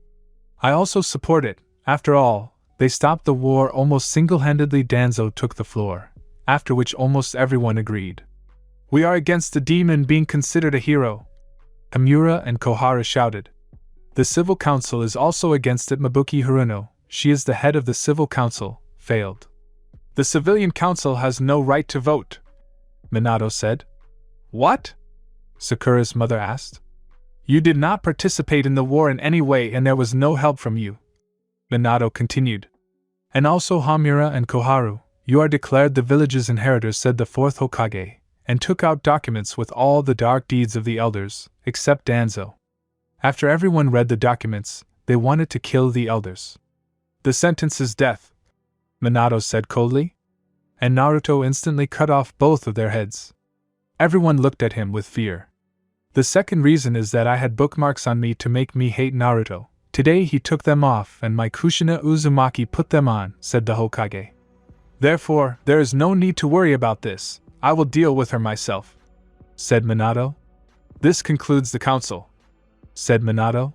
[SPEAKER 1] I also support it. After all, they stopped the war almost single-handedly. Danzo took the floor, after which almost everyone agreed. We are against the demon being considered a hero, Amura and Kohara shouted. The Civil Council is also against it. Mabuki Haruno, she is the head of the Civil Council, failed. The Civilian Council has no right to vote, Minato said. What? Sakura's mother asked. You did not participate in the war in any way and there was no help from you, Minato continued. And also Hamura and Koharu, you are declared the village's inheritors, said the fourth Hokage, and took out documents with all the dark deeds of the elders, except Danzo. After everyone read the documents, they wanted to kill the elders. The sentence is death, Minato said coldly. And Naruto instantly cut off both of their heads. Everyone looked at him with fear. The second reason is that I had bookmarks on me to make me hate Naruto. Today he took them off and my Kushina Uzumaki put them on, said the Hokage. Therefore, there is no need to worry about this. I will deal with her myself, said Minato. This concludes the council, said Minato.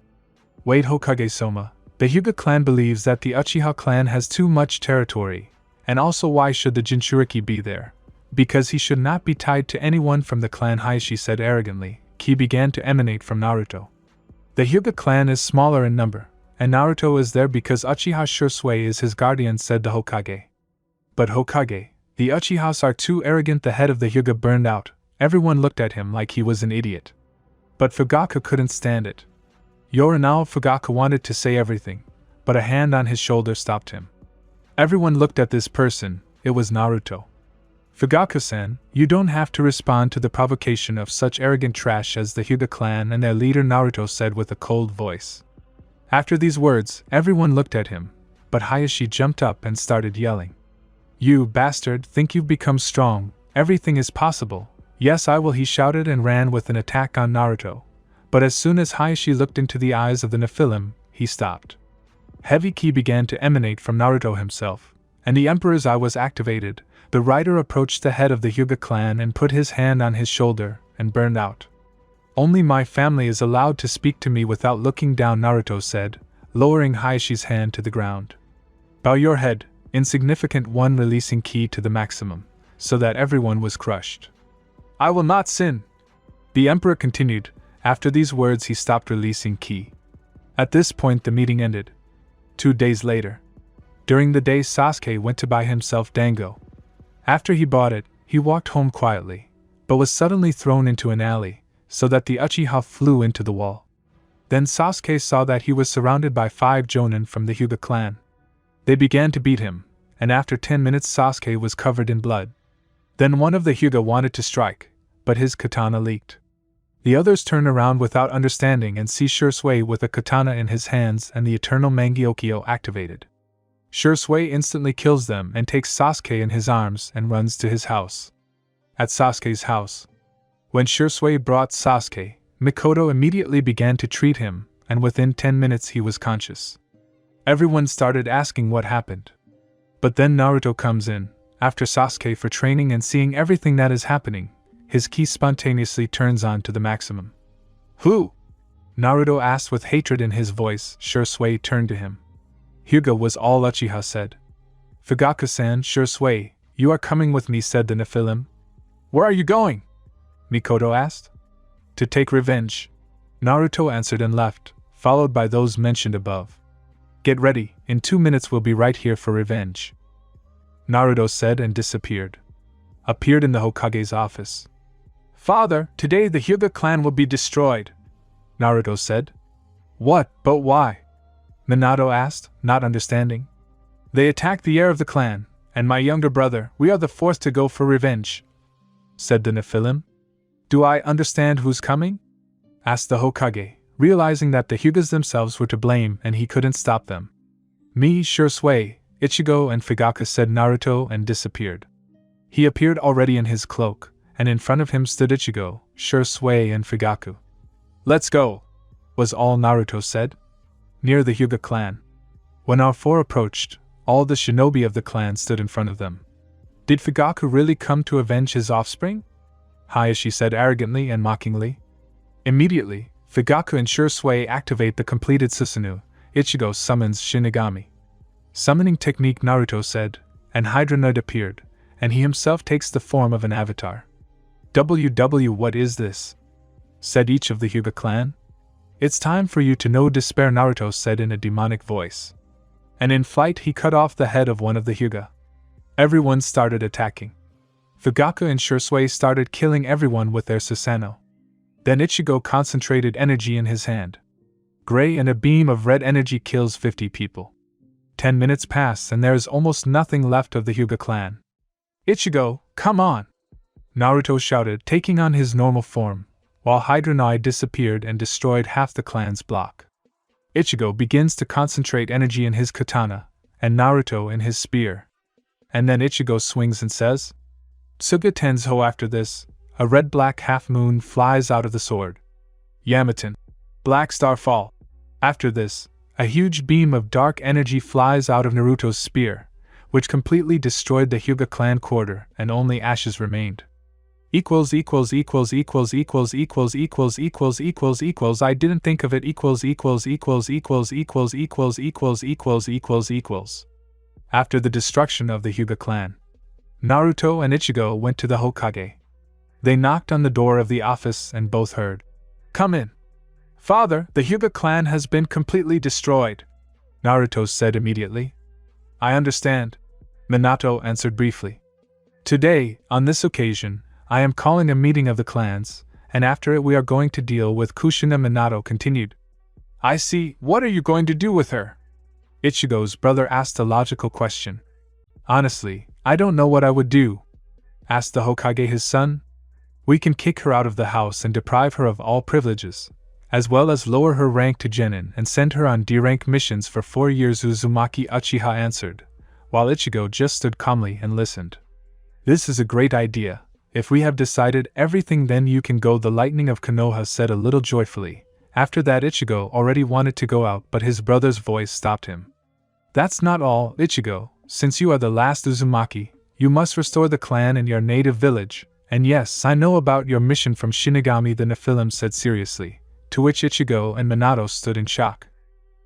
[SPEAKER 1] Wait, Hokage-sama, the Hyuga clan believes that the Uchiha clan has too much territory. And also, why should the Jinchuriki be there? Because he should not be tied to anyone from the clan, Hayashi said arrogantly. Ki began to emanate from Naruto. The Hyuga clan is smaller in number, and Naruto is there because Uchiha Shursui is his guardian, said the Hokage. But Hokage, the Uchihas are too arrogant. The head of the Hyuga burned out. Everyone looked at him like he was an idiot. But Fugaku couldn't stand it. Yoranao Fugaku wanted to say everything, but a hand on his shoulder stopped him. Everyone looked at this person. It was Naruto. Fugaku-san, you don't have to respond to the provocation of such arrogant trash as the Hyuga clan and their leader, Naruto said with a cold voice. After these words, everyone looked at him, but Hayashi jumped up and started yelling. You bastard, think you've become strong, everything is possible. Yes, I will, he shouted and ran with an attack on Naruto. But as soon as Hayashi looked into the eyes of the Nephilim, he stopped. Heavy ki began to emanate from Naruto himself, and the Emperor's eye was activated. The rider approached the head of the Hyuga clan and put his hand on his shoulder, and burned out. Only my family is allowed to speak to me without looking down, Naruto said, lowering Hayashi's hand to the ground. Bow your head, insignificant one, releasing ki to the maximum, so that everyone was crushed. I will not sin, the Emperor continued. After these words he stopped releasing ki. At this point the meeting ended. 2 days later. During the day Sasuke went to buy himself dango. After he bought it, he walked home quietly, but was suddenly thrown into an alley, so that the Uchiha flew into the wall. Then Sasuke saw that he was surrounded by 5 jonin from the Hyuga clan. They began to beat him, and after 10 minutes Sasuke was covered in blood. Then one of the Hyuga wanted to strike, but his katana leaked. The others turned around without understanding and see Shursui with a katana in his hands and the eternal Mangyokyo activated. Shursui instantly kills them and takes Sasuke in his arms and runs to his house. At Sasuke's house. When Shursui brought Sasuke, Mikoto immediately began to treat him, and within 10 minutes he was conscious. Everyone started asking what happened. But then Naruto comes in, after Sasuke for training and seeing everything that is happening, his ki spontaneously turns on to the maximum. Who? Naruto asked with hatred in his voice. Shursui turned to him. Hyuga was all Uchiha said. Fugaku-san, Shursui, you are coming with me, said the Nephilim. Where are you going? Mikoto asked. To take revenge. Naruto answered and left, followed by those mentioned above. Get ready, in 2 minutes we'll be right here for revenge. Naruto said and disappeared. Appeared in the Hokage's office. Father, today the Hyuga clan will be destroyed. Naruto said. What, but why? Minato asked, not understanding. They attacked the heir of the clan, and my younger brother, we are the fourth to go for revenge, said the Nephilim. Do I understand who's coming? Asked the Hokage, realizing that the Hyugas themselves were to blame and he couldn't stop them. Me, Shursui, Ichigo and Fugaku, said Naruto and disappeared. He appeared already in his cloak, and in front of him stood Ichigo, Shursui and Fugaku. Let's go, was all Naruto said. Near the Hyuga clan. When our four approached, all the shinobi of the clan stood in front of them. Did Fugaku really come to avenge his offspring? Hayashi said arrogantly and mockingly. Immediately, Fugaku and Shursui activate the completed Susanoo. Ichigo summons Shinigami. Summoning technique, Naruto said, and Hydra Knight appeared, and he himself takes the form of an avatar. WW, what is this? Said each of the Hyuga clan. It's time for you to know despair, Naruto said in a demonic voice. And in flight he cut off the head of one of the Hyuga. Everyone started attacking. Fugaku and Shursui started killing everyone with their Susanoo. Then Ichigo concentrated energy in his hand. Gray and a beam of red energy kills 50 people. 10 minutes pass and there is almost nothing left of the Hyuga clan. Ichigo, come on! Naruto shouted, taking on his normal form, while Hydra Knight disappeared and destroyed half the clan's block. Ichigo begins to concentrate energy in his katana, and Naruto in his spear. And then Ichigo swings and says, Tsuga Tenzo. After this, a red-black half-moon flies out of the sword. Yamaten. Black star fall. After this, a huge beam of dark energy flies out of Naruto's spear, which completely destroyed the Hyuga clan quarter and only ashes remained. I didn't think of it. After the destruction of the Hyuga clan, Naruto and Ichigo went to the Hokage. They knocked on the door of the office and both heard, Come in. Father, the Hyuga clan has been completely destroyed, Naruto said immediately. I understand, Minato answered briefly. Today, on this occasion, I am calling a meeting of the clans, and after it we are going to deal with Kushina. Minato continued. I see, what are you going to do with her? Ichigo's brother asked a logical question. Honestly, I don't know what I would do, asked the Hokage his son. We can kick her out of the house and deprive her of all privileges, as well as lower her rank to genin and send her on D-rank missions for 4 years, Uzumaki Uchiha answered, while Ichigo just stood calmly and listened. This is a great idea. If we have decided everything, then you can go, the lightning of Konoha said a little joyfully. After that, Ichigo already wanted to go out, but his brother's voice stopped him. That's not all, Ichigo. Since you are the last Uzumaki, you must restore the clan in your native village. And yes, I know about your mission from Shinigami, the Nephilim said seriously, to which Ichigo and Minato stood in shock.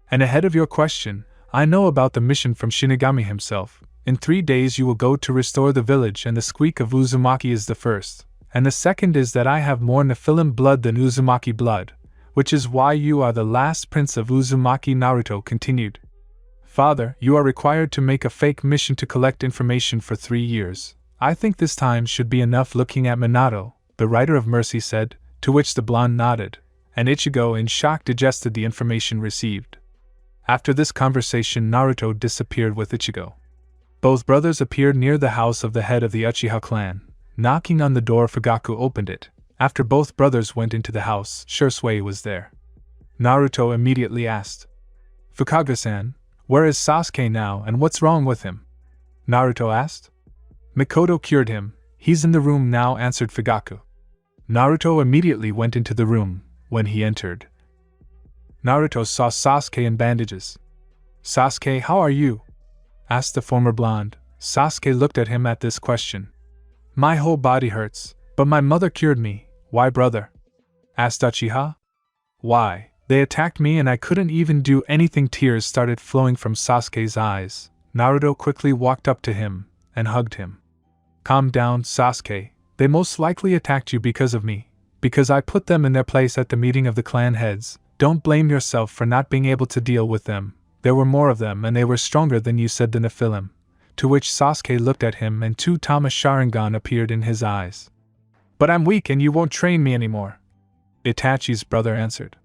[SPEAKER 1] And ahead of your question, I know about the mission from Shinigami himself. In 3 days you will go to restore the village, and the squeak of Uzumaki is the first, and the second is that I have more Nephilim blood than Uzumaki blood, which is why you are the last prince of Uzumaki, Naruto continued. Father, you are required to make a fake mission to collect information for 3 years. I think this time should be enough. Looking at Minato, the Rider of Mercy said, to which the blonde nodded, and Ichigo in shock digested the information received. After this conversation, Naruto disappeared with Ichigo. Both brothers appeared near the house of the head of the Uchiha clan. Knocking on the door, Fugaku opened it. After both brothers went into the house, Shursui was there. Naruto immediately asked, Fukaga-san, Where is Sasuke now and what's wrong with him? Naruto asked. Mikoto cured him. He's in the room now, answered Fugaku. Naruto immediately went into the room. When he entered, Naruto saw Sasuke in bandages. Sasuke, how are you? Asked the former blonde. Sasuke looked at him at this question. My whole body hurts, but my mother cured me. Why, brother? Asked Uchiha. Why, they attacked me and I couldn't even do anything. Tears started flowing from Sasuke's eyes. Naruto quickly walked up to him and hugged him. Calm down, Sasuke. They most likely attacked you because of me, because I put them in their place at the meeting of the clan heads. Don't blame yourself for not being able to deal with them. There were more of them and they were stronger than you, said the Nephilim. To which Sasuke looked at him and 2 Tama Sharingan appeared in his eyes. But I'm weak and you won't train me anymore, Itachi's brother answered.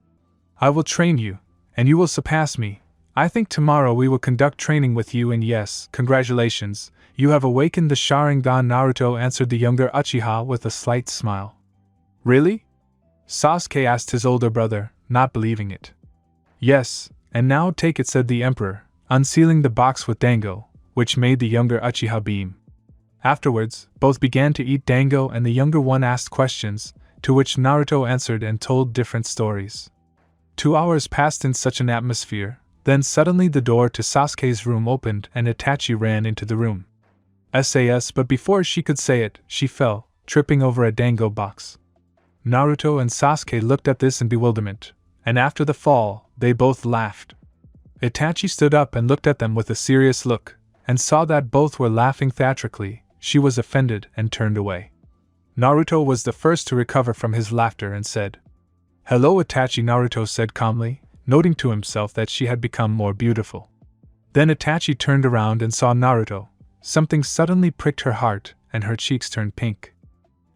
[SPEAKER 1] I will train you, and you will surpass me. I think tomorrow we will conduct training with you, and yes, congratulations, you have awakened the Sharingan. Naruto answered the younger Uchiha with a slight smile. Really? Sasuke asked his older brother, not believing it. Yes, and now take it, said the emperor, unsealing the box with dango, which made the younger Uchiha beam. Afterwards, both began to eat dango and the younger one asked questions, to which Naruto answered and told different stories. 2 hours passed in such an atmosphere, then suddenly the door to Sasuke's room opened and Itachi ran into the room. SAS, but before she could say it, she fell, tripping over a dango box. Naruto and Sasuke looked at this in bewilderment, and after the fall, they both laughed. Itachi stood up and looked at them with a serious look, and saw that both were laughing theatrically. She was offended and turned away. Naruto was the first to recover from his laughter and said, Hello, Itachi, Naruto said calmly, noting to himself that she had become more beautiful. Then Itachi turned around and saw Naruto. Something suddenly pricked her heart, and her cheeks turned pink.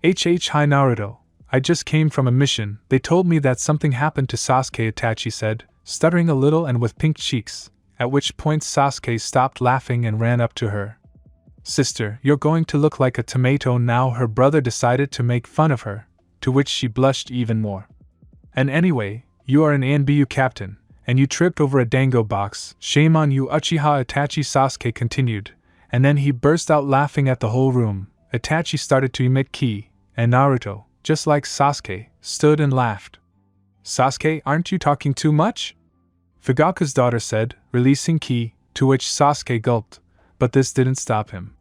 [SPEAKER 1] Hi Naruto, I just came from a mission. They told me that something happened to Sasuke, Itachi said, stuttering a little and with pink cheeks, at which point Sasuke stopped laughing and ran up to her. Sister, you're going to look like a tomato now. Her brother decided to make fun of her, to which she blushed even more. And anyway, you are an ANBU captain, and you tripped over a dango box. Shame on you, Uchiha, Itachi, Sasuke continued, and then he burst out laughing at the whole room. Itachi started to emit ki, and Naruto, just like Sasuke, stood and laughed. Sasuke, aren't you talking too much? Fugaku's daughter said, releasing ki, to which Sasuke gulped, but this didn't stop him.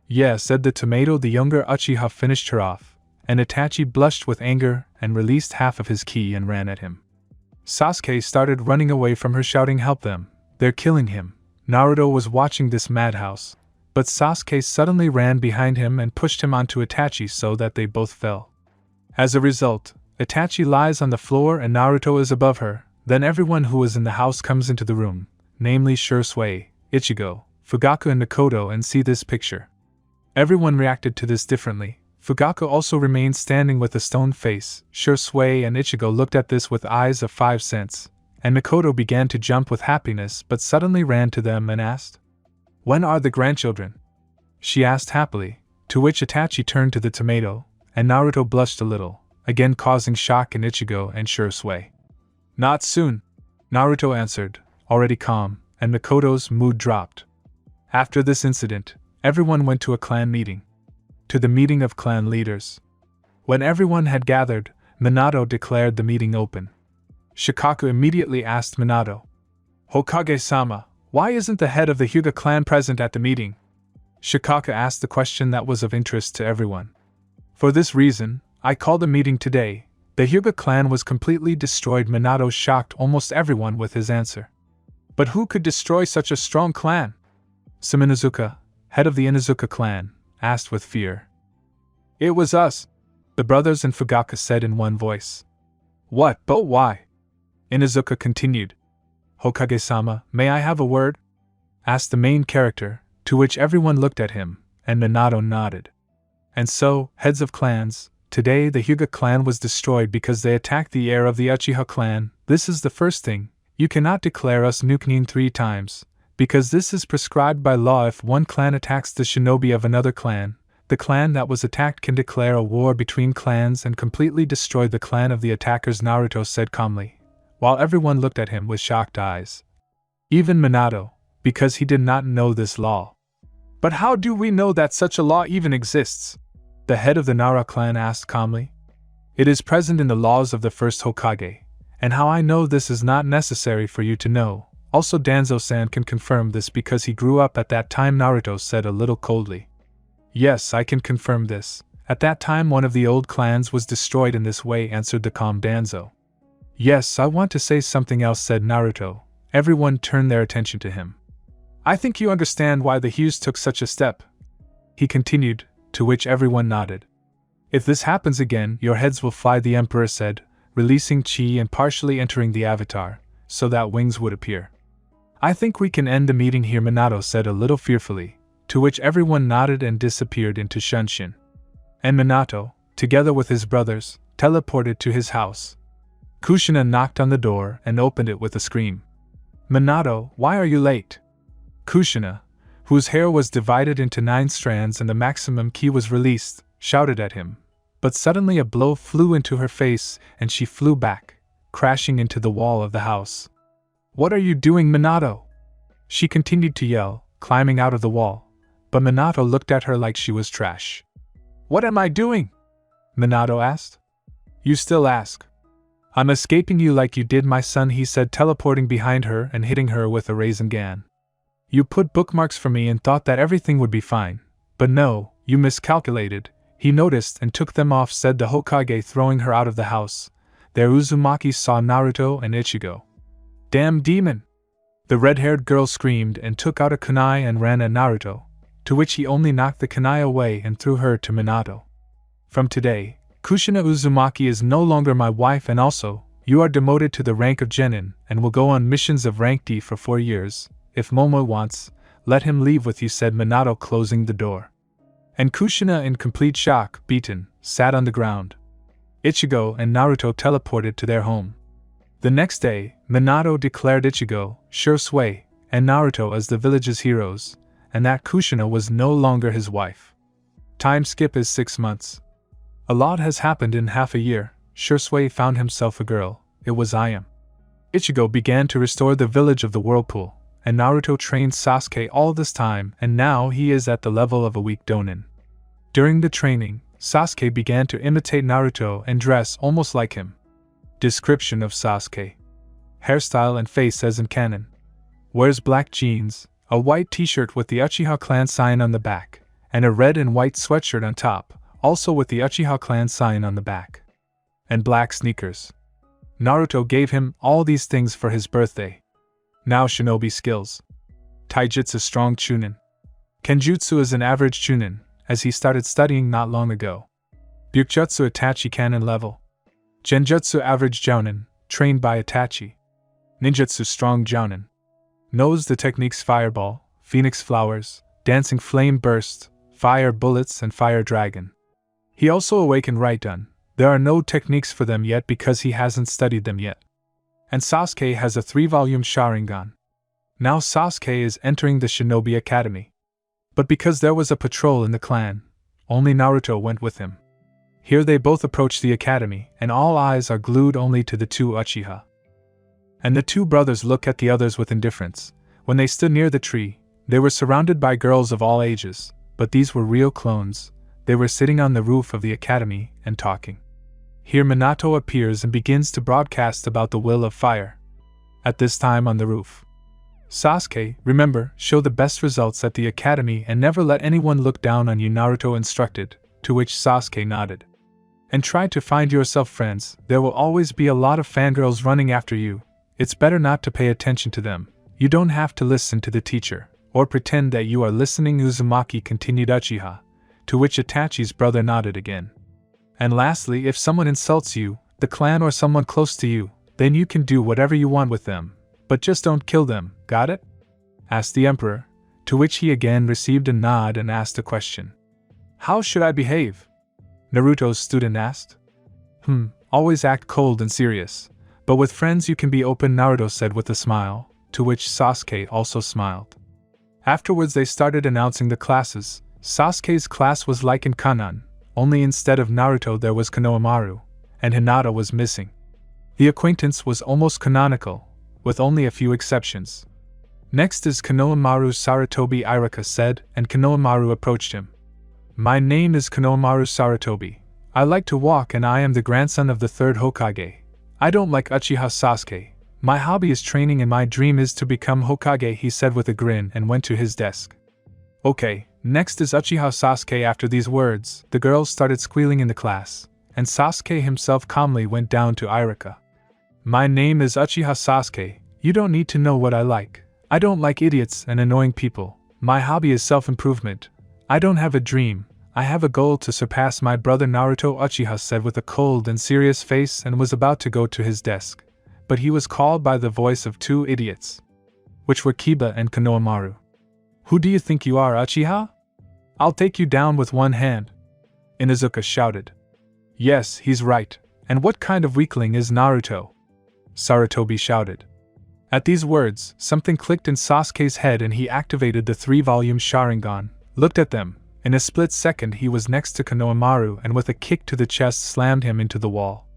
[SPEAKER 1] Yeah, said the tomato. The younger Uchiha finished her off, and Itachi blushed with anger and released half of his ki and ran at him. Sasuke started running away from her, shouting, help them, they're killing him. Naruto was watching this madhouse, but Sasuke suddenly ran behind him and pushed him onto Itachi so that they both fell. As a result, Itachi lies on the floor and Naruto is above her. Then everyone who was in the house comes into the room, namely Shursui, Ichigo, Fugaku and Mikoto, and see this picture. Everyone reacted to this differently. Fugaku also remained standing with a stone face. Shursui and Ichigo looked at this with eyes of 5 cents, and Mikoto began to jump with happiness but suddenly ran to them and asked, When are the grandchildren? She asked happily, to which Itachi turned to the tomato, and Naruto blushed a little, again causing shock in Ichigo and Shursui. Not soon, Naruto answered, already calm, and Mikoto's mood dropped. After this incident, everyone went to a clan meeting. To the meeting of clan leaders. When everyone had gathered, Minato declared the meeting open. Shikaku immediately asked Minato, Hokage-sama, why isn't the head of the Hyuga clan present at the meeting? Shikaku asked the question that was of interest to everyone. For this reason, I called a meeting today. The Hyuga clan was completely destroyed. Minato shocked almost everyone with his answer. But who could destroy such a strong clan? Suminazuka, head of the Inuzuka clan, asked with fear. It was us, the brothers and Fugaku said in one voice. What, but why? Inuzuka continued. Hokage-sama, may I have a word? Asked the main character, to which everyone looked at him, and Minato nodded. And so, heads of clans, today the Hyuga clan was destroyed because they attacked the heir of the Uchiha clan. This is the first thing. You cannot declare us Nukenin 3 times, because this is prescribed by law. If one clan attacks the shinobi of another clan, the clan that was attacked can declare a war between clans and completely destroy the clan of the attackers, Naruto said calmly, while everyone looked at him with shocked eyes. Even Minato, because he did not know this law. But how do we know that such a law even exists? The head of the Nara clan asked calmly. It is present in the laws of the first Hokage, and how I know this is not necessary for you to know. Also Danzo-san can confirm this because he grew up at that time, Naruto said a little coldly. Yes, I can confirm this. At that time one of the old clans was destroyed in this way, answered the calm Danzo. Yes, I want to say something else, said Naruto. Everyone turned their attention to him. I think you understand why the Hughes took such a step, he continued, to which everyone nodded. If this happens again, your heads will fly, the emperor said, releasing chi and partially entering the avatar, so that wings would appear. I think we can end the meeting here, Minato said a little fearfully, to which everyone nodded and disappeared into Shunshin. And Minato, together with his brothers, teleported to his house. Kushina knocked on the door and opened it with a scream. Minato, why are you late? Kushina, whose hair was divided into 9 strands and the maximum ki was released, shouted at him, but suddenly a blow flew into her face and she flew back, crashing into the wall of the house. What are you doing, Minato? She continued to yell, climbing out of the wall, but Minato looked at her like she was trash. What am I doing? Minato asked. You still ask. I'm escaping you like you did my son, he said, teleporting behind her and hitting her with a Rasengan. You put bookmarks for me and thought that everything would be fine, but no, you miscalculated. He noticed and took them off, said the Hokage, throwing her out of the house. There Uzumaki saw Naruto and Ichigo. Damn demon! The red-haired girl screamed and took out a kunai and ran at Naruto, to which he only knocked the kunai away and threw her to Minato. From today, Kushina Uzumaki is no longer my wife, and also, you are demoted to the rank of genin and will go on missions of rank D for 4 years. If Momo wants, let him leave with you, said Minato, closing the door. And Kushina, in complete shock, beaten, sat on the ground. Ichigo and Naruto teleported to their home. The next day, Minato declared Ichigo, Shursui, and Naruto as the village's heroes, and that Kushina was no longer his wife. Time skip is 6 months. A lot has happened in half a year. Shursui found himself a girl. It was Ayam. Ichigo began to restore the village of the whirlpool, and Naruto trained Sasuke all this time, and now he is at the level of a weak Donin. During the training, Sasuke began to imitate Naruto and dress almost like him. Description of Sasuke. Hairstyle and face as in canon. Wears black jeans, a white t-shirt with the Uchiha clan sign on the back, and a red and white sweatshirt on top, also with the Uchiha clan sign on the back. And black sneakers. Naruto gave him all these things for his birthday. Now shinobi skills. Taijutsu strong chunin. Kenjutsu is an average chunin, as he started studying not long ago. Bukjutsu Itachi canon level. Genjutsu average jounin, trained by Itachi. Ninjutsu strong jounin. Knows the techniques fireball, phoenix flowers, dancing flame burst, fire bullets and fire dragon. He also awakened Raidun. There are no techniques for them yet because he hasn't studied them yet. And Sasuke has a 3-volume Sharingan. Now Sasuke is entering the Shinobi Academy. But because there was a patrol in the clan, only Naruto went with him. Here they both approach the academy, and all eyes are glued only to the 2 Uchiha. And the 2 brothers look at the others with indifference. When they stood near the tree, they were surrounded by girls of all ages, but these were real clones. They were sitting on the roof of the academy and talking. Here Minato appears and begins to broadcast about the will of fire. At this time on the roof. Sasuke, remember, show the best results at the academy and never let anyone look down on you, Naruto instructed, to which Sasuke nodded. And try to find yourself friends. There will always be a lot of fangirls running after you. It's better not to pay attention to them. You don't have to listen to the teacher, or pretend that you are listening, Uzumaki continued Uchiha, to which Itachi's brother nodded again. And lastly, if someone insults you, the clan or someone close to you, then you can do whatever you want with them, but just don't kill them, got it? Asked the emperor, to which he again received a nod and asked a question. How should I behave? Naruto's student asked. Always act cold and serious, but with friends you can be open, Naruto said with a smile, to which Sasuke also smiled. Afterwards they started announcing the classes. Sasuke's class was like in Kanan, only instead of Naruto there was Konohamaru, and Hinata was missing. The acquaintance was almost canonical, with only a few exceptions. Next is Konohamaru Sarutobi, Irika said, and Konohamaru approached him. My name is Konohamaru Sarutobi. I like to walk and I am the grandson of the third Hokage. I don't like Uchiha Sasuke. My hobby is training and my dream is to become Hokage, he said with a grin and went to his desk. Okay, next is Uchiha Sasuke. After these words, the girls started squealing in the class, and Sasuke himself calmly went down to Irika. My name is Uchiha Sasuke. You don't need to know what I like. I don't like idiots and annoying people. My hobby is self-improvement. I don't have a dream. I have a goal to surpass my brother Naruto, Uchiha said with a cold and serious face and was about to go to his desk. But he was called by the voice of two idiots, which were Kiba and Konohamaru. Who do you think you are, Uchiha? I'll take you down with one hand, Inuzuka shouted. Yes, he's right. And what kind of weakling is Naruto? Sarutobi shouted. At these words, something clicked in Sasuke's head and he activated the 3-volume Sharingan, looked at them. In a split second he was next to Konohamaru and with a kick to the chest slammed him into the wall.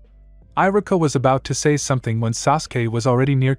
[SPEAKER 1] Irika was about to say something when Sasuke was already near